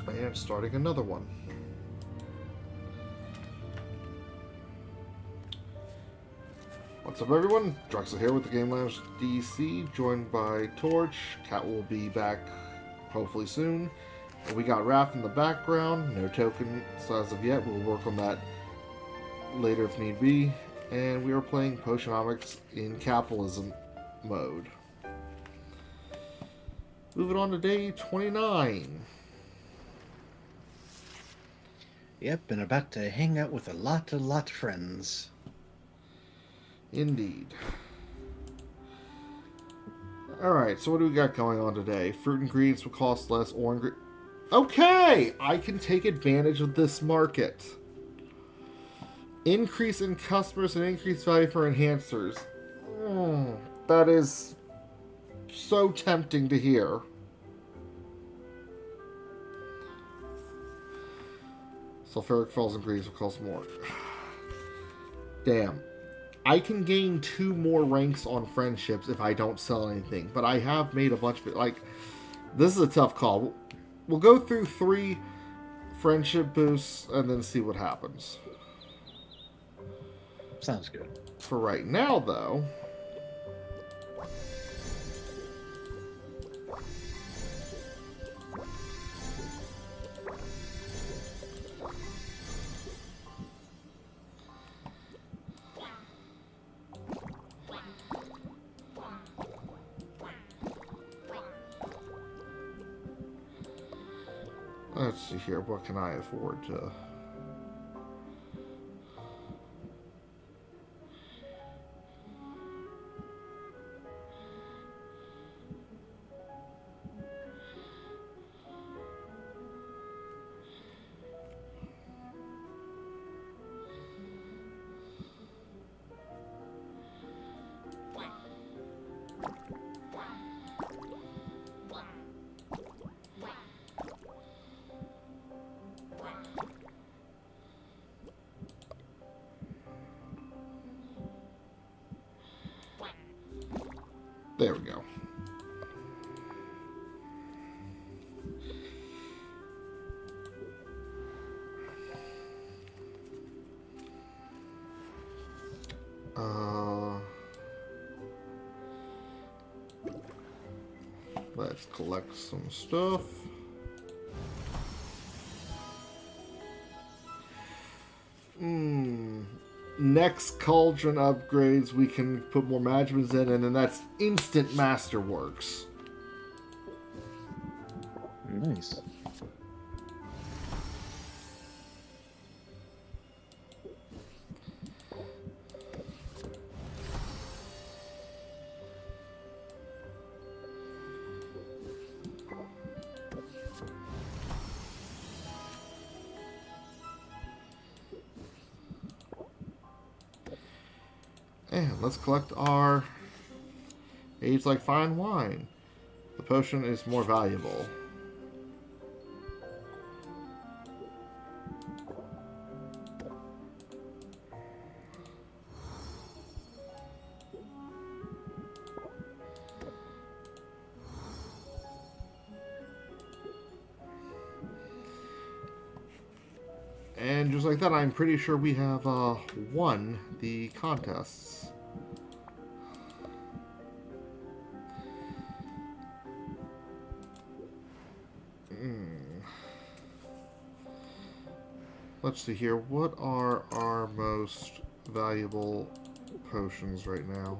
And starting another one. What's up, everyone? Drexel here with the Game Lounge DC, joined by Torch. Cat will be back hopefully soon. And we got Raph in the background. No tokens as of yet. We'll work on that later if need be. And we are playing Potionomics in Capitalism mode. Moving on to day 29. Yep, and about to hang out with a lot of friends. Indeed. Alright, so what do we got going on today? Fruit ingredients will cost less, or okay! I can take advantage of this market. Increase in customers and increased value for enhancers. That is so tempting to hear. Sulfuric Falls ingredients will cost more. Damn. I can gain 2 more ranks on friendships if I don't sell anything, but I have made a bunch of it. Like, this is a tough call. We'll go through 3 friendship boosts and then see what happens. Sounds good. For right now, though, let's see here. What can I afford to... There we go. Let's collect some stuff. Next cauldron upgrades, we can put more magics in, and then that's instant masterworks. Nice. And let's collect our aged like fine wine. The potion is more valuable. And just like that, I'm pretty sure we have won the contests. Let's see here. What are our most valuable potions right now?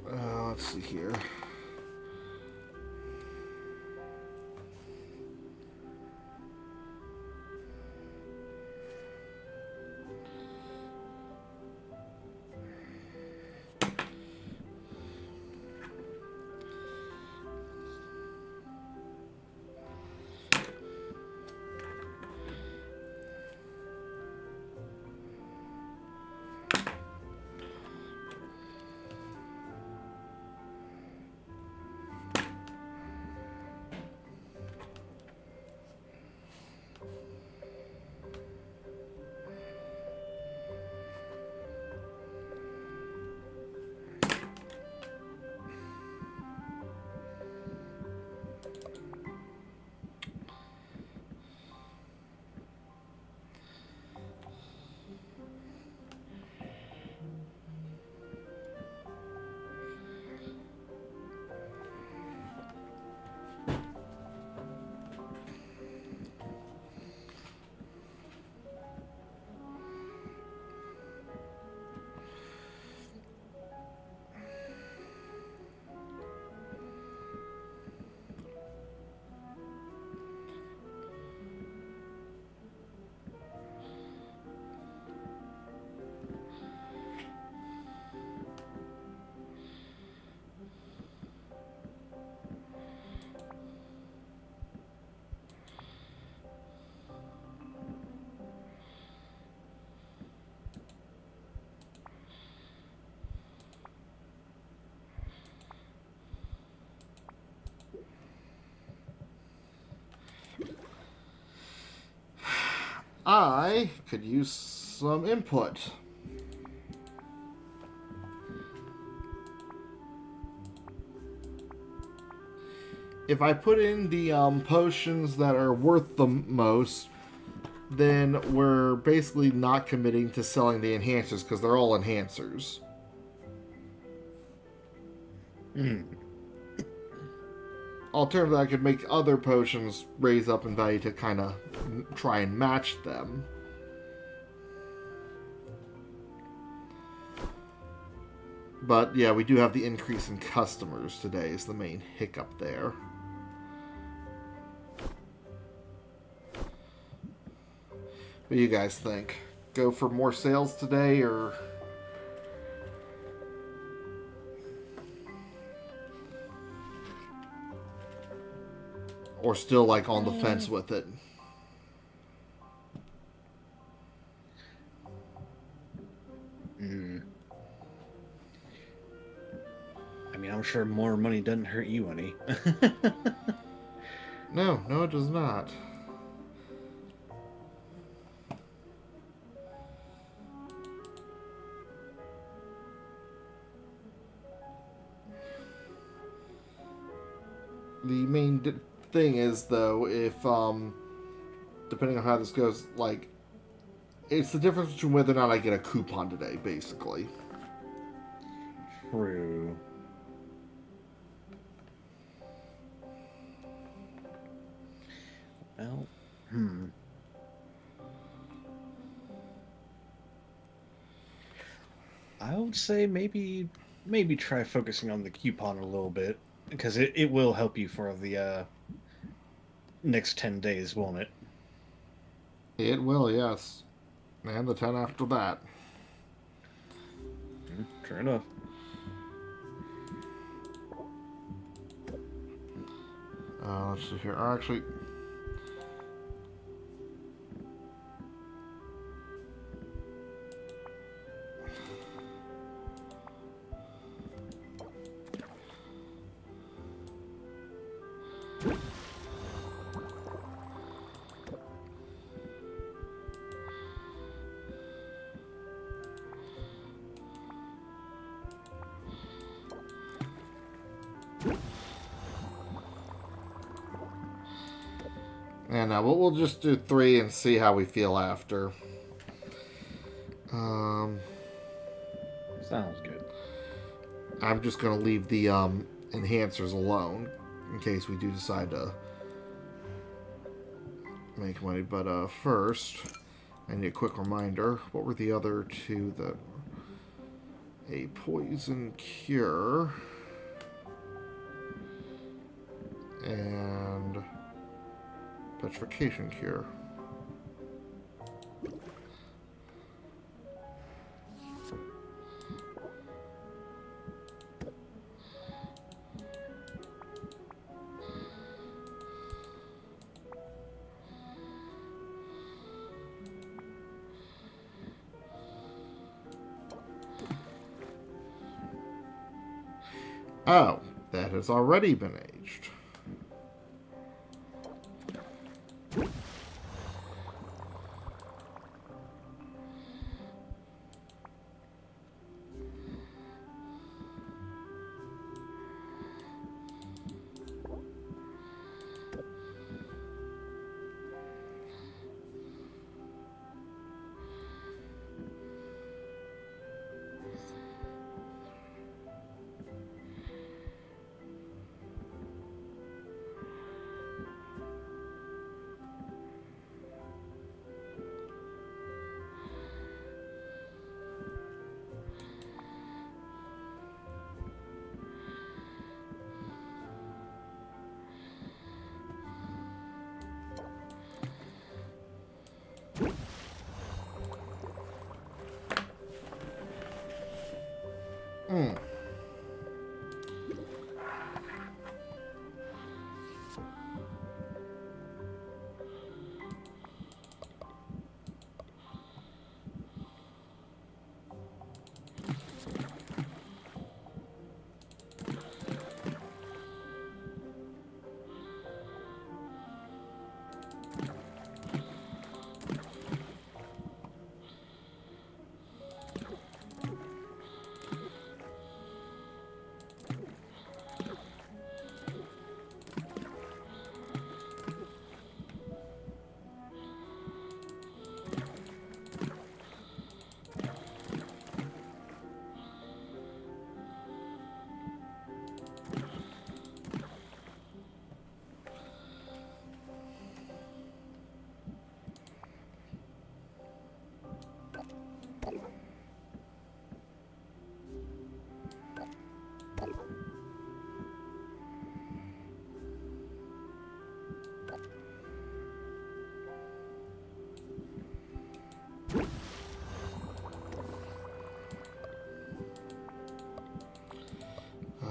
Let's see here. I could use some input. If I put in the potions that are worth the most, then we're basically not committing to selling the enhancers because they're all enhancers. Alternatively, I could make other potions raise up in value to kind of try and match them. But yeah, we do have the increase in customers today is the main hiccup there. What do you guys think? Go for more sales today, or... or still like on the fence with it? I mean, I'm sure more money doesn't hurt you any. No, it does not. The main thing is, though, if, depending on how this goes, like, it's the difference between whether or not I get a coupon today, basically. True. Well, I would say maybe try focusing on the coupon a little bit, because it will help you for the next 10 days, won't it? It will, yes. And the 10 after that. True enough. Let's see here. Actually... no, we'll just do 3 and see how we feel after. Sounds good. I'm just gonna leave the enhancers alone in case we do decide to make money. But first, I need a quick reminder. What were the other 2 that? A poison cure and petrification cure. Oh, that has already been aged.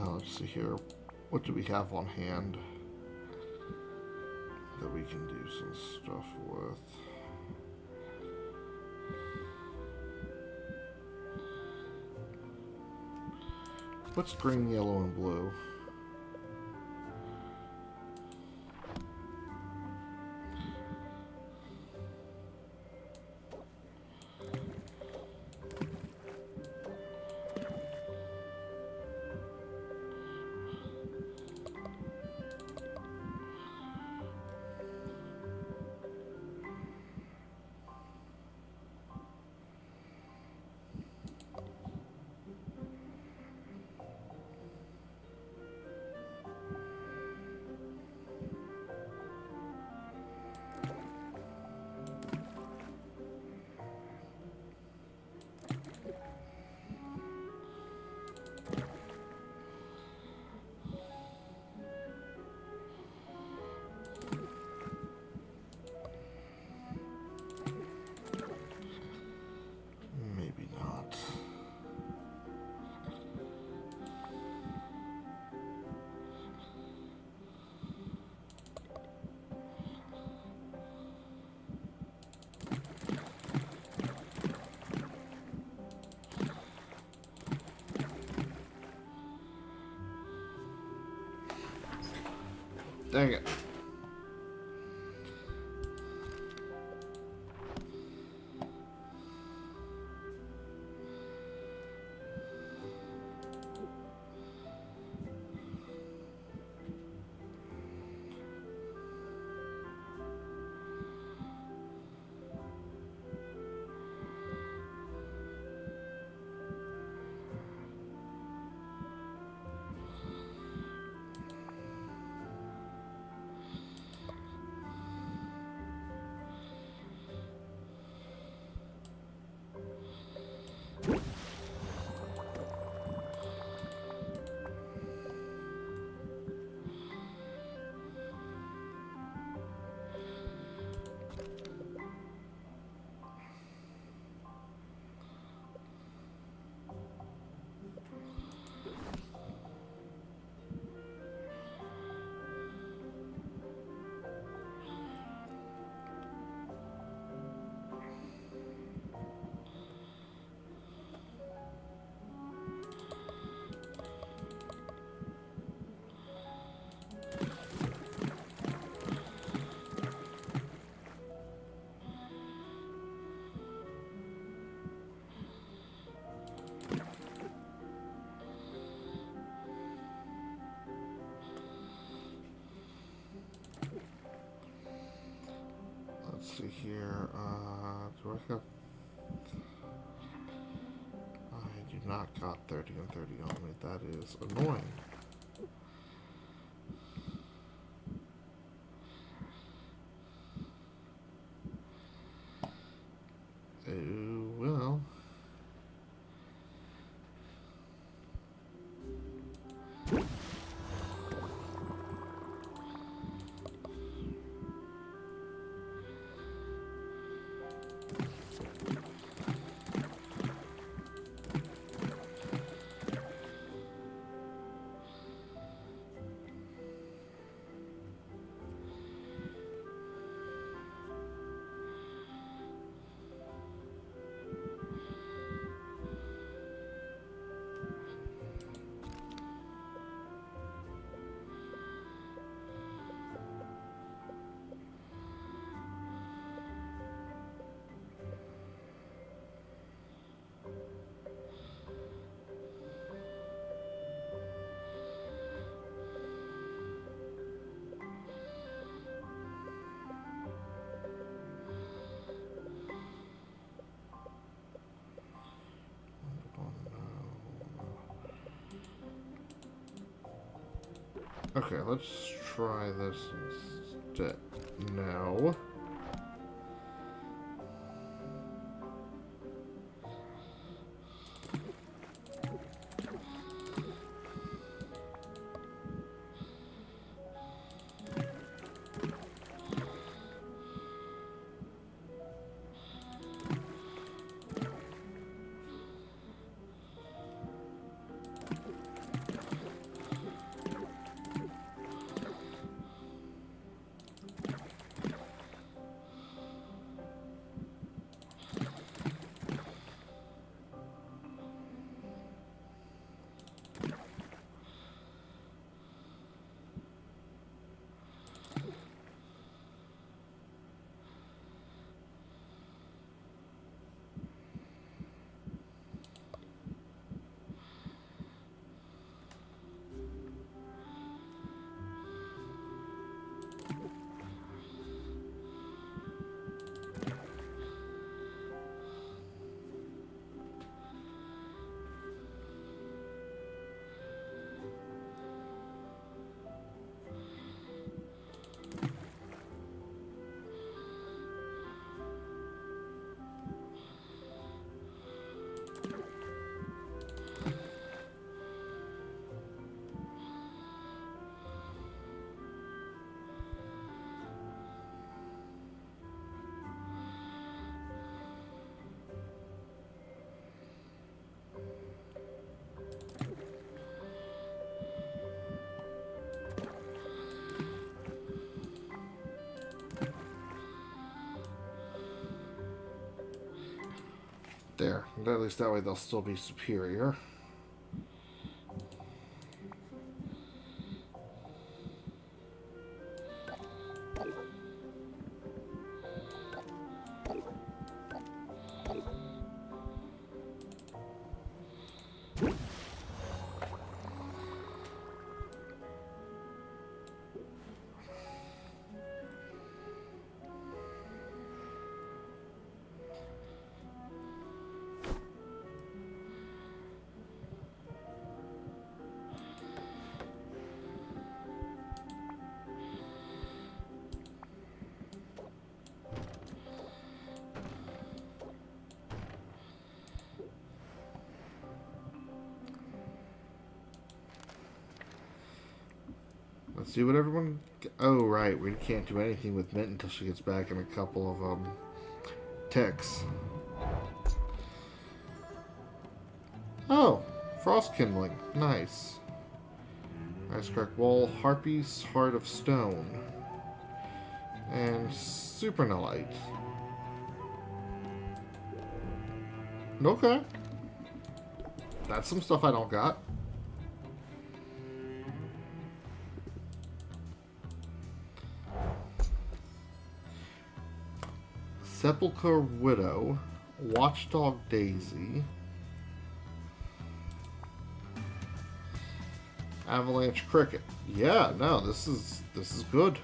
Let's see here. What do we have on hand that we can do some stuff with? What's green, yellow, and blue? Maybe not. Dang it. see here. Do I have... I do not got 30 and 30 on me. That is annoying. Oh, well. Okay, let's try this instead. No. There. At least that way they'll still be superior. Let's see what everyone... Oh, right. We can't do anything with Mint until she gets back in a couple of, ticks. Oh! Frost Kindling. Nice. Ice Crack Wall. Harpy's Heart of Stone. And Supernalite. Okay. That's some stuff I don't got. Sepulchre Widow, Watchdog Daisy, Avalanche Cricket. Yeah, no, this is good.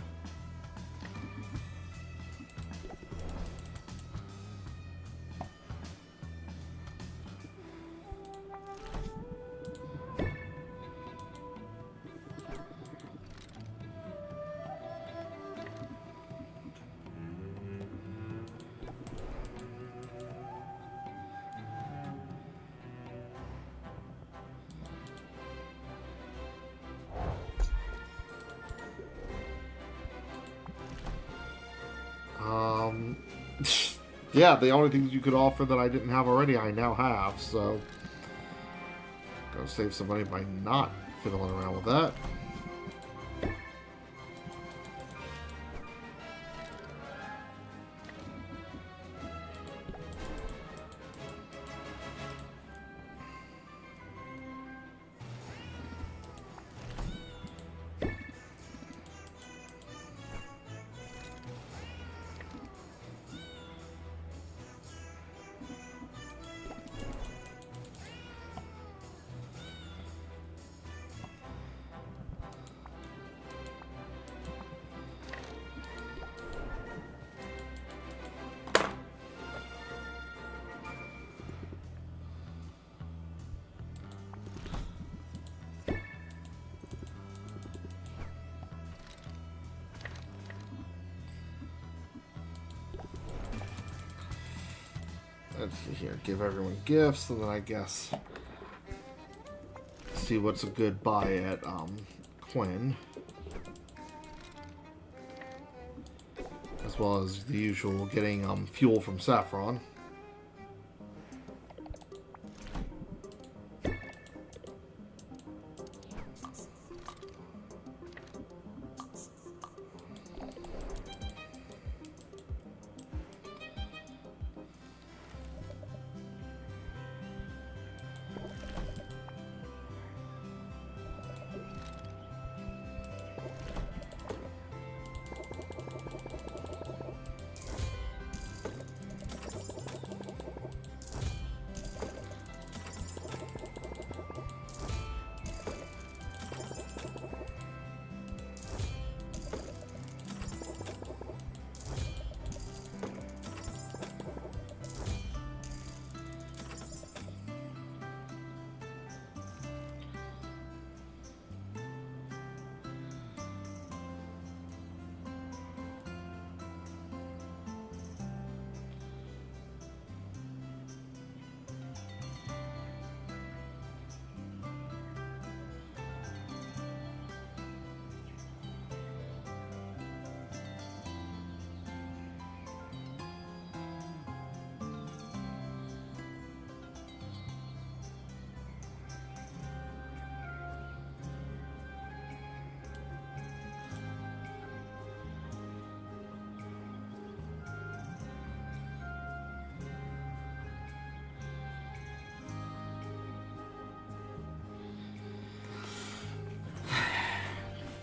Yeah, the only things you could offer that I didn't have already, I now have, so... Gotta save some money by not fiddling around with that. Let's see here, give everyone gifts, and then I guess see what's a good buy at Quinn. As well as the usual getting fuel from Saffron.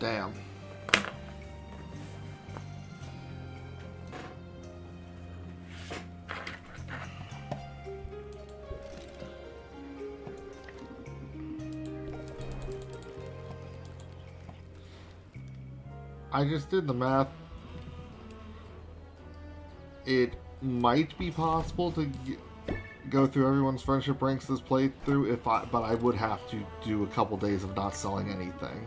Damn. I just did the math. It might be possible to go through everyone's friendship ranks this playthrough but I would have to do a couple days of not selling anything.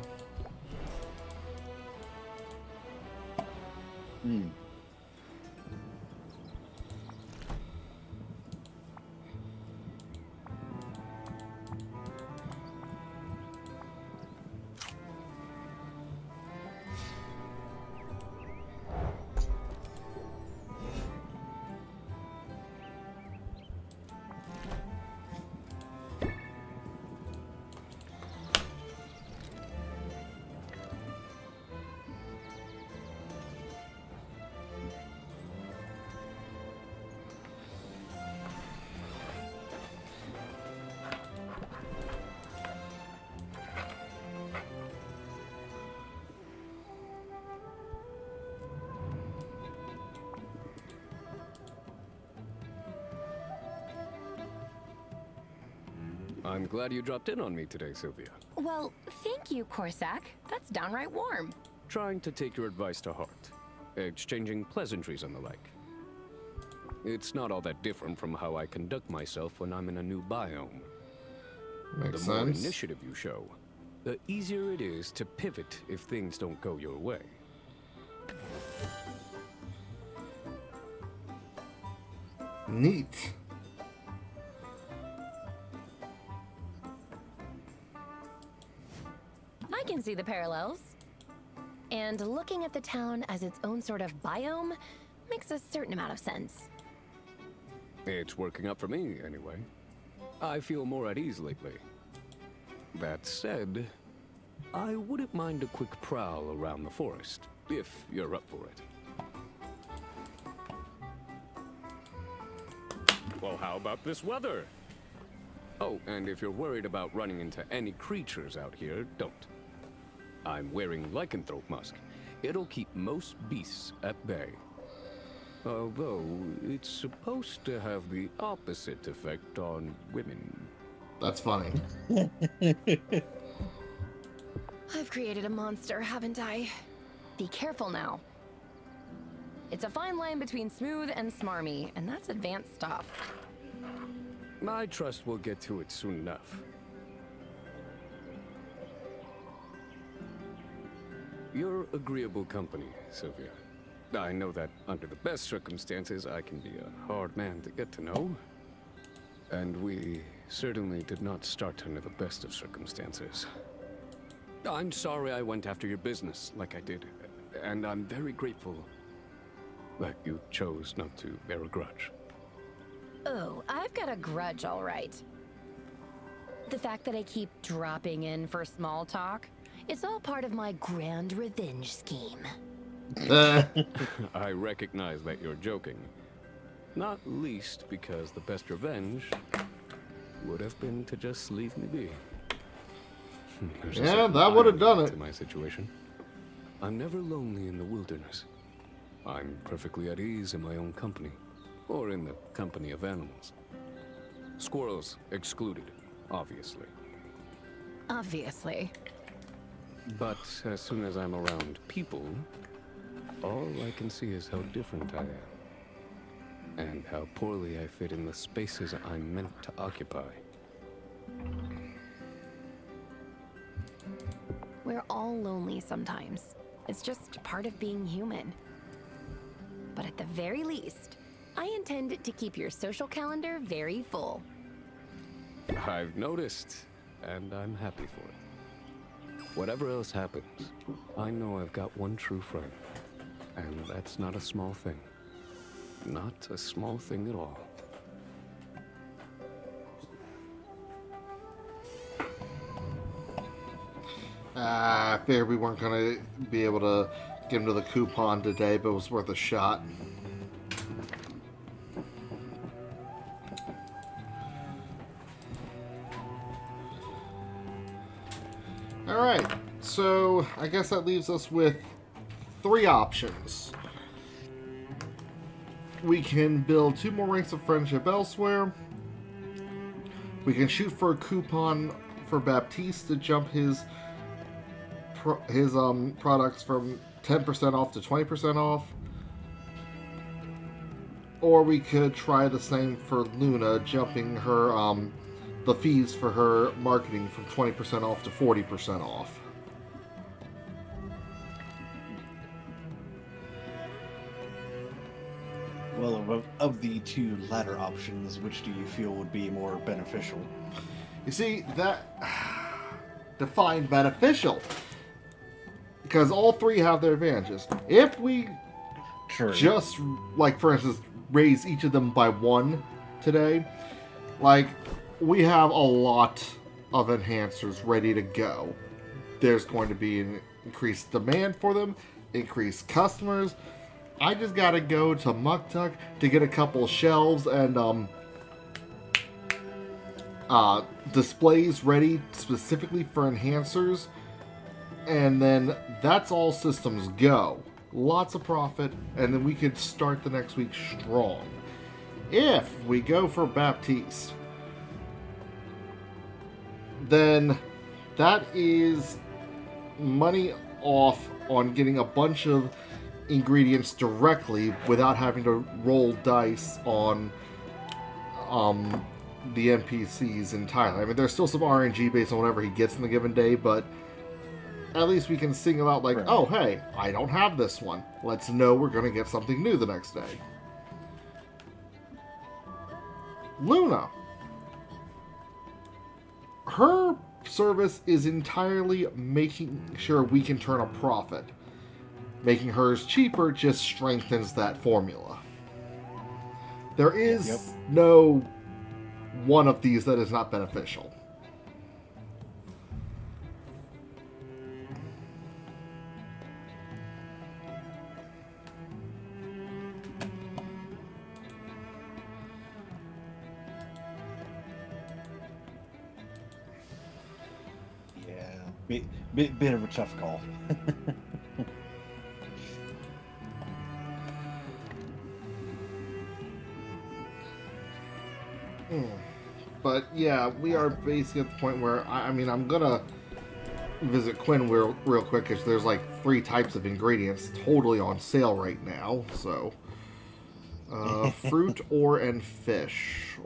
I'm glad you dropped in on me today, Sylvia. Well, thank you, Corsac. That's downright warm. Trying to take your advice to heart. Exchanging pleasantries and the like. It's not all that different from how I conduct myself when I'm in a new biome. Makes The more sense. initiative you show, the easier it is to pivot if things don't go your way. Neat. I can see the parallels. And looking at the town as its own sort of biome makes a certain amount of sense. It's working out for me, anyway. I feel more at ease lately. That said, I wouldn't mind a quick prowl around the forest, if you're up for it. Well, how about this weather? Oh, and if you're worried about running into any creatures out here, don't. I'm wearing lycanthrope musk. It'll keep most beasts at bay. Although, it's supposed to have the opposite effect on women. That's funny. I've created a monster, haven't I? Be careful now. It's a fine line between smooth and smarmy, and that's advanced stuff. I trust we'll get to it soon enough. You're agreeable company, Sylvia. I know that under the best circumstances, I can be a hard man to get to know. And we certainly did not start under the best of circumstances. I'm sorry I went after your business like I did, and I'm very grateful that you chose not to bear a grudge. Oh, I've got a grudge, all right. The fact that I keep dropping in for small talk, it's all part of my grand revenge scheme. I recognize that you're joking. Not least because the best revenge would have been to just leave me be. There's a Yeah, certain that would have done irony it. to my situation. I'm never lonely in the wilderness. I'm perfectly at ease in my own company, or in the company of animals. Squirrels excluded, obviously. Obviously. But as soon as I'm around people, all I can see is how different I am. And how poorly I fit in the spaces I'm meant to occupy. We're all lonely sometimes. It's just part of being human. But at the very least, I intend to keep your social calendar very full. I've noticed, and I'm happy for it. Whatever else happens, I know I've got one true friend. And that's not a small thing. Not a small thing at all. I figured we weren't going to be able to get him to the coupon today, but it was worth a shot. Alright, so I guess that leaves us with 3 options. We can build 2 more ranks of friendship elsewhere. We can shoot for a coupon for Baptiste to jump his products from 10% off to 20% off. Or we could try the same for Luna, jumping her the fees for her marketing from 20% off to 40% off. Well, of the 2 latter options, which do you feel would be more beneficial? You see, that define beneficial. Because all 3 have their advantages. If we just, like, for instance, raise each of them by 1 today, like, we have a lot of enhancers ready to go. There's going to be an increased demand for them, increased customers. I just gotta go to Muktuk to get a couple shelves and displays ready specifically for enhancers, and then that's all systems go. Lots of profit, and then we could start the next week strong. If we go for Baptiste, then that is money off on getting a bunch of ingredients directly without having to roll dice on the NPCs entirely. I mean, there's still some RNG based on whatever he gets in the given day, but at least we can single out like, oh, hey, I don't have this one. Let's know we're going to get something new the next day. Luna. Her service is entirely making sure we can turn a profit. Making hers cheaper just strengthens that formula. There is Yep. no one of these that is not beneficial. Yeah, bit of a tough call. But yeah, we are basically at the point where I mean, I'm gonna visit Quinn real quick because there's like 3 types of ingredients totally on sale right now. So, fruit, ore, and fish.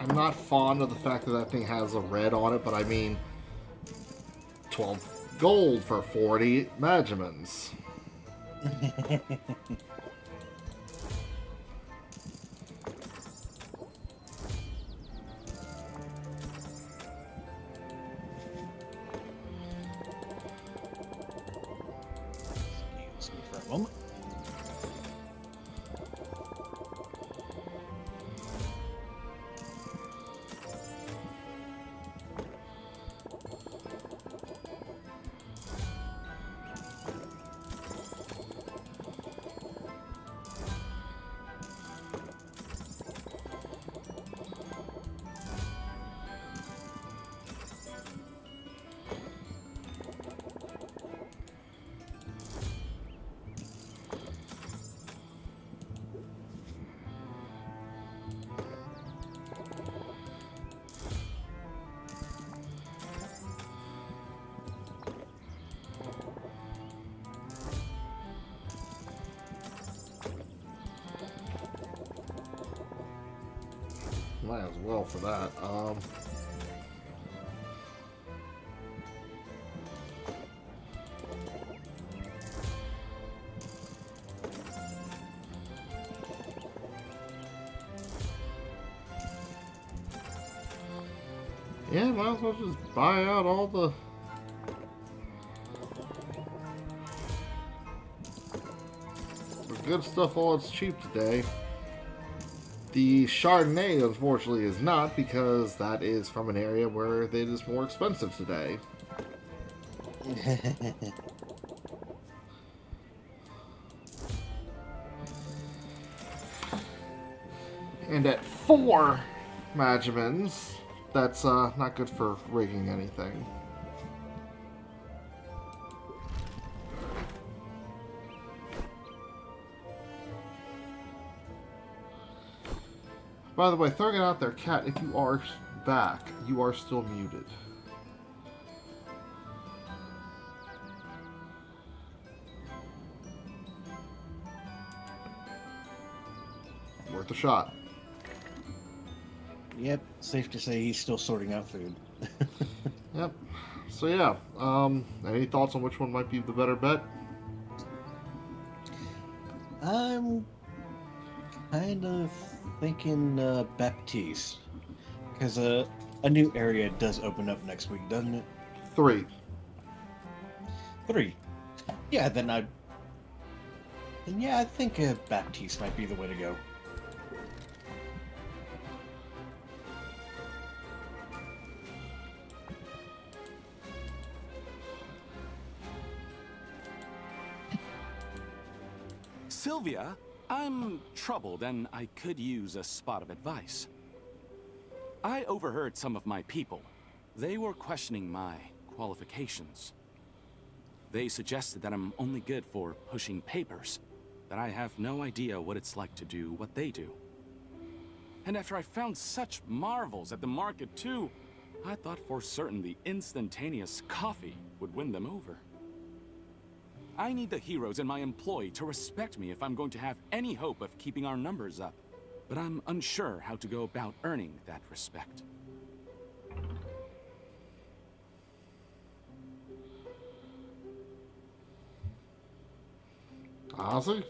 I'm not fond of the fact that that thing has a red on it, but I mean, 12 gold for 40 Magimans. Excuse me for a moment. Might as well for that. Yeah, might as well just buy out all the good stuff while it's cheap today. The Chardonnay, unfortunately, is not, because that is from an area where it is more expensive today. And at 4 Magimans, that's not good for rigging anything. By the way, throwing it out there, Cat, if you are back, you are still muted. Worth a shot. Yep, safe to say he's still sorting out food. Yep. So yeah, any thoughts on which one might be the better bet? I'm kind of thinking Baptiste, because a new area does open up next week, doesn't it? 3. 3. Yeah, then I think Baptiste might be the way to go. Sylvia, I'm troubled and I could use a spot of advice. I overheard some of my people. They were questioning my qualifications. They suggested that I'm only good for pushing papers, that I have no idea what it's like to do what they do. And after I found such marvels at the market too, I thought for certain the instantaneous coffee would win them over. I need the heroes in my employ to respect me if I'm going to have any hope of keeping our numbers up. But I'm unsure how to go about earning that respect. Honestly,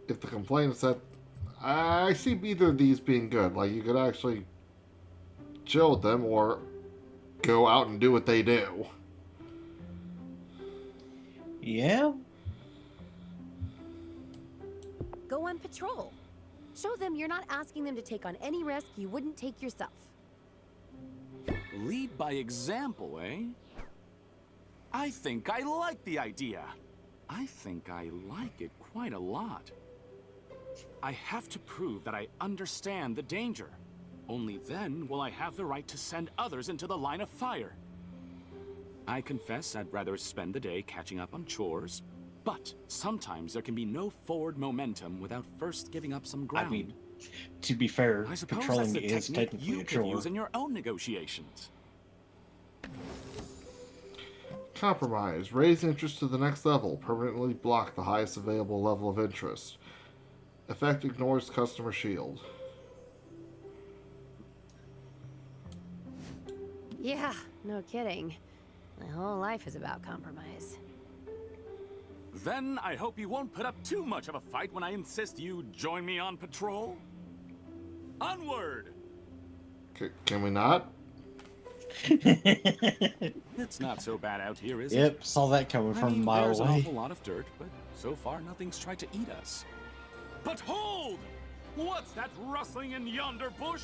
if the complaint is that I see either of these being good, like you could actually chill with them or go out and do what they do. Yeah? Go on patrol. Show them you're not asking them to take on any risk you wouldn't take yourself. Lead by example, eh? I think I like the idea. I think I like it quite a lot. I have to prove that I understand the danger. Only then will I have the right to send others into the line of fire. I confess I'd rather spend the day catching up on chores, but sometimes there can be no forward momentum without first giving up some ground. I mean, to be fair, I suppose patrolling that's the is technique technically you a could chore. use in your own negotiations. Compromise. Raise interest to the next level. Permanently block the highest available level of interest. Effect ignores customer shield. Yeah, no kidding. My whole life is about compromise. Then I hope you won't put up too much of a fight when I insist you join me on patrol. Onward! Can we not? It's not so bad out here, is it? Yep, saw that coming from a mile there's an away. awful lot of dirt, but so far nothing's tried to eat us. But hold! What's that rustling in yonder bush?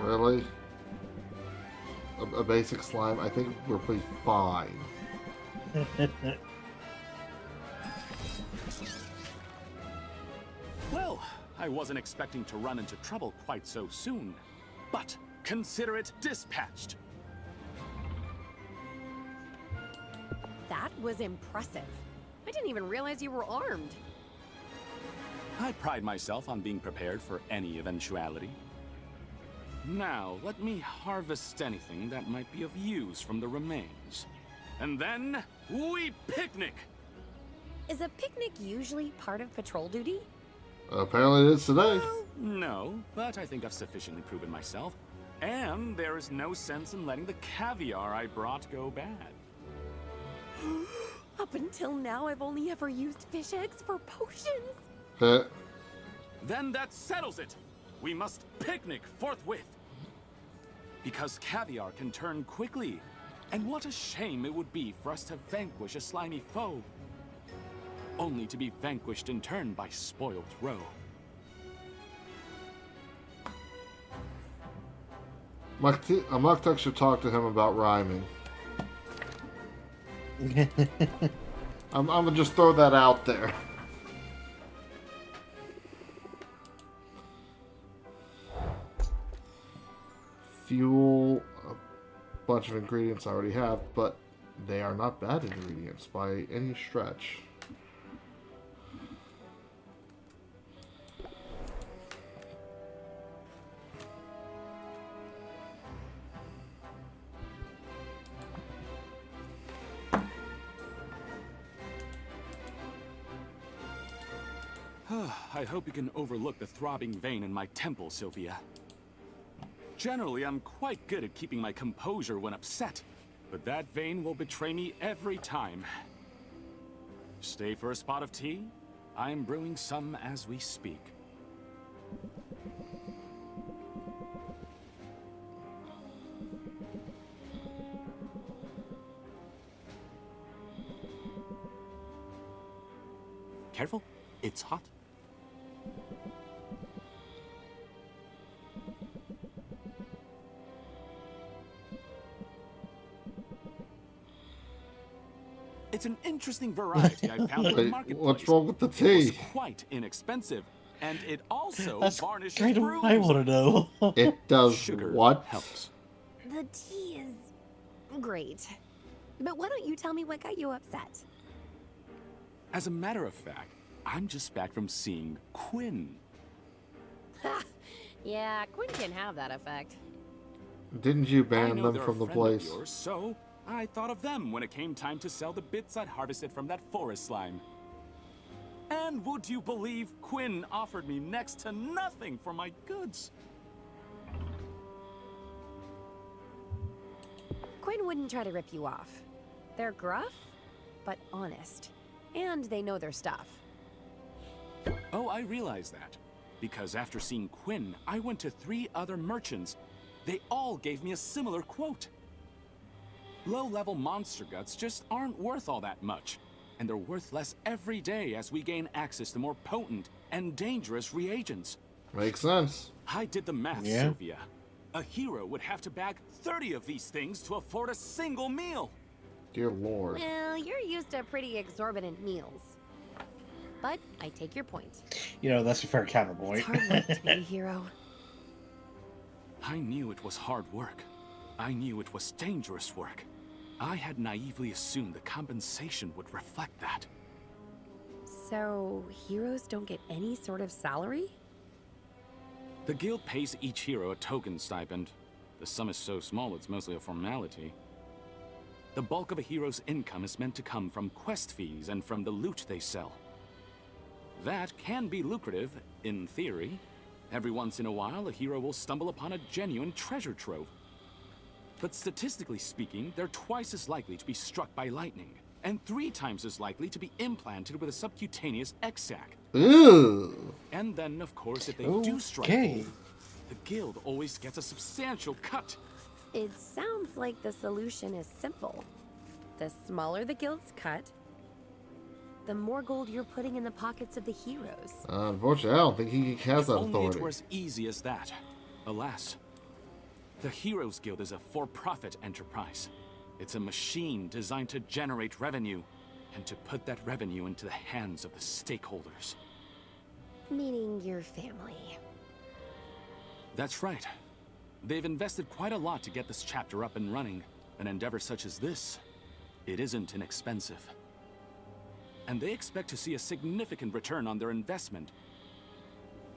Really? A basic slime? I think we're pretty fine. Well, I wasn't expecting to run into trouble quite so soon. But consider it dispatched. That was impressive. I didn't even realize you were armed. I pride myself on being prepared for any eventuality. Now, let me harvest anything that might be of use from the remains. And then, we picnic! Is a picnic usually part of patrol duty? Apparently it is today. Well, no, but I think I've sufficiently proven myself. And there is no sense in letting the caviar I brought go bad. Up until now, I've only ever used fish eggs for potions. Then that settles it! We must picnic forthwith! Because caviar can turn quickly. And what a shame it would be for us to vanquish a slimy foe. Only to be vanquished in turn by spoiled roe. Muktuk should talk to him about rhyming. I'm gonna just throw that out there. Fuel, a bunch of ingredients I already have, but they are not bad ingredients by any stretch. I hope you can overlook the throbbing vein in my temple, Sylvia. Generally, I'm quite good at keeping my composure when upset, but that vein will betray me every time. Stay for a spot of tea? I'm brewing some as we speak. Careful, it's hot. It's an interesting variety I found in the Wait, marketplace. what's wrong with the It tea? was quite inexpensive, and it also That's varnishes kind of brews. what I want to know. It does Sugar what? helps. The tea is great. But why don't you tell me what got you upset? As a matter of fact, I'm just back from seeing Quinn. Yeah, Quinn can have that effect. Didn't you I ban know them they're a from the friend of place? yours, so I thought of them when it came time to sell the bits I'd harvested from that forest slime. And would you believe Quinn offered me next to nothing for my goods? Quinn wouldn't try to rip you off. They're gruff, but honest. And they know their stuff. Oh, I realize that. Because after seeing Quinn, I went to 3 other merchants. They all gave me a similar quote. Low-level monster guts just aren't worth all that much. And they're worth less every day as we gain access to more potent and dangerous reagents. Makes sense. I did the math, Yeah. Sylvia. A hero would have to bag 30 of these things to afford a single meal. Dear Lord. Well, you're used to pretty exorbitant meals. But I take your point. You know, that's a fair counterpoint. It's hard work to be a hero. I knew it was hard work. I knew it was dangerous work. I had naively assumed the compensation would reflect that. So, heroes don't get any sort of salary? The guild pays each hero a token stipend. The sum is so small it's mostly a formality. The bulk of a hero's income is meant to come from quest fees and from the loot they sell. That can be lucrative, in theory. Every once in a while, a hero will stumble upon a genuine treasure trove. But statistically speaking, they're twice as likely to be struck by lightning, and 3 times as likely to be implanted with a subcutaneous X-sac. Ew. And then, of course, if they do strike Okay. gold, the guild always gets a substantial cut. It sounds like the solution is simple. The smaller the guild's cut, the more gold you're putting in the pockets of the heroes. Unfortunately, I don't think he has that Only it authority. were as easy as that. Alas, the Heroes Guild is a for-profit enterprise. It's a machine designed to generate revenue, and to put that revenue into the hands of the stakeholders. Meaning your family. That's right. They've invested quite a lot to get this chapter up and running. An endeavor such as this, it isn't inexpensive. And they expect to see a significant return on their investment.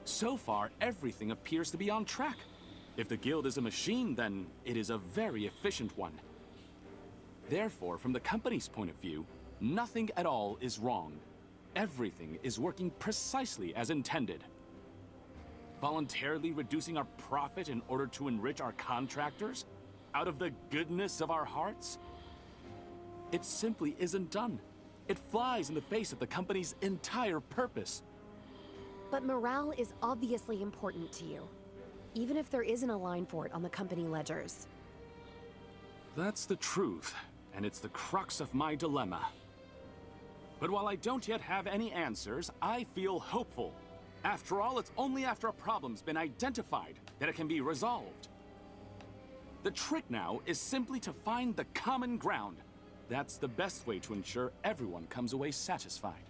So far, everything appears to be on track. If the guild is a machine, then it is a very efficient one. Therefore, from the company's point of view, nothing at all is wrong. Everything is working precisely as intended. Voluntarily reducing our profit in order to enrich our contractors? Out of the goodness of our hearts? It simply isn't done. It flies in the face of the company's entire purpose. But morale is obviously important to you, even if there isn't a line for it on the company ledgers. That's the truth, and it's the crux of my dilemma. But while I don't yet have any answers, I feel hopeful. After all, it's only after a problem's been identified that it can be resolved. The trick now is simply to find the common ground. That's the best way to ensure everyone comes away satisfied.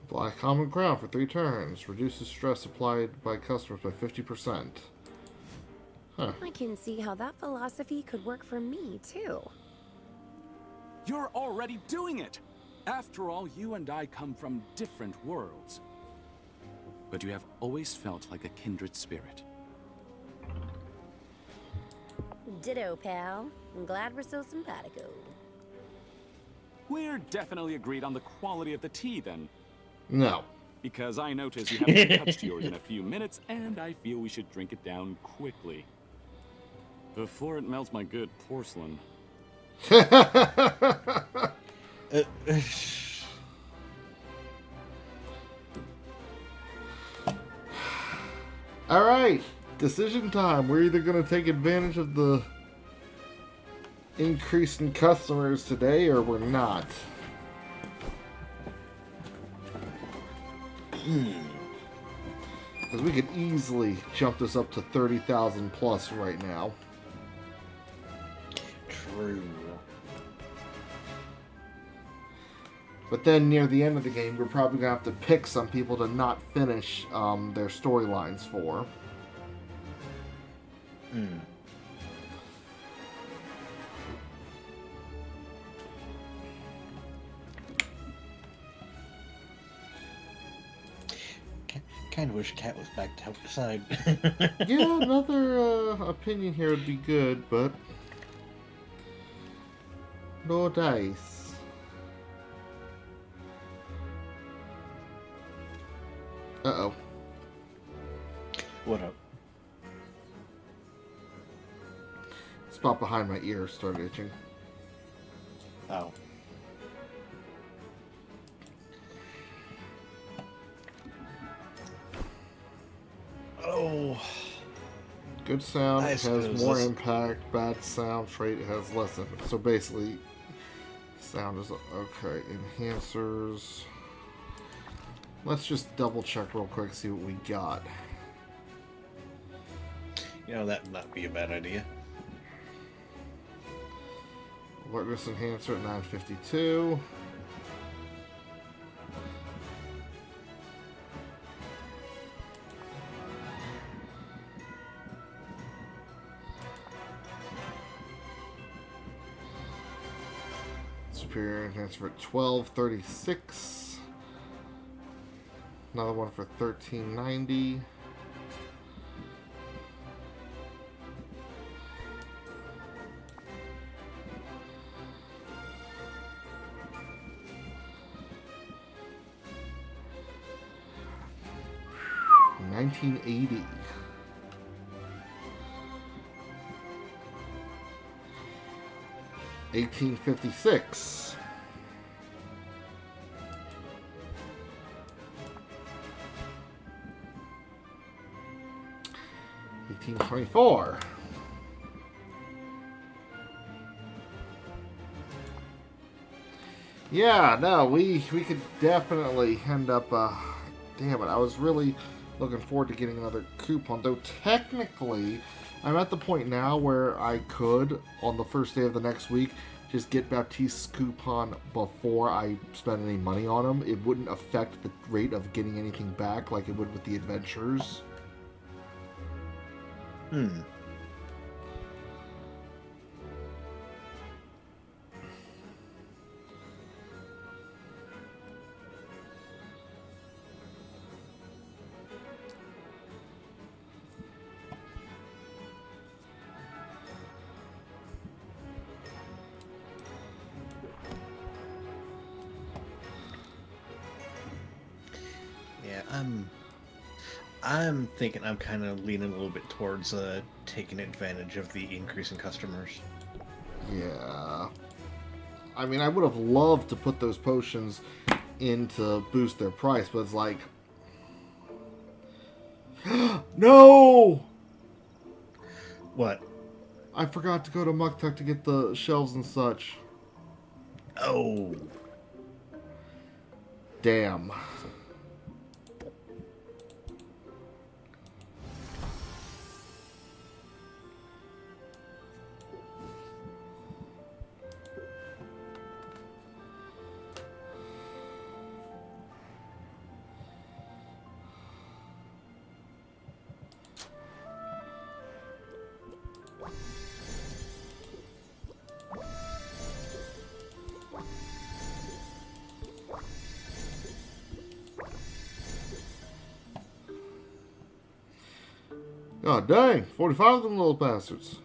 Apply common ground for 3 turns. Reduces stress applied by customers by 50%. Huh. I can see how that philosophy could work for me, too. You're already doing it! After all, you and I come from different worlds. But you have always felt like a kindred spirit. Ditto, pal. I'm glad we're so simpatico. We're definitely agreed on the quality of the tea, then. No. Because I notice you haven't touched yours in a few minutes, and I feel we should drink it down quickly. Before it melts my good porcelain. Alright. Decision time. We're either going to take advantage of the increase in customers today, or we're not. Because we could easily jump this up to 30,000 plus right now. True. But then near the end of the game, we're probably going to have to pick some people to not finish their storylines for. kind of wish Cat was back to help decide. Yeah, another opinion here would be good, but no dice. Uh-oh. What up? Spot behind my ear started itching. Oh. Oh. Good sound I has suppose more this- impact. Bad sound trait has less impact. So basically, sound is okay. Enhancers. Let's just double check real quick, see what we got. You know, that would not be a bad idea. Alertness enhancer at 952. Superior enhancer at 1236. Another one for 1390. $19.80. $18.56. $18.24. Yeah, no, we could definitely end up. Damn it! I was really looking forward to getting another coupon. Though technically, I'm at the point now where I could, on the first day of the next week, just get Baptiste's coupon before I spend any money on him. It wouldn't affect the rate of getting anything back like it would with the adventures. Hmm. Yeah, I'm thinking I'm kind of leaning a little bit towards taking advantage of the increase in customers. Yeah. I mean, I would have loved to put those potions in to boost their price, but it's like... No! What? I forgot to go to Muktuk to get the shelves and such. Oh. Damn. God dang, 45 of them little bastards.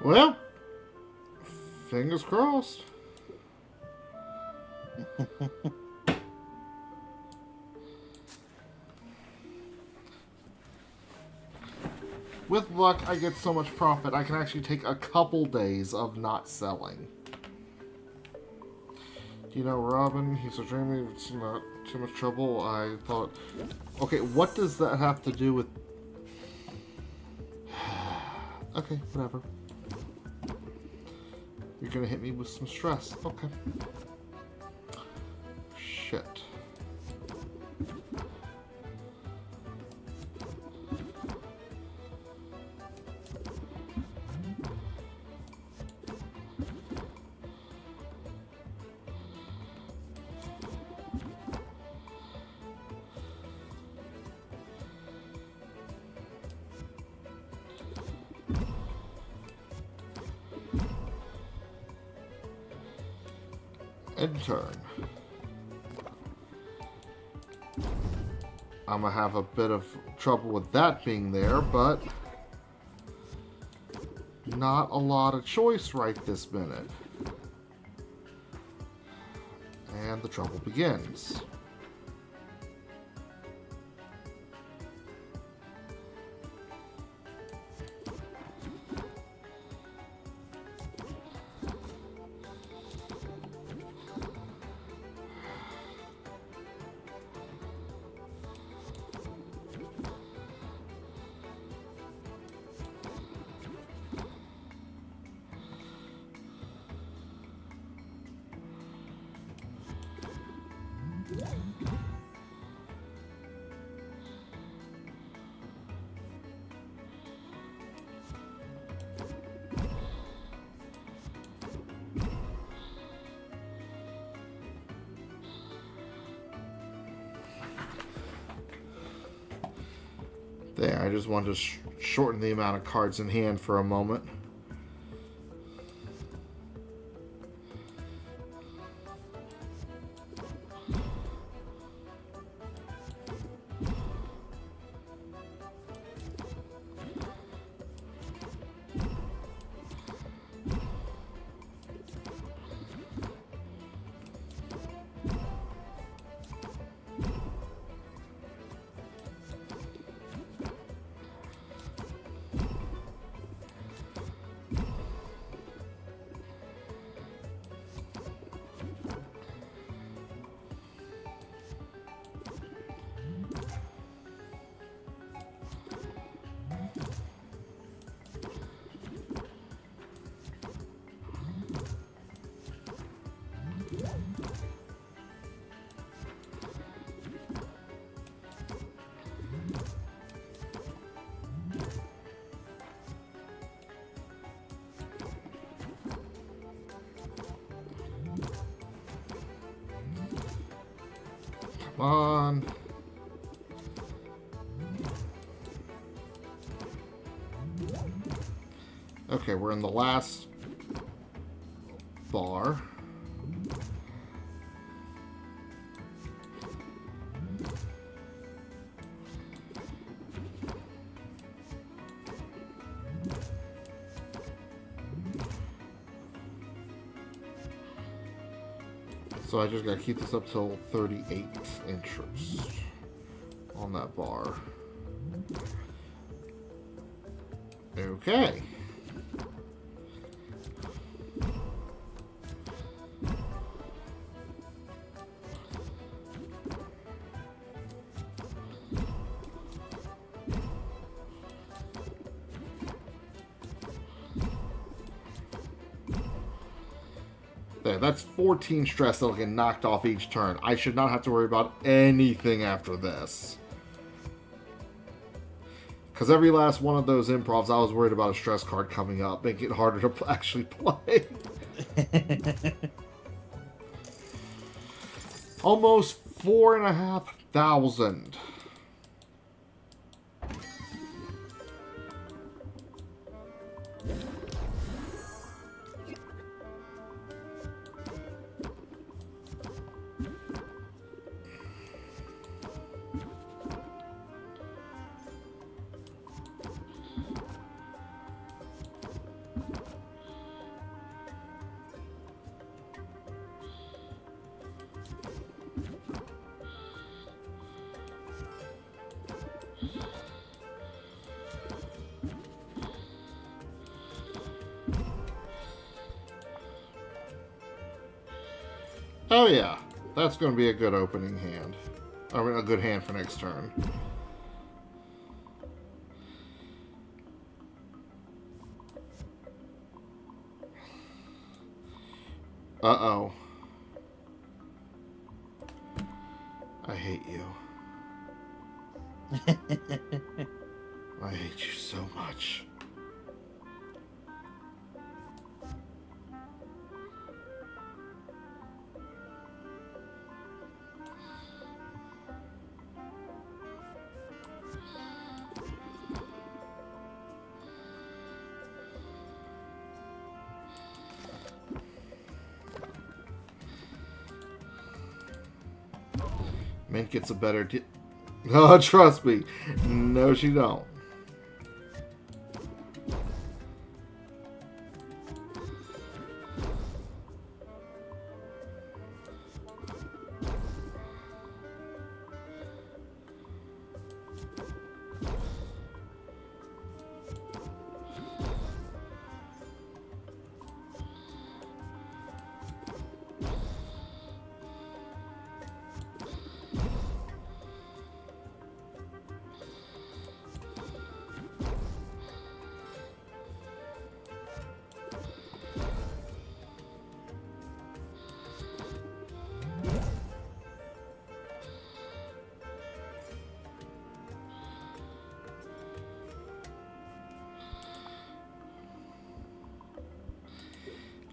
Well, fingers crossed. With luck, I get so much profit, I can actually take a couple days of not selling. Do you know Robin? He's a dreamy, it's not too much trouble. I thought... Okay, what does that have to do with... Okay, whatever. You're gonna hit me with some stress. Okay. Shit. End turn. I'm gonna have a bit of trouble with that being there, but not a lot of choice right this minute. And the trouble begins. There, I just wanted to shorten the amount of cards in hand for a moment. Come on. Okay, we're in the last bar. So I just gotta keep this up till 38 interest on that bar. Okay. There, that's 14 stress that'll get knocked off each turn. I should not have to worry about anything after this. Because every last one of those improvs, I was worried about a stress card coming up, making it harder to actually play. Almost 4,500. Oh yeah, that's going to be a good opening hand. I mean, a good hand for next turn. Uh-oh. I hate you. I hate you so much. Mint gets a better deal. Oh, trust me. No, she don't.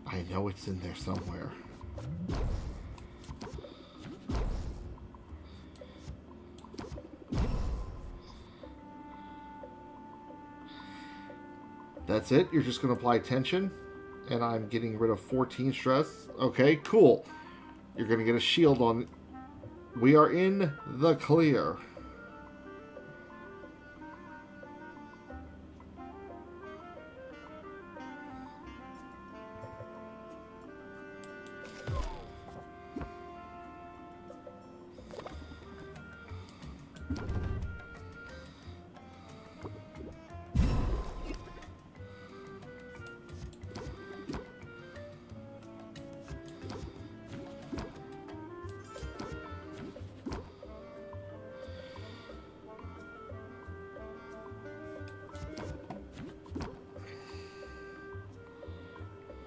I know it's in there somewhere. That's it? You're just going to apply tension? And I'm getting rid of 14 stress? Okay, cool. You're going to get a shield on. We are in the clear.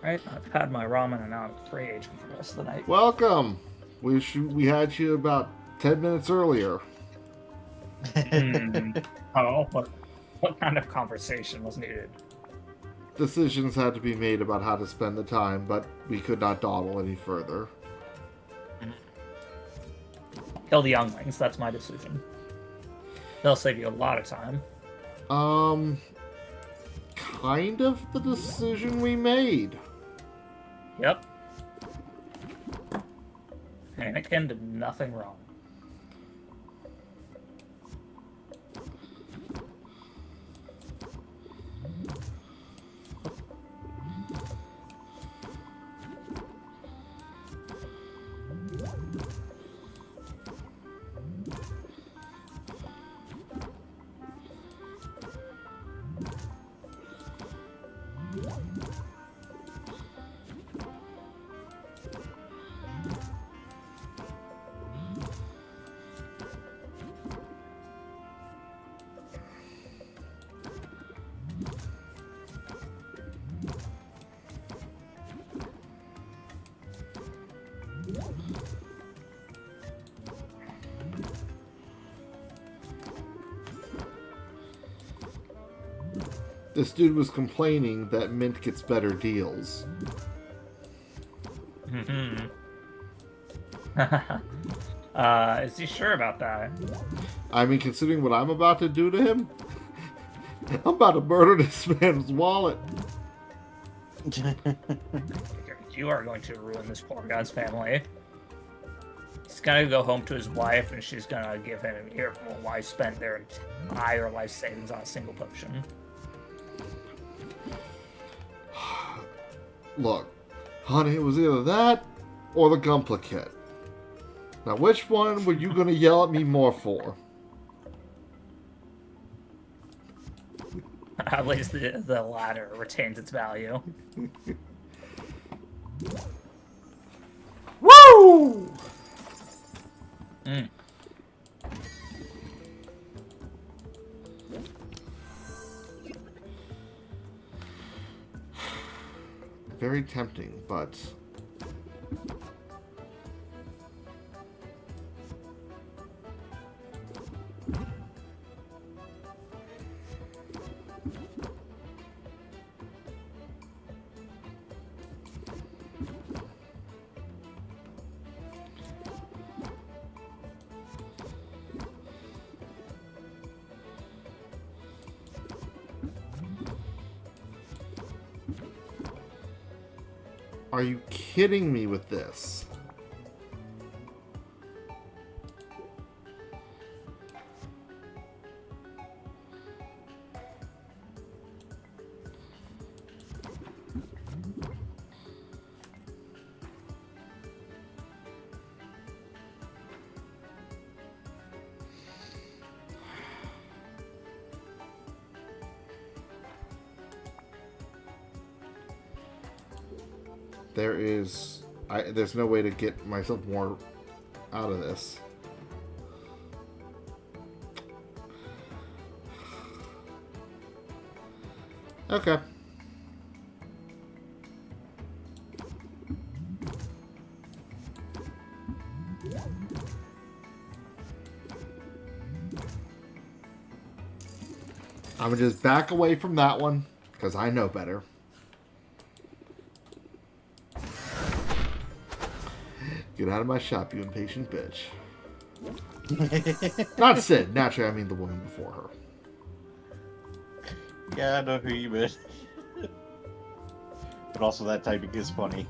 Right, I've had my ramen and now I'm free agent for the rest of the night. Welcome. We had you about 10 minutes earlier. Oh, what kind of conversation was needed? Decisions had to be made about how to spend the time, but we could not dawdle any further. Kill the younglings, that's my decision. They'll save you a lot of time. Kind of the decision we made. Yep. Anakin did nothing wrong. This dude was complaining that Mint gets better deals. Is he sure about that? I mean, considering what I'm about to do to him, I'm about to murder this man's wallet. You are going to ruin this poor guy's family. He's gonna go home to his wife, and she's gonna give him an earful while he spent their entire life savings on a single potion. Look, honey, it was either that or the Gumplicate. Now, which one were you gonna yell at me more for? At least the latter retains its value. Woo! Mm. Very tempting, but are you kidding me with this? There's no way to get myself more out of this. Okay. I'm gonna just back away from that one because I know better. Get out of my shop, you impatient bitch. Not Sid. Naturally, I mean the woman before her. Yeah, I know who you meant. But also that typing is funny.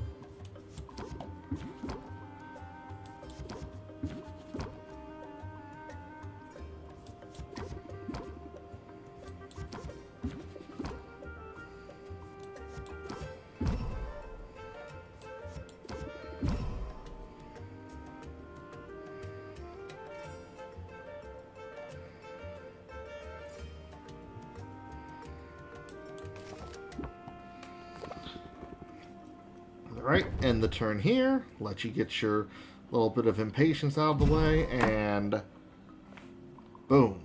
Alright, end the turn here. Let you get your little bit of impatience out of the way, and boom.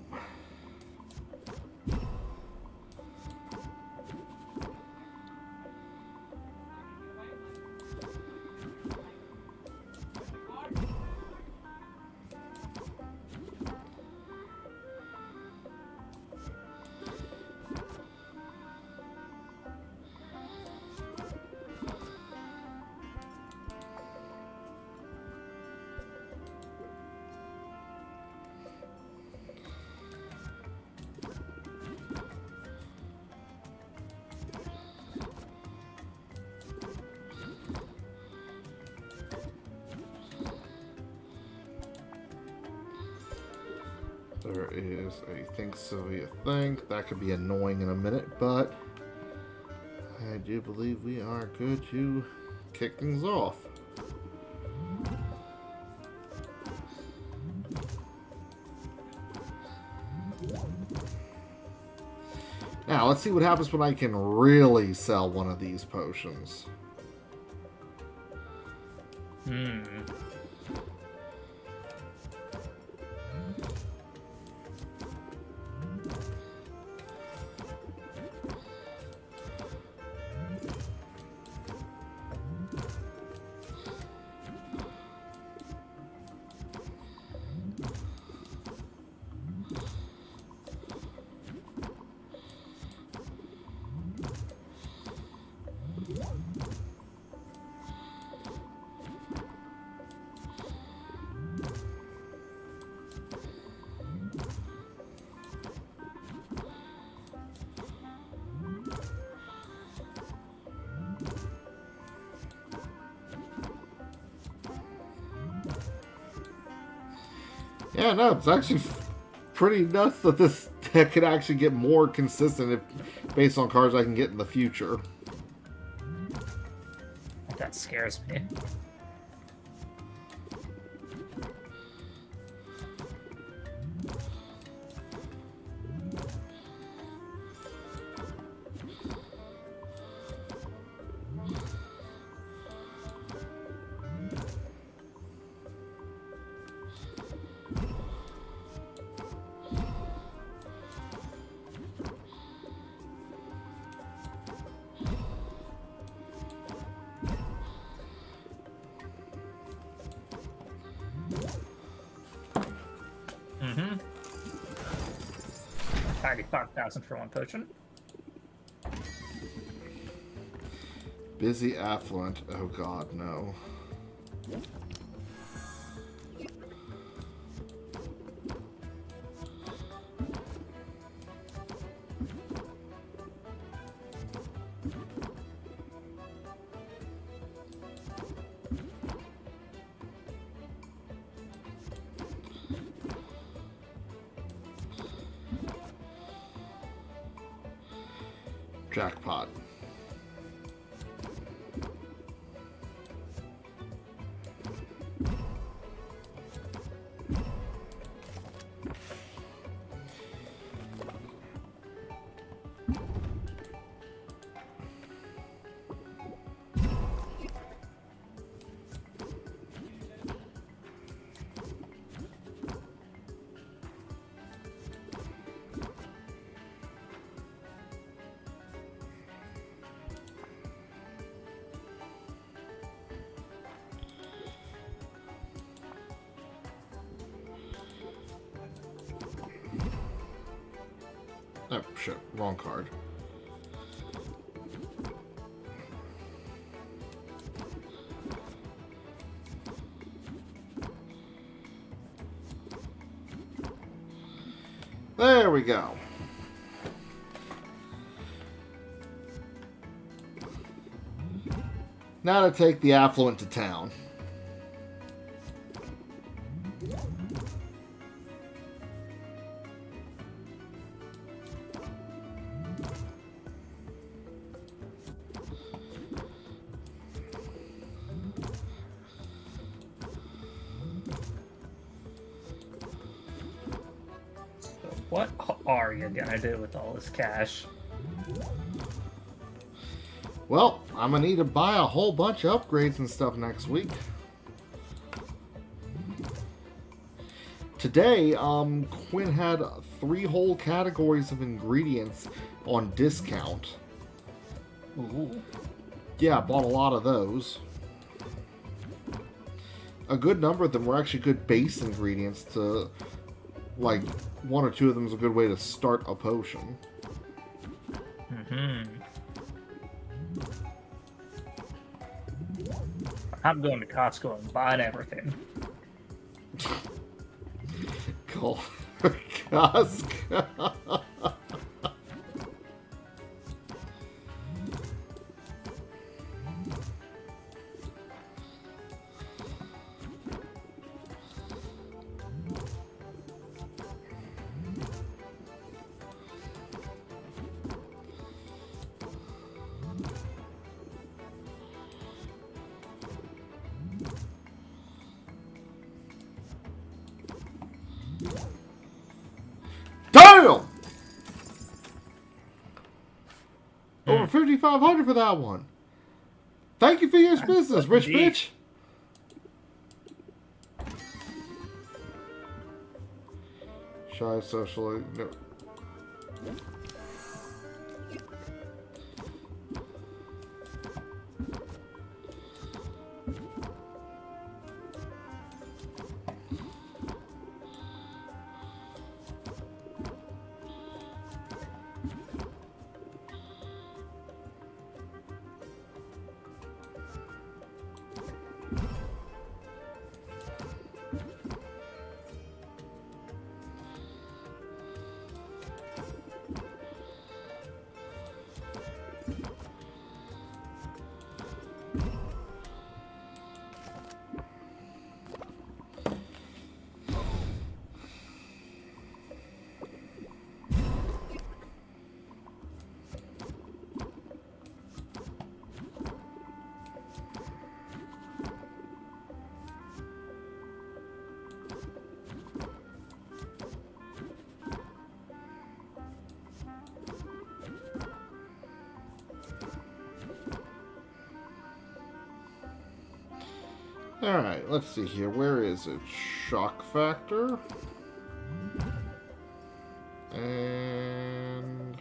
There is a Think Sylvia thing. That could be annoying in a minute, but I do believe we are good to kick things off. Now, let's see what happens when I can really sell one of these potions. Yeah, no, it's actually pretty nuts that this deck could actually get more consistent based on cards I can get in the future. That scares me. Mm-hmm. 95,000 for one potion. Busy affluent. Oh god, no. Jackpot. Oh, shit. Wrong card. There we go. Now to take the affluent to town. What are you gonna do with all this cash? Well, I'm gonna need to buy a whole bunch of upgrades and stuff next week. Today, Quinn had 3 whole categories of ingredients on discount. Ooh. Yeah, I bought a lot of those. A good number of them were actually good base ingredients to, like, 1 or 2 of them is a good way to start a potion. Mm-hmm. I'm going to Costco and buying everything. Call for Costco. Damn! Over 5,500 for that one. Thank you for your business, rich bitch. Shy socially. No. Alright, let's see here. Where is it? Shock factor. And...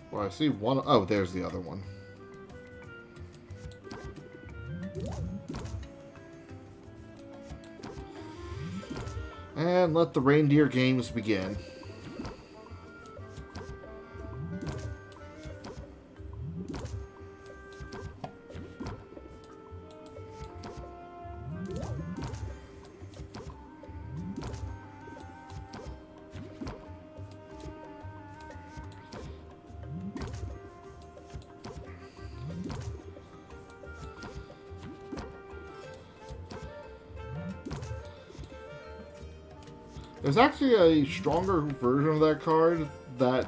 well, I see one. Oh, there's the other one. And let the reindeer games begin. There's actually a stronger version of that card that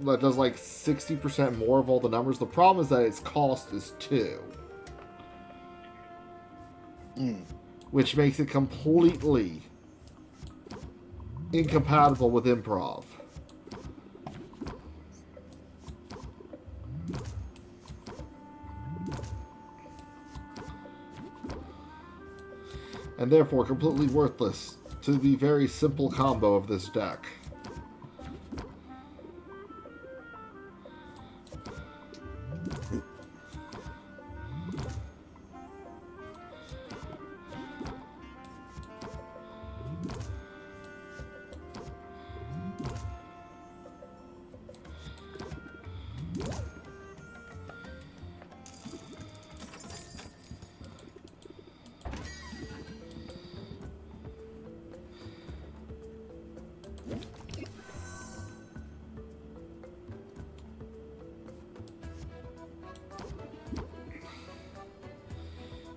does like 60% more of all the numbers. The problem is that its cost is 2. Which makes it completely incompatible with improv. And therefore completely worthless to the very simple combo of this deck.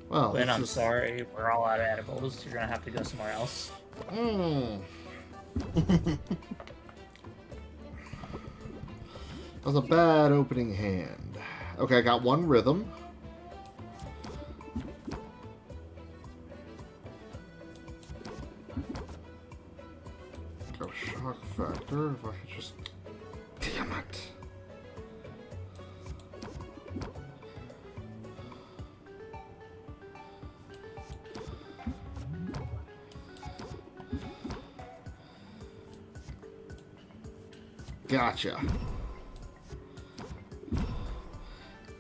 Well, Lynn, I'm sorry, we're all out of edibles. You're gonna have to go somewhere else. That was a bad opening hand. Okay, I got 1 rhythm. Go shock factor. If I could just... Damn it. Gotcha.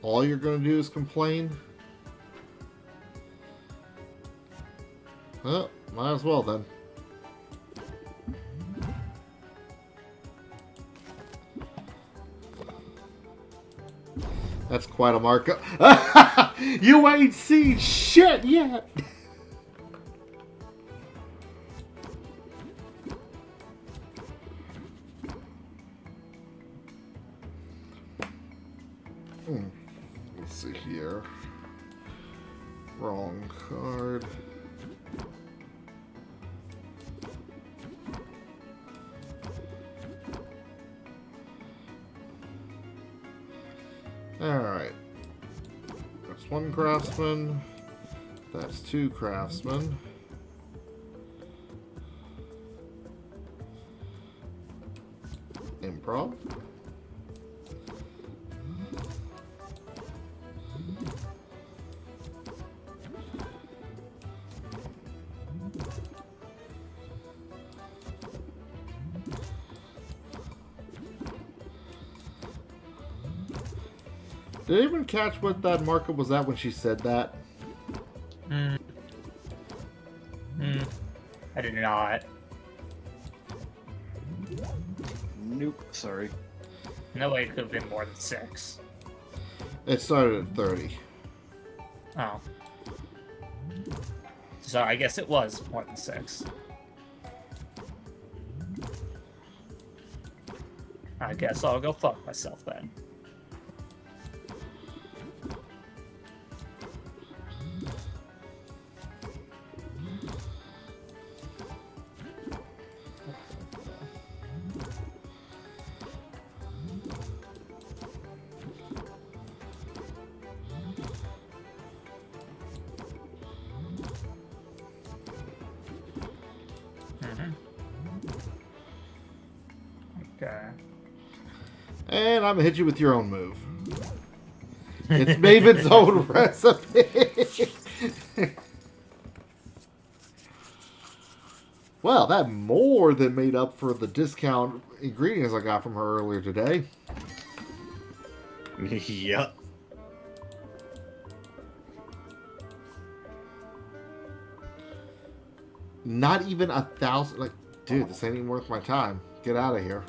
All you're going to do is complain? Well, might as well then. That's quite a markup. You ain't seen shit yet! Let's see here. Wrong card. Alright. That's 1 craftsman. That's 2 craftsmen. Improv. Did anyone catch what that markup was at when she said that? I did not. Nope, sorry. No way it could have been more than 6. It started at 30. Oh. So I guess it was more than 6. I guess I'll go fuck myself then. Okay. And I'm gonna hit you with your own move. It's Maven's own recipe. Well, that more than made up for the discount ingredients I got from her earlier today. Yep. Not even 1,000. Like, dude, this ain't even worth my time. Get out of here.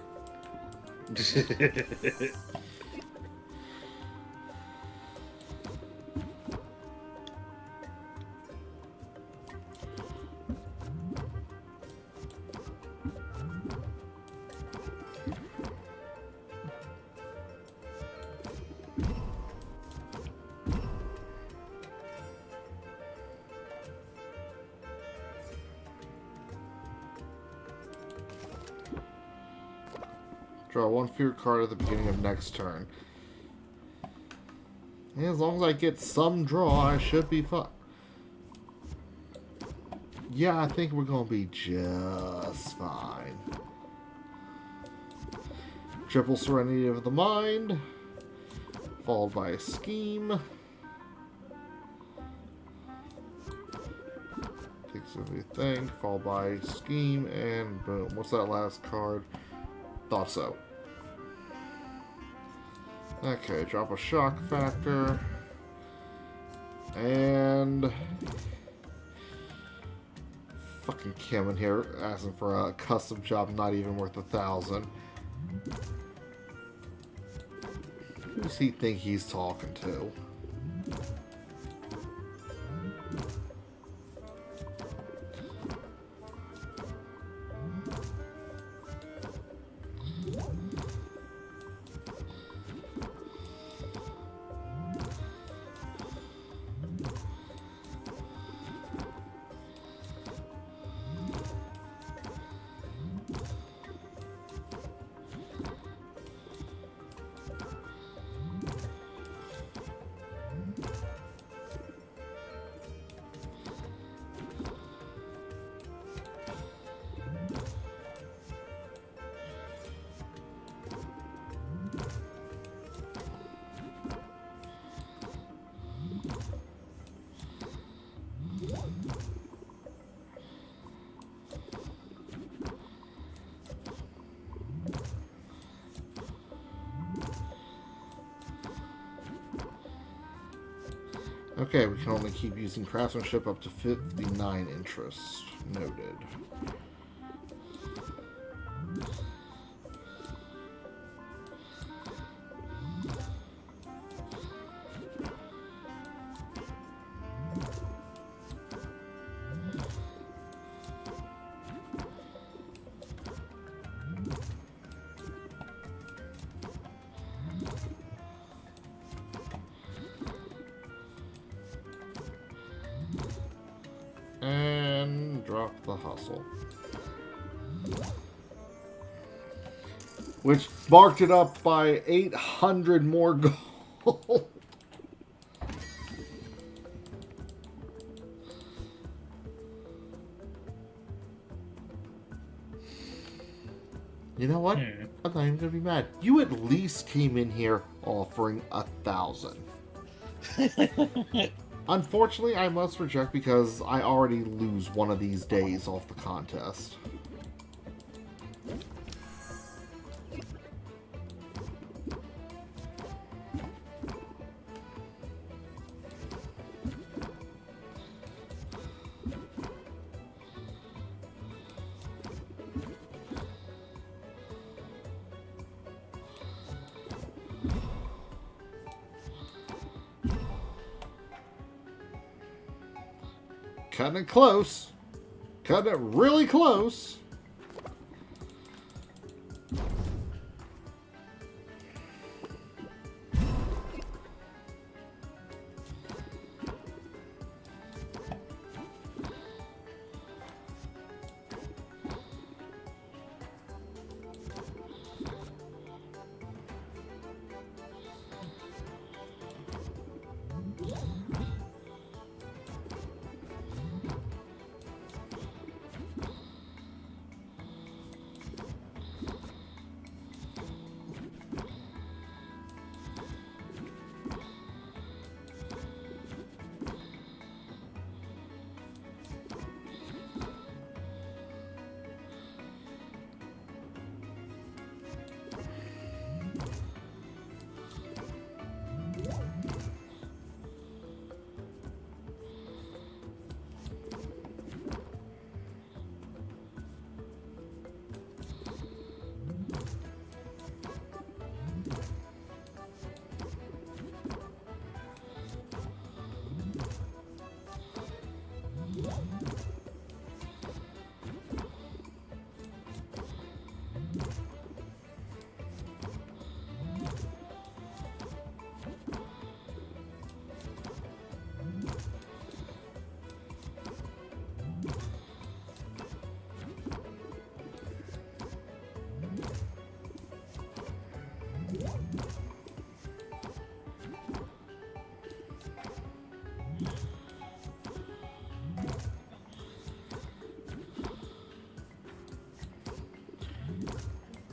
Draw one fear card at the beginning of next turn. And as long as I get some draw, I should be fine. Yeah, I think we're going to be just fine. Triple Serenity of the Mind, followed by a Scheme. Takes everything, followed by Scheme, and boom. What's that last card? Thought so. Okay, drop a shock factor. And fucking Kim in here asking for a custom job not even worth 1,000. Who does he think he's talking to? Okay, we can only keep using craftsmanship up to 59 interest. Noted. And drop the hustle. Which marked it up by 800 more gold. You know what? I'm not even gonna be mad. You at least came in here offering 1,000. Unfortunately, I must reject because I already lose one of these days off the contest. Cutting it close. Cutting it really close.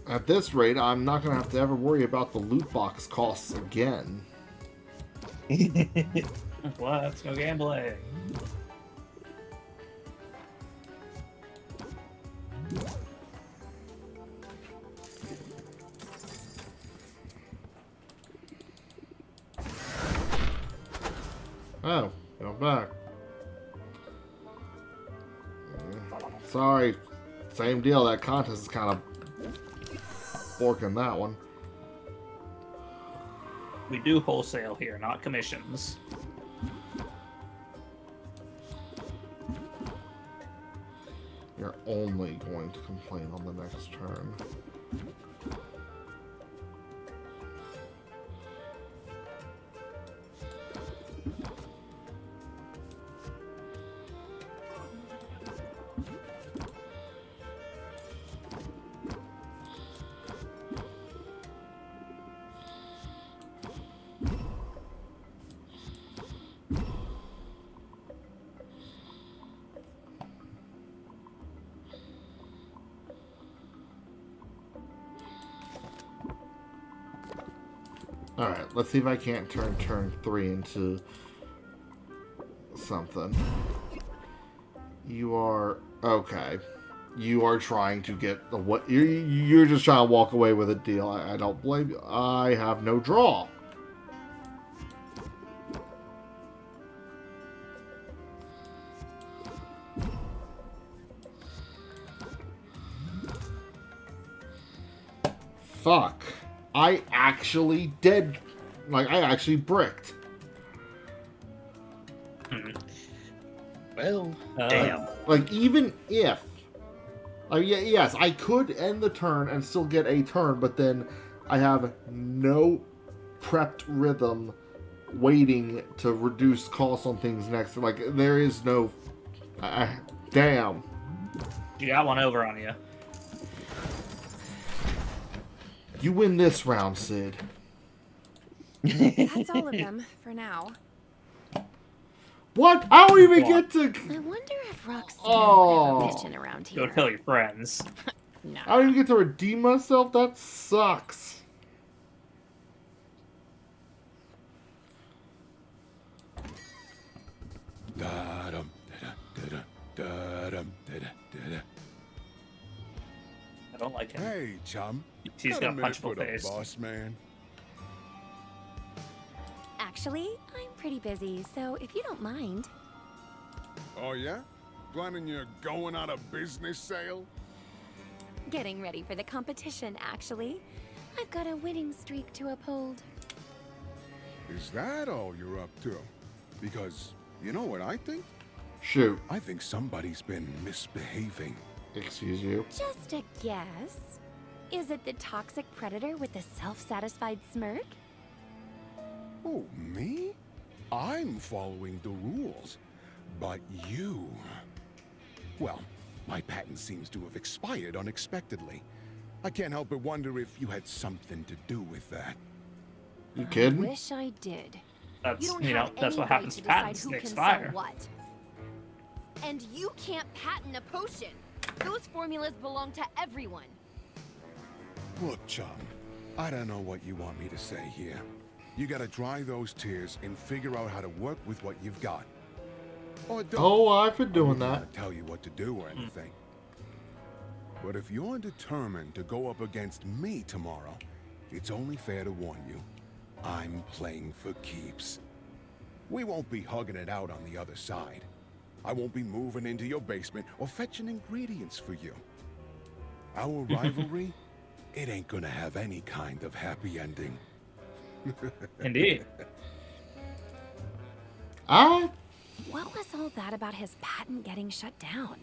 At this rate, I'm not going to have to ever worry about the loot box costs again. Let's go gambling. Oh, go back. Sorry. Same deal. That contest is kind of forking that one. We do wholesale here, not commissions. You're only going to complain on the next turn. Alright, let's see if I can't turn turn 3 into something. You are... Okay. You are trying to get the... what? You're just trying to walk away with a deal. I don't blame you. I have no draw. Fuck. I actually did. Like, I actually bricked. Well, damn. Like, even if... Like, yes, I could end the turn and still get a turn, but then I have no prepped rhythm waiting to reduce costs on things next. Like, there is no... damn. You got one over on you. You win this round, Sid. That's all of them for now. What? I don't even get to... I wonder if Roxanne Oh. would have a mission around Go here. tell your friends. No. I don't even get to redeem myself? That sucks. I don't like him. Hey, chum. He's got a minute for punchable the face. boss man. Actually, I'm pretty busy, so if you don't mind. Oh yeah? Planning your going out of business sale? Getting ready for the competition, actually. I've got a winning streak to uphold. Is that all you're up to? Because you know what I think? Shoot. I think somebody's been misbehaving. Excuse you. Just a guess. Is it the toxic predator with the self-satisfied smirk? Oh, me? I'm following the rules. But you... Well, my patent seems to have expired unexpectedly. I can't help but wonder if you had something to do with that. You kidding? I wish I did. That's, You don't you know, have that's any what happens right to decide patents. who They can expire. sell what. And you can't patent a potion. Those formulas belong to everyone. Look, chum, I don't know what you want me to say here. You gotta dry those tears and figure out how to work with what you've got. Or don't. Oh, I've been doing I'm not that. gonna tell you what to do or anything. But if you're determined to go up against me tomorrow, it's only fair to warn you. I'm playing for keeps. We won't be hugging it out on the other side. I won't be moving into your basement or fetching ingredients for you. Our rivalry, it ain't gonna have any kind of happy ending. Indeed. What was all that about his patent getting shut down?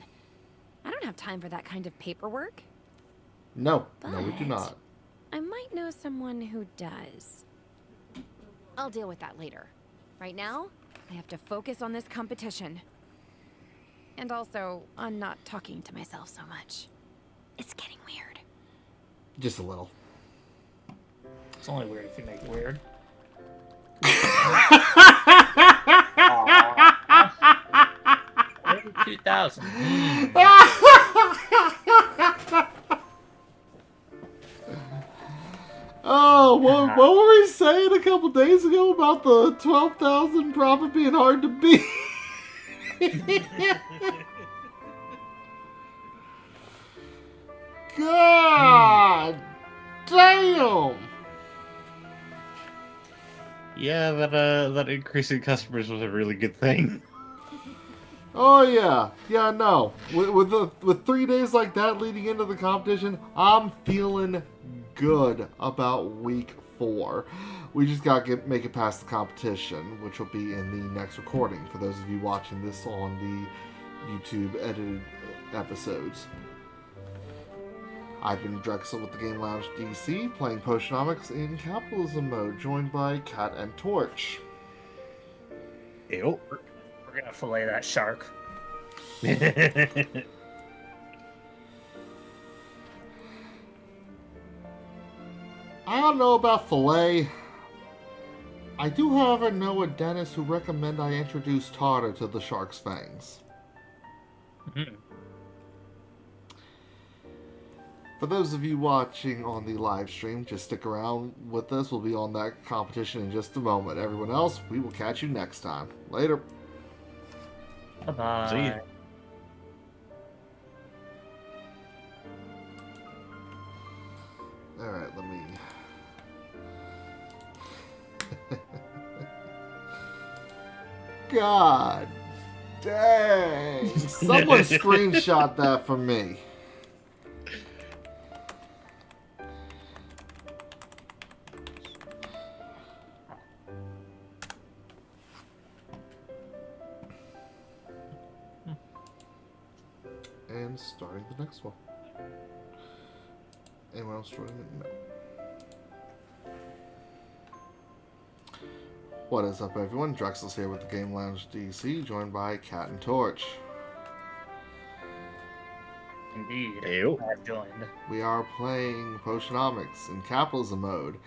I don't have time for that kind of paperwork. No, no, we do But not. I might know someone who does. I'll deal with that later. Right now, I have to focus on this competition. And also, on not talking to myself so much. It's getting weird. Just a little. It's only weird if you make it weird. 2000. Oh, what were we saying a couple days ago about the 12,000 profit being hard to beat? God damn! Yeah, that increasing customers was a really good thing. Oh yeah, no. With 3 days like that leading into the competition, I'm feeling good about week 4. We just gotta make it past the competition, which will be in the next recording for those of you watching this on the YouTube edited episodes. I've been Drexel with the Game Lounge DC, playing Potionomics in Capitalism mode, joined by Cat and Torch. Ew. We're gonna fillet that shark. I don't know about filet. I do, however, know a dentist who recommend I introduce tartar to the shark's fangs. Mm-hmm. For those of you watching on the live stream, just stick around with us. We'll be on that competition in just a moment. Everyone else, we will catch you next time. Later. Bye-bye. See ya. Alright, let me... God dang! Someone screenshot that for me. And starting the next one. Anyone else joining it? No. What is up, everyone? Drexel's here with the Game Lounge DC, joined by Cat and Torch. Indeed. Ew. I've joined. We are playing Potionomics in Capitalism mode,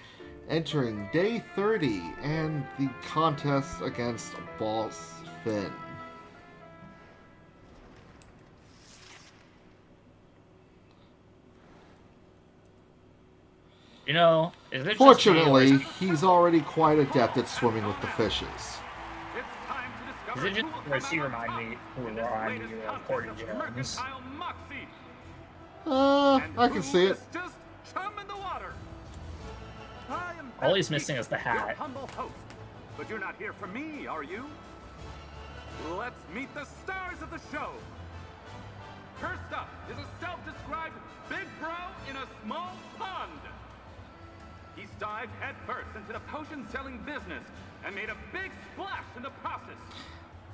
entering day 30 and the contest against Boss Finn. You know, is it Fortunately, just me, he's already quite adept at swimming with the fishes. or is it just does he remind me who I'm of Corey Jones? I can see it. All he's missing is the hat. But you're not here for me, are you? Let's meet the stars of the show. First up is a self-described big bro in a small pond. He's dived headfirst into the potion-selling business and made a big splash in the process.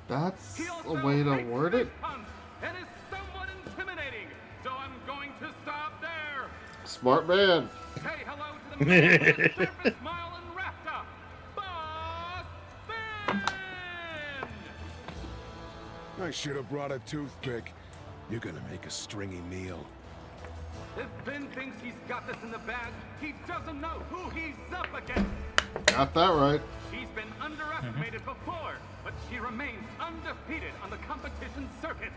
That's He a also way to hates word it. fish punts and is somewhat intimidating, so I'm going to stop there. Smart man. Say hello to the man with the surface smile and rafta, Boss Finn! I should have brought a toothpick. You're gonna make a stringy meal. If Finn thinks he's got this in the bag, he doesn't know who he's up against. Got that right. She's been underestimated before, but she remains undefeated on the competition circuit.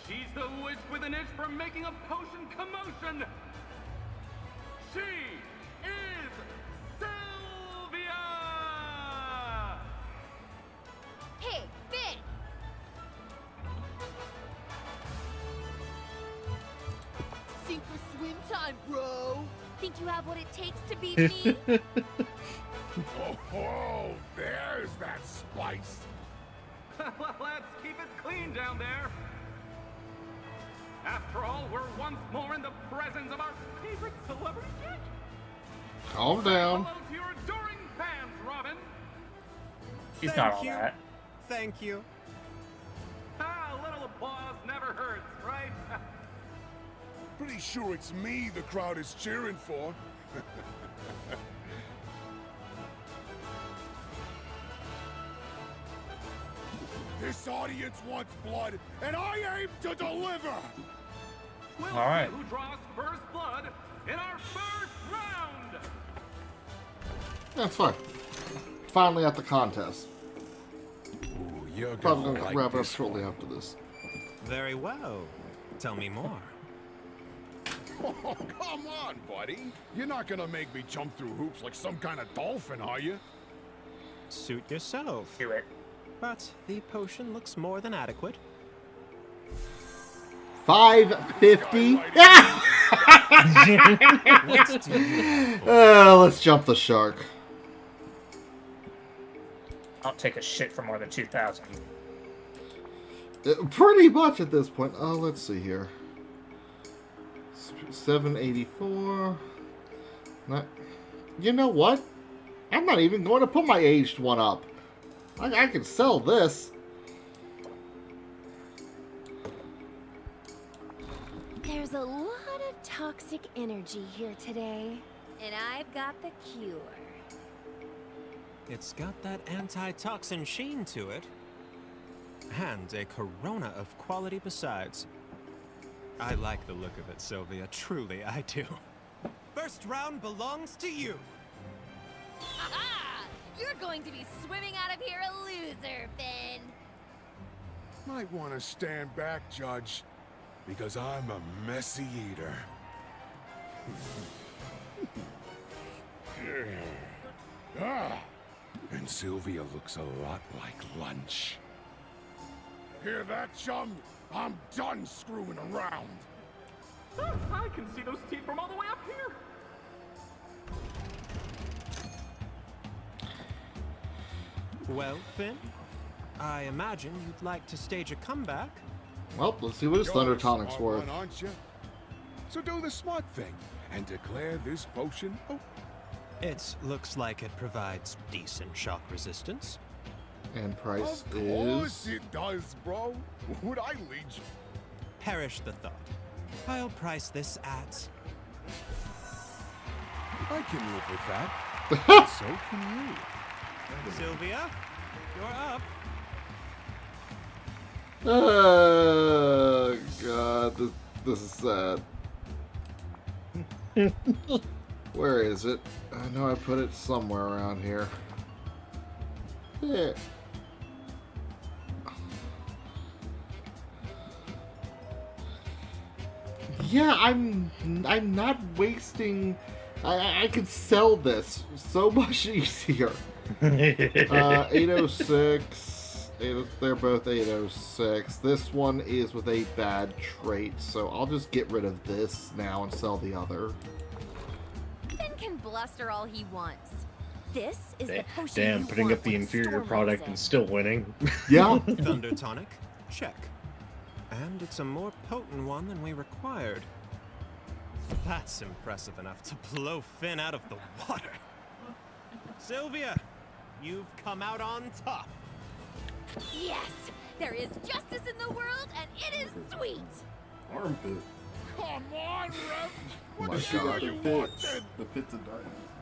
She's the witch with an itch for making a potion commotion. She is Sylvia! Hey, Finn! Sink or swim time, bro! Think you have what it takes to beat me? Oh, there's that spice. Let's keep it clean down there. After all, we're once more in the presence of our favorite celebrity judge. Calm down. Hello to your adoring fans, Robin. He's not all that. Thank you. Ah, a little applause never hurts, right? Pretty sure it's me the crowd is cheering for. This audience wants blood, and I aim to deliver! We'll All right. see who draws first blood in our first round! That's fine. Finally at the contest. Ooh, you're Probably gonna gonna like wrap it up this shortly one. after this. Very well. Tell me more. Oh, come on, buddy. You're not gonna make me jump through hoops like some kind of dolphin, are you? Suit yourself. Do it. But the potion looks more than adequate. 550. Let's do it. Let's jump the shark. I'll take a shit for more than 2,000. Pretty much at this point. Oh, let's see here. 784. Not, you know what? I'm not even going to put my aged one up. I can sell this. There's a lot of toxic energy here today, and I've got the cure. It's got that antitoxin sheen to it. And a corona of quality besides. I like the look of it, Sylvia. Truly, I do. First round belongs to you. Aha! You're going to be swimming out of here a loser, Finn. Might want to stand back, Judge, because I'm a messy eater. Ah, and Sylvia looks a lot like lunch. Hear that, chum? I'm done screwing around. I can see those teeth from all the way up here. Well, Finn, I imagine you'd like to stage a comeback. Well, let's see what his You're Thunder the Tonic's smart worth. one, aren't you? So do the smart thing and declare this potion. Oh, It looks like it provides decent shock resistance. And price of course is... it does, bro. Would I lead you? Perish the thought. I'll price this at... I can live with that. So can you. Sylvia, you're up. Oh, God. This is sad. Where is it? I know I put it somewhere around here. Yeah. Yeah, I'm not wasting. I could sell this so much easier. 806. They're both 806. This one is with a bad trait, so I'll just get rid of this now and sell the other. Finn can bluster all he wants. This is the potion Damn, you putting want up the when the inferior storm product rolls and in. still winning. Yeah. Thunder tonic, check. And it's a more potent one than we required. That's impressive enough to blow Finn out of the water. Sylvia, you've come out on top. Yes, there is justice in the world, and it is sweet. Armpit. Come on, Rev. Oh my What the hell God, you the wanted? pits. The pits of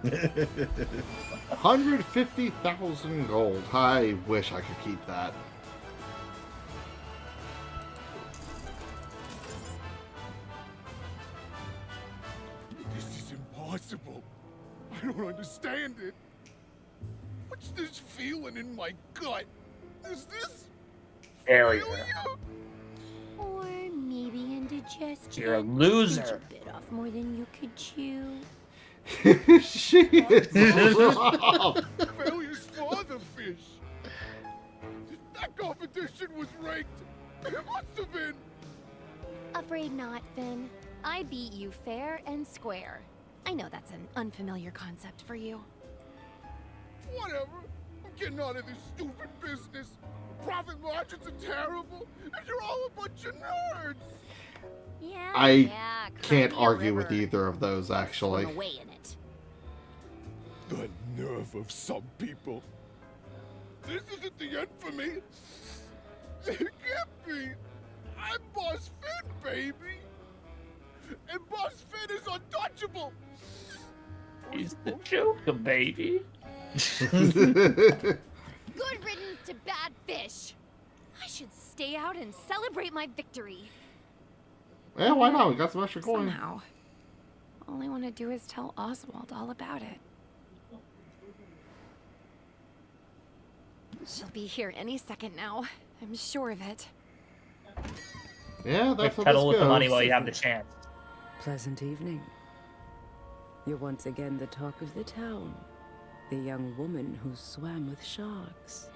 diamonds. 150,000 gold. I wish I could keep that. This is impossible. I don't understand it. What's this feeling in my gut? Is this Failure. Or maybe indigestion. You're a loser. Did you bit off more than you could chew? She is wrong. Failure's for the fish? That competition was rigged. It must have been. Afraid not, Finn. I beat you fair and square. I know that's an unfamiliar concept for you. Whatever. I'm getting out of this stupid business. Profit margins are terrible, and you're all a bunch of nerds. Yeah, I cry can't me a argue with river. either of those, actually. Swim away in it. The nerve of some people. This isn't the end for me. It can't be. I'm Boss Finn, baby. And Boss Finn is untouchable. He's the Joker, baby. Good riddance to bad fish. I should stay out and celebrate my victory. Yeah, why not? We got some extra coin. Somehow. All I want to do is tell Oswald all about it. She'll be here any second now. I'm sure of it. Yeah, that's how Pedal this with the money goes. while you have the chance. Pleasant evening. You're once again the talk of the town. The young woman who swam with sharks.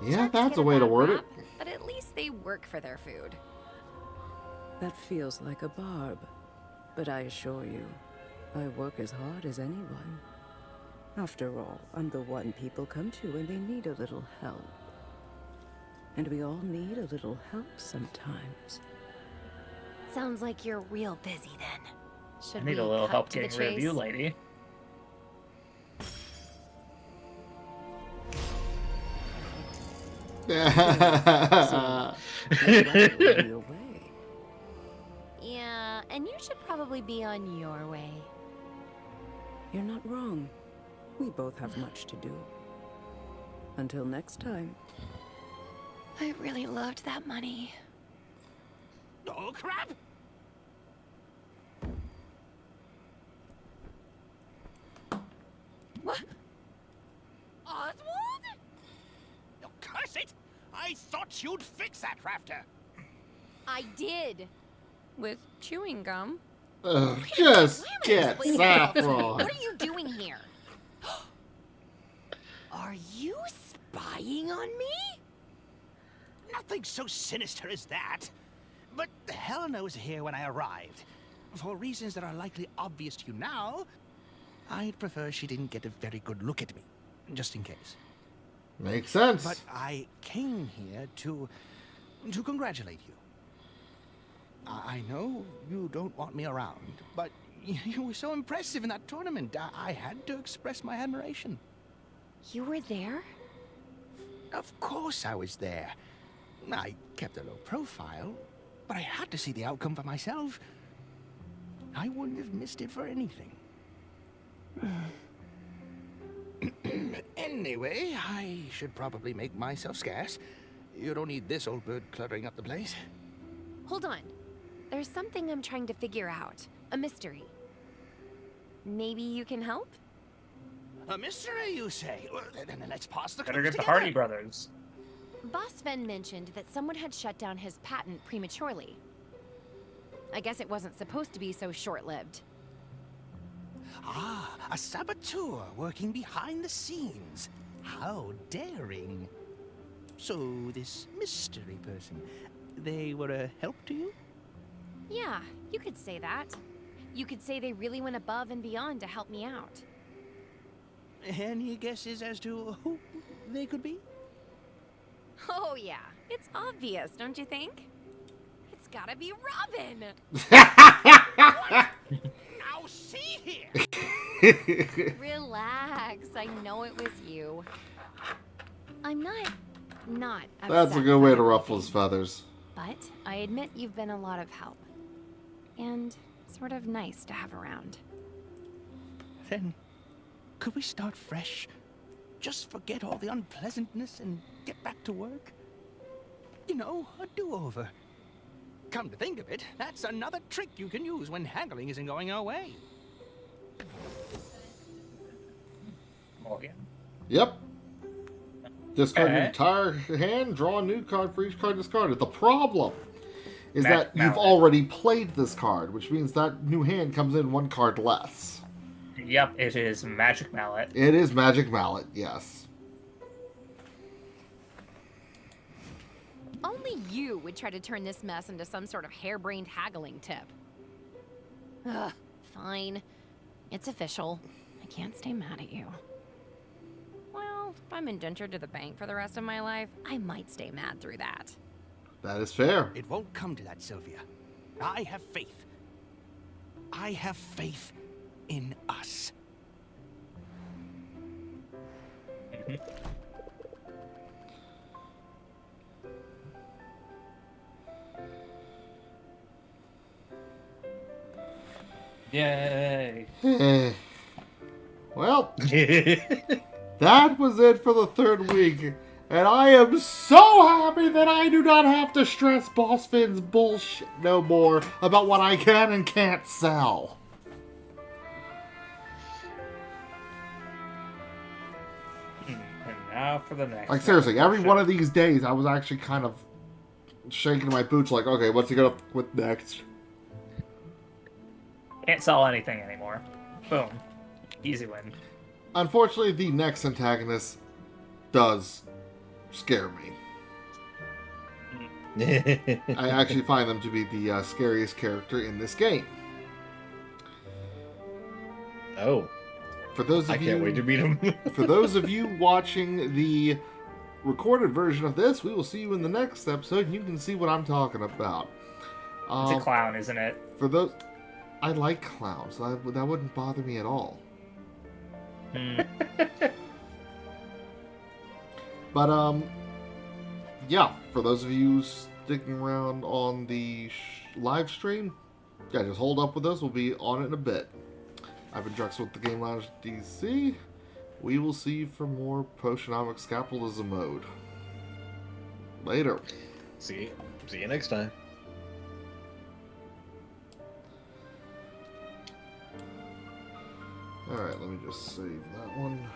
Yeah, Sharks that's get a way to bad word it. rap, But at least they work for their food. That feels like a barb. But I assure you, I work as hard as anyone. After all, I'm the one people come to when they need a little help. And we all need a little help sometimes. Sounds like you're real busy then. I Should need a we little cut help to the getting rid of you, chase? lady. Yeah, and you should probably be on your way. You're not wrong. We both have much to do. Until next time. I really loved that money. Oh, crap! What? Oswald? Oh, curse it! I thought you'd fix that rafter. I did. With chewing gum. Just get Wait, saffron. What are you doing here? Are you spying on me? Nothing so sinister as that. But Helena was here when I arrived. For reasons that are likely obvious to you now, I'd prefer she didn't get a very good look at me, just in case. Makes sense. But I came here to congratulate you. I know you don't want me around, but you were so impressive in that tournament. I had to express my admiration. You were there? Of course I was there. I kept a low profile, but I had to see the outcome for myself. I wouldn't have missed it for anything. Anyway, I should probably make myself scarce. You don't need this old bird cluttering up the place. Hold on. There's something I'm trying to figure out. A mystery. Maybe you can help? A mystery, you say? Well, then let's pass the Better clues get the together. Hardy Brothers. Boss Sven mentioned that someone had shut down his patent prematurely. I guess it wasn't supposed to be so short-lived. Ah, a saboteur working behind the scenes. How daring. So, this mystery person, they were a help to you? Yeah, you could say that. You could say they really went above and beyond to help me out. Any guesses as to who they could be? Oh yeah, it's obvious, don't you think? It's gotta be Robin! Now see here! Relax, I know it was you. I'm not upset. That's a good way to about ruffle his everything, feathers. But I admit you've been a lot of help. And sort of nice to have around. Then, could we start fresh? Just forget all the unpleasantness and get back to work? You know, a do-over. Come to think of it, that's another trick you can use when haggling isn't going your way. Morgan. Yep. Discard your Okay. entire hand, draw a new card for each card discarded. The problem is Magic that you've Mallet. already played this card, which means that new hand comes in one card less. Yep, it is Magic Mallet. It is Magic Mallet, yes. Only you would try to turn this mess into some sort of harebrained haggling tip. Ugh, fine. It's official. I can't stay mad at you. Well, if I'm indentured to the bank for the rest of my life, I might stay mad through that. That is fair. It won't come to that, Sylvia. I have faith. I have faith in us. Yay! Well, that was it for the third week, and I am so happy that I do not have to stress Boss Finn's bullshit no more about what I can and can't sell. And now for the next. Like, seriously, every one of these days I was actually kind of shaking my boots like, okay, what's he gonna with next? Can't sell anything anymore. Boom. Easy win. Unfortunately, the next antagonist does scare me. I actually find them to be the scariest character in this game. Oh. For those of I can't wait to meet him. For those of you watching the recorded version of this, we will see you in the next episode, and you can see what I'm talking about. It's a clown, isn't it? For those... I like clowns. That wouldn't bother me at all. But, yeah, for those of you sticking around on the live stream, yeah, just hold up with us. We'll be on it in a bit. I've been Dreax with the Game Lounge DC. We will see you for more Potionomics Capitalism mode. Later. See you next time. Alright, let me just save that one.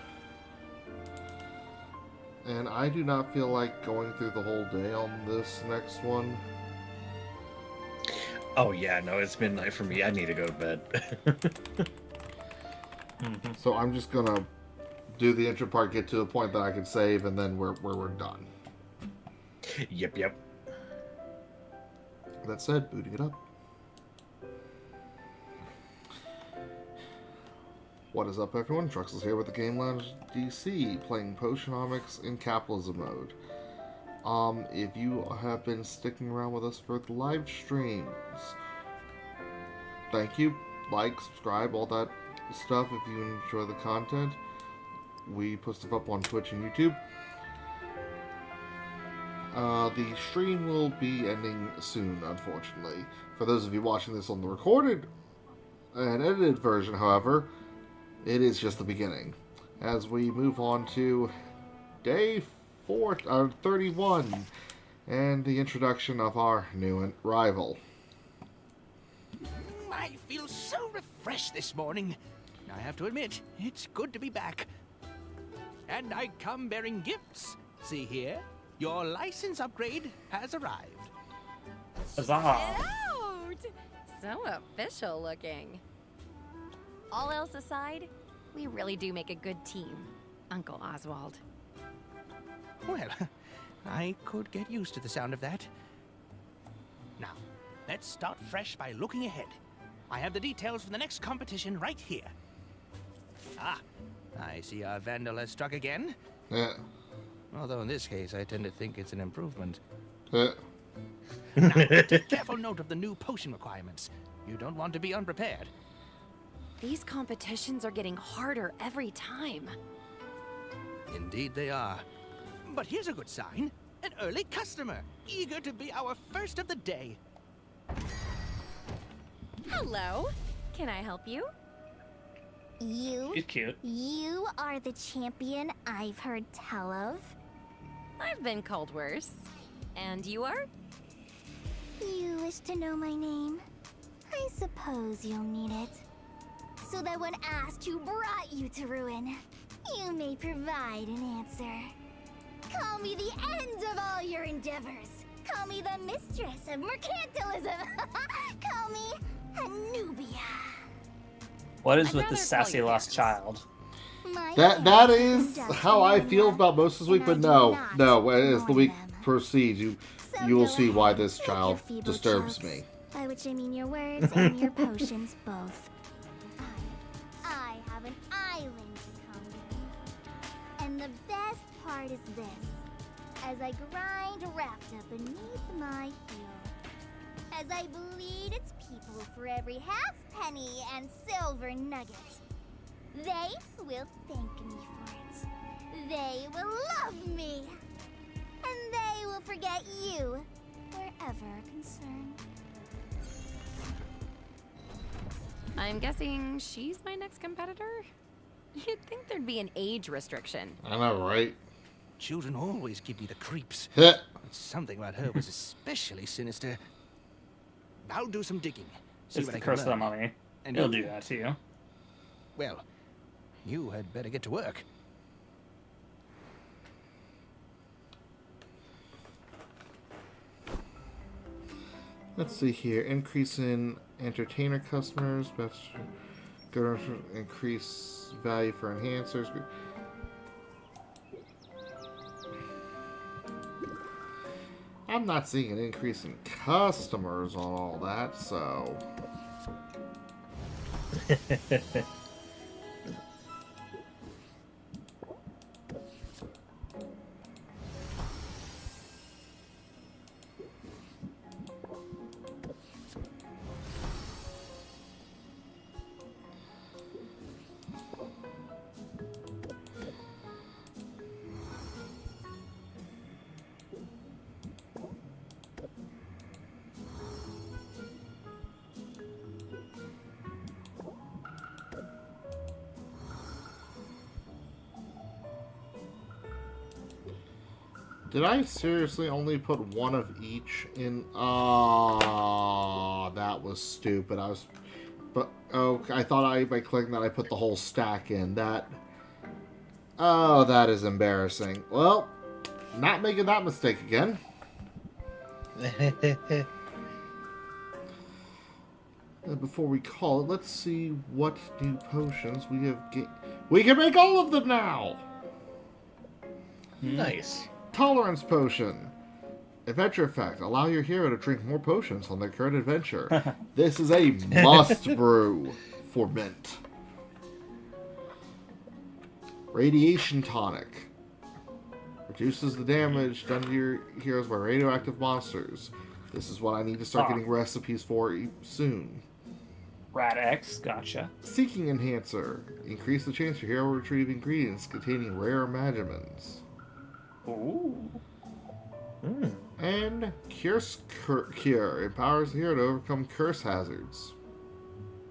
And I do not feel like going through the whole day on this next one. Oh yeah, no, it's midnight for me. I need to go to bed. So I'm just gonna do the intro part, get to the point that I can save, and then we're done. Yep. That said, booting it up. What is up, everyone? Dreax is here with the Game Lounge DC, playing Potionomics in Capitalism mode. If you have been sticking around with us for the live streams, thank you. Like, subscribe, all that stuff if you enjoy the content. We put stuff up on Twitch and YouTube. The stream will be ending soon, unfortunately. For those of you watching this on the recorded and edited version, however, it is just the beginning. As we move on to day 31 and the introduction of our new rival. I feel so refreshed this morning. I have to admit, it's good to be back. And I come bearing gifts. See here, your license upgrade has arrived. Huzzah! So official looking. All else aside, we really do make a good team, Uncle Oswald. Well, I could get used to the sound of that. Now, let's start fresh by looking ahead. I have the details for the next competition right here. Ah, I see our vandal has struck again. Yeah. Although in this case, I tend to think it's an improvement. Yeah. Now, take careful note of the new potion requirements. You don't want to be unprepared. These competitions are getting harder every time. Indeed they are. But here's a good sign. An early customer, eager to be our first of the day. Hello. Can I help you? She's cute. You are the champion I've heard tell of. I've been called worse. And you are? You wish to know my name? I suppose you'll need it. So that when asked who brought you to ruin, you may provide an answer. Call me the end of all your endeavors. Call me the mistress of mercantilism. Call me Anubia. What is with the sassy lost child? That is how I feel about most of this week, but no, as the week proceeds, you will see why this child disturbs me. By which I mean your words and your potions both. I have an island to conquer. And the best part is this. As I grind Rafta beneath my heel. As I bleed its people for every half penny and silver nugget. They will thank me for it. They will love me. And they will forget you wherever concerned. I'm guessing she's my next competitor? You'd think there'd be an age restriction. I know, right? Children always give me the creeps. Something about her was especially sinister. I'll do some digging. See It's what the I can curse of the learn. mummy. And He'll you- do that to you. Well, you had better get to work. Let's see here. Increase in entertainer customers. Best good increase value for enhancers. I'm not seeing an increase in customers on all that, so. Did I seriously only put one of each in? Oh, that was stupid. I thought by clicking that I put the whole stack in. Oh, that is embarrassing. Well, not making that mistake again. Before we call it, let's see what new potions we have. We can make all of them now. Nice. Tolerance potion. Adventure effect. Allow your hero to drink more potions on their current adventure. This is a must brew for mint. Radiation tonic. Reduces the damage done to your heroes by radioactive monsters. This is what I need to start getting recipes for soon. Radx, gotcha. Seeking enhancer. Increase the chance your hero will retrieve ingredients containing rare magimins. Ooh. And Curse Cure empowers the hero to overcome curse hazards.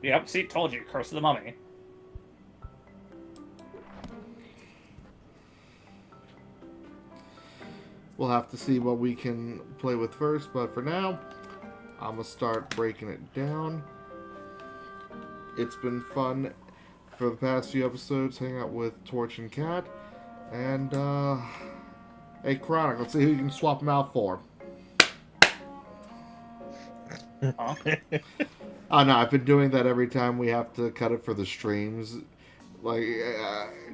Yep, see, told you, curse of the mummy. We'll have to see what we can play with first, but for now, I'm going to start breaking it down. It's been fun for the past few episodes hanging out with Torch and Cat. And, hey, Chronic, let's see who you can swap them out for. Huh? Oh, no, I've been doing that every time we have to cut it for the streams. Like,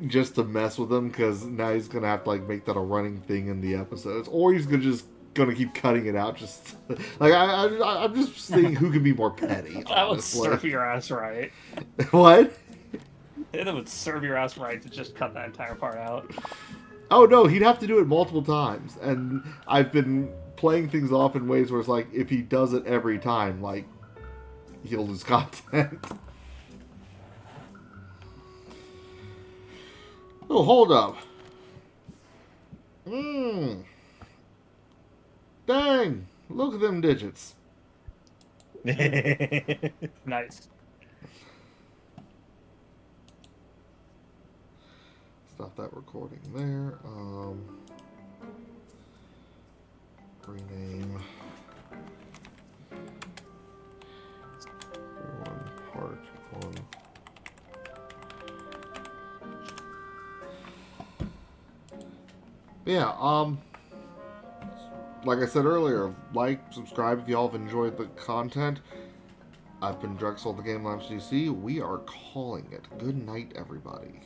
just to mess with him, because now he's going to have to, like, make that a running thing in the episodes. Or he's gonna keep cutting it out, just... Like, I'm just seeing who can be more petty, That would honestly. serve your ass right. What? It would serve your ass right to just cut that entire part out. Oh, no, he'd have to do it multiple times. And I've been playing things off in ways where it's like, if he does it every time, like, he'll lose content. Oh, hold up. Dang, look at them digits. Nice. Stop that recording there. Rename. Part 1. Yeah, like I said earlier, like, subscribe if y'all have enjoyed the content. I've been Dreax, the Game Labs DC. We are calling it. Good night, everybody.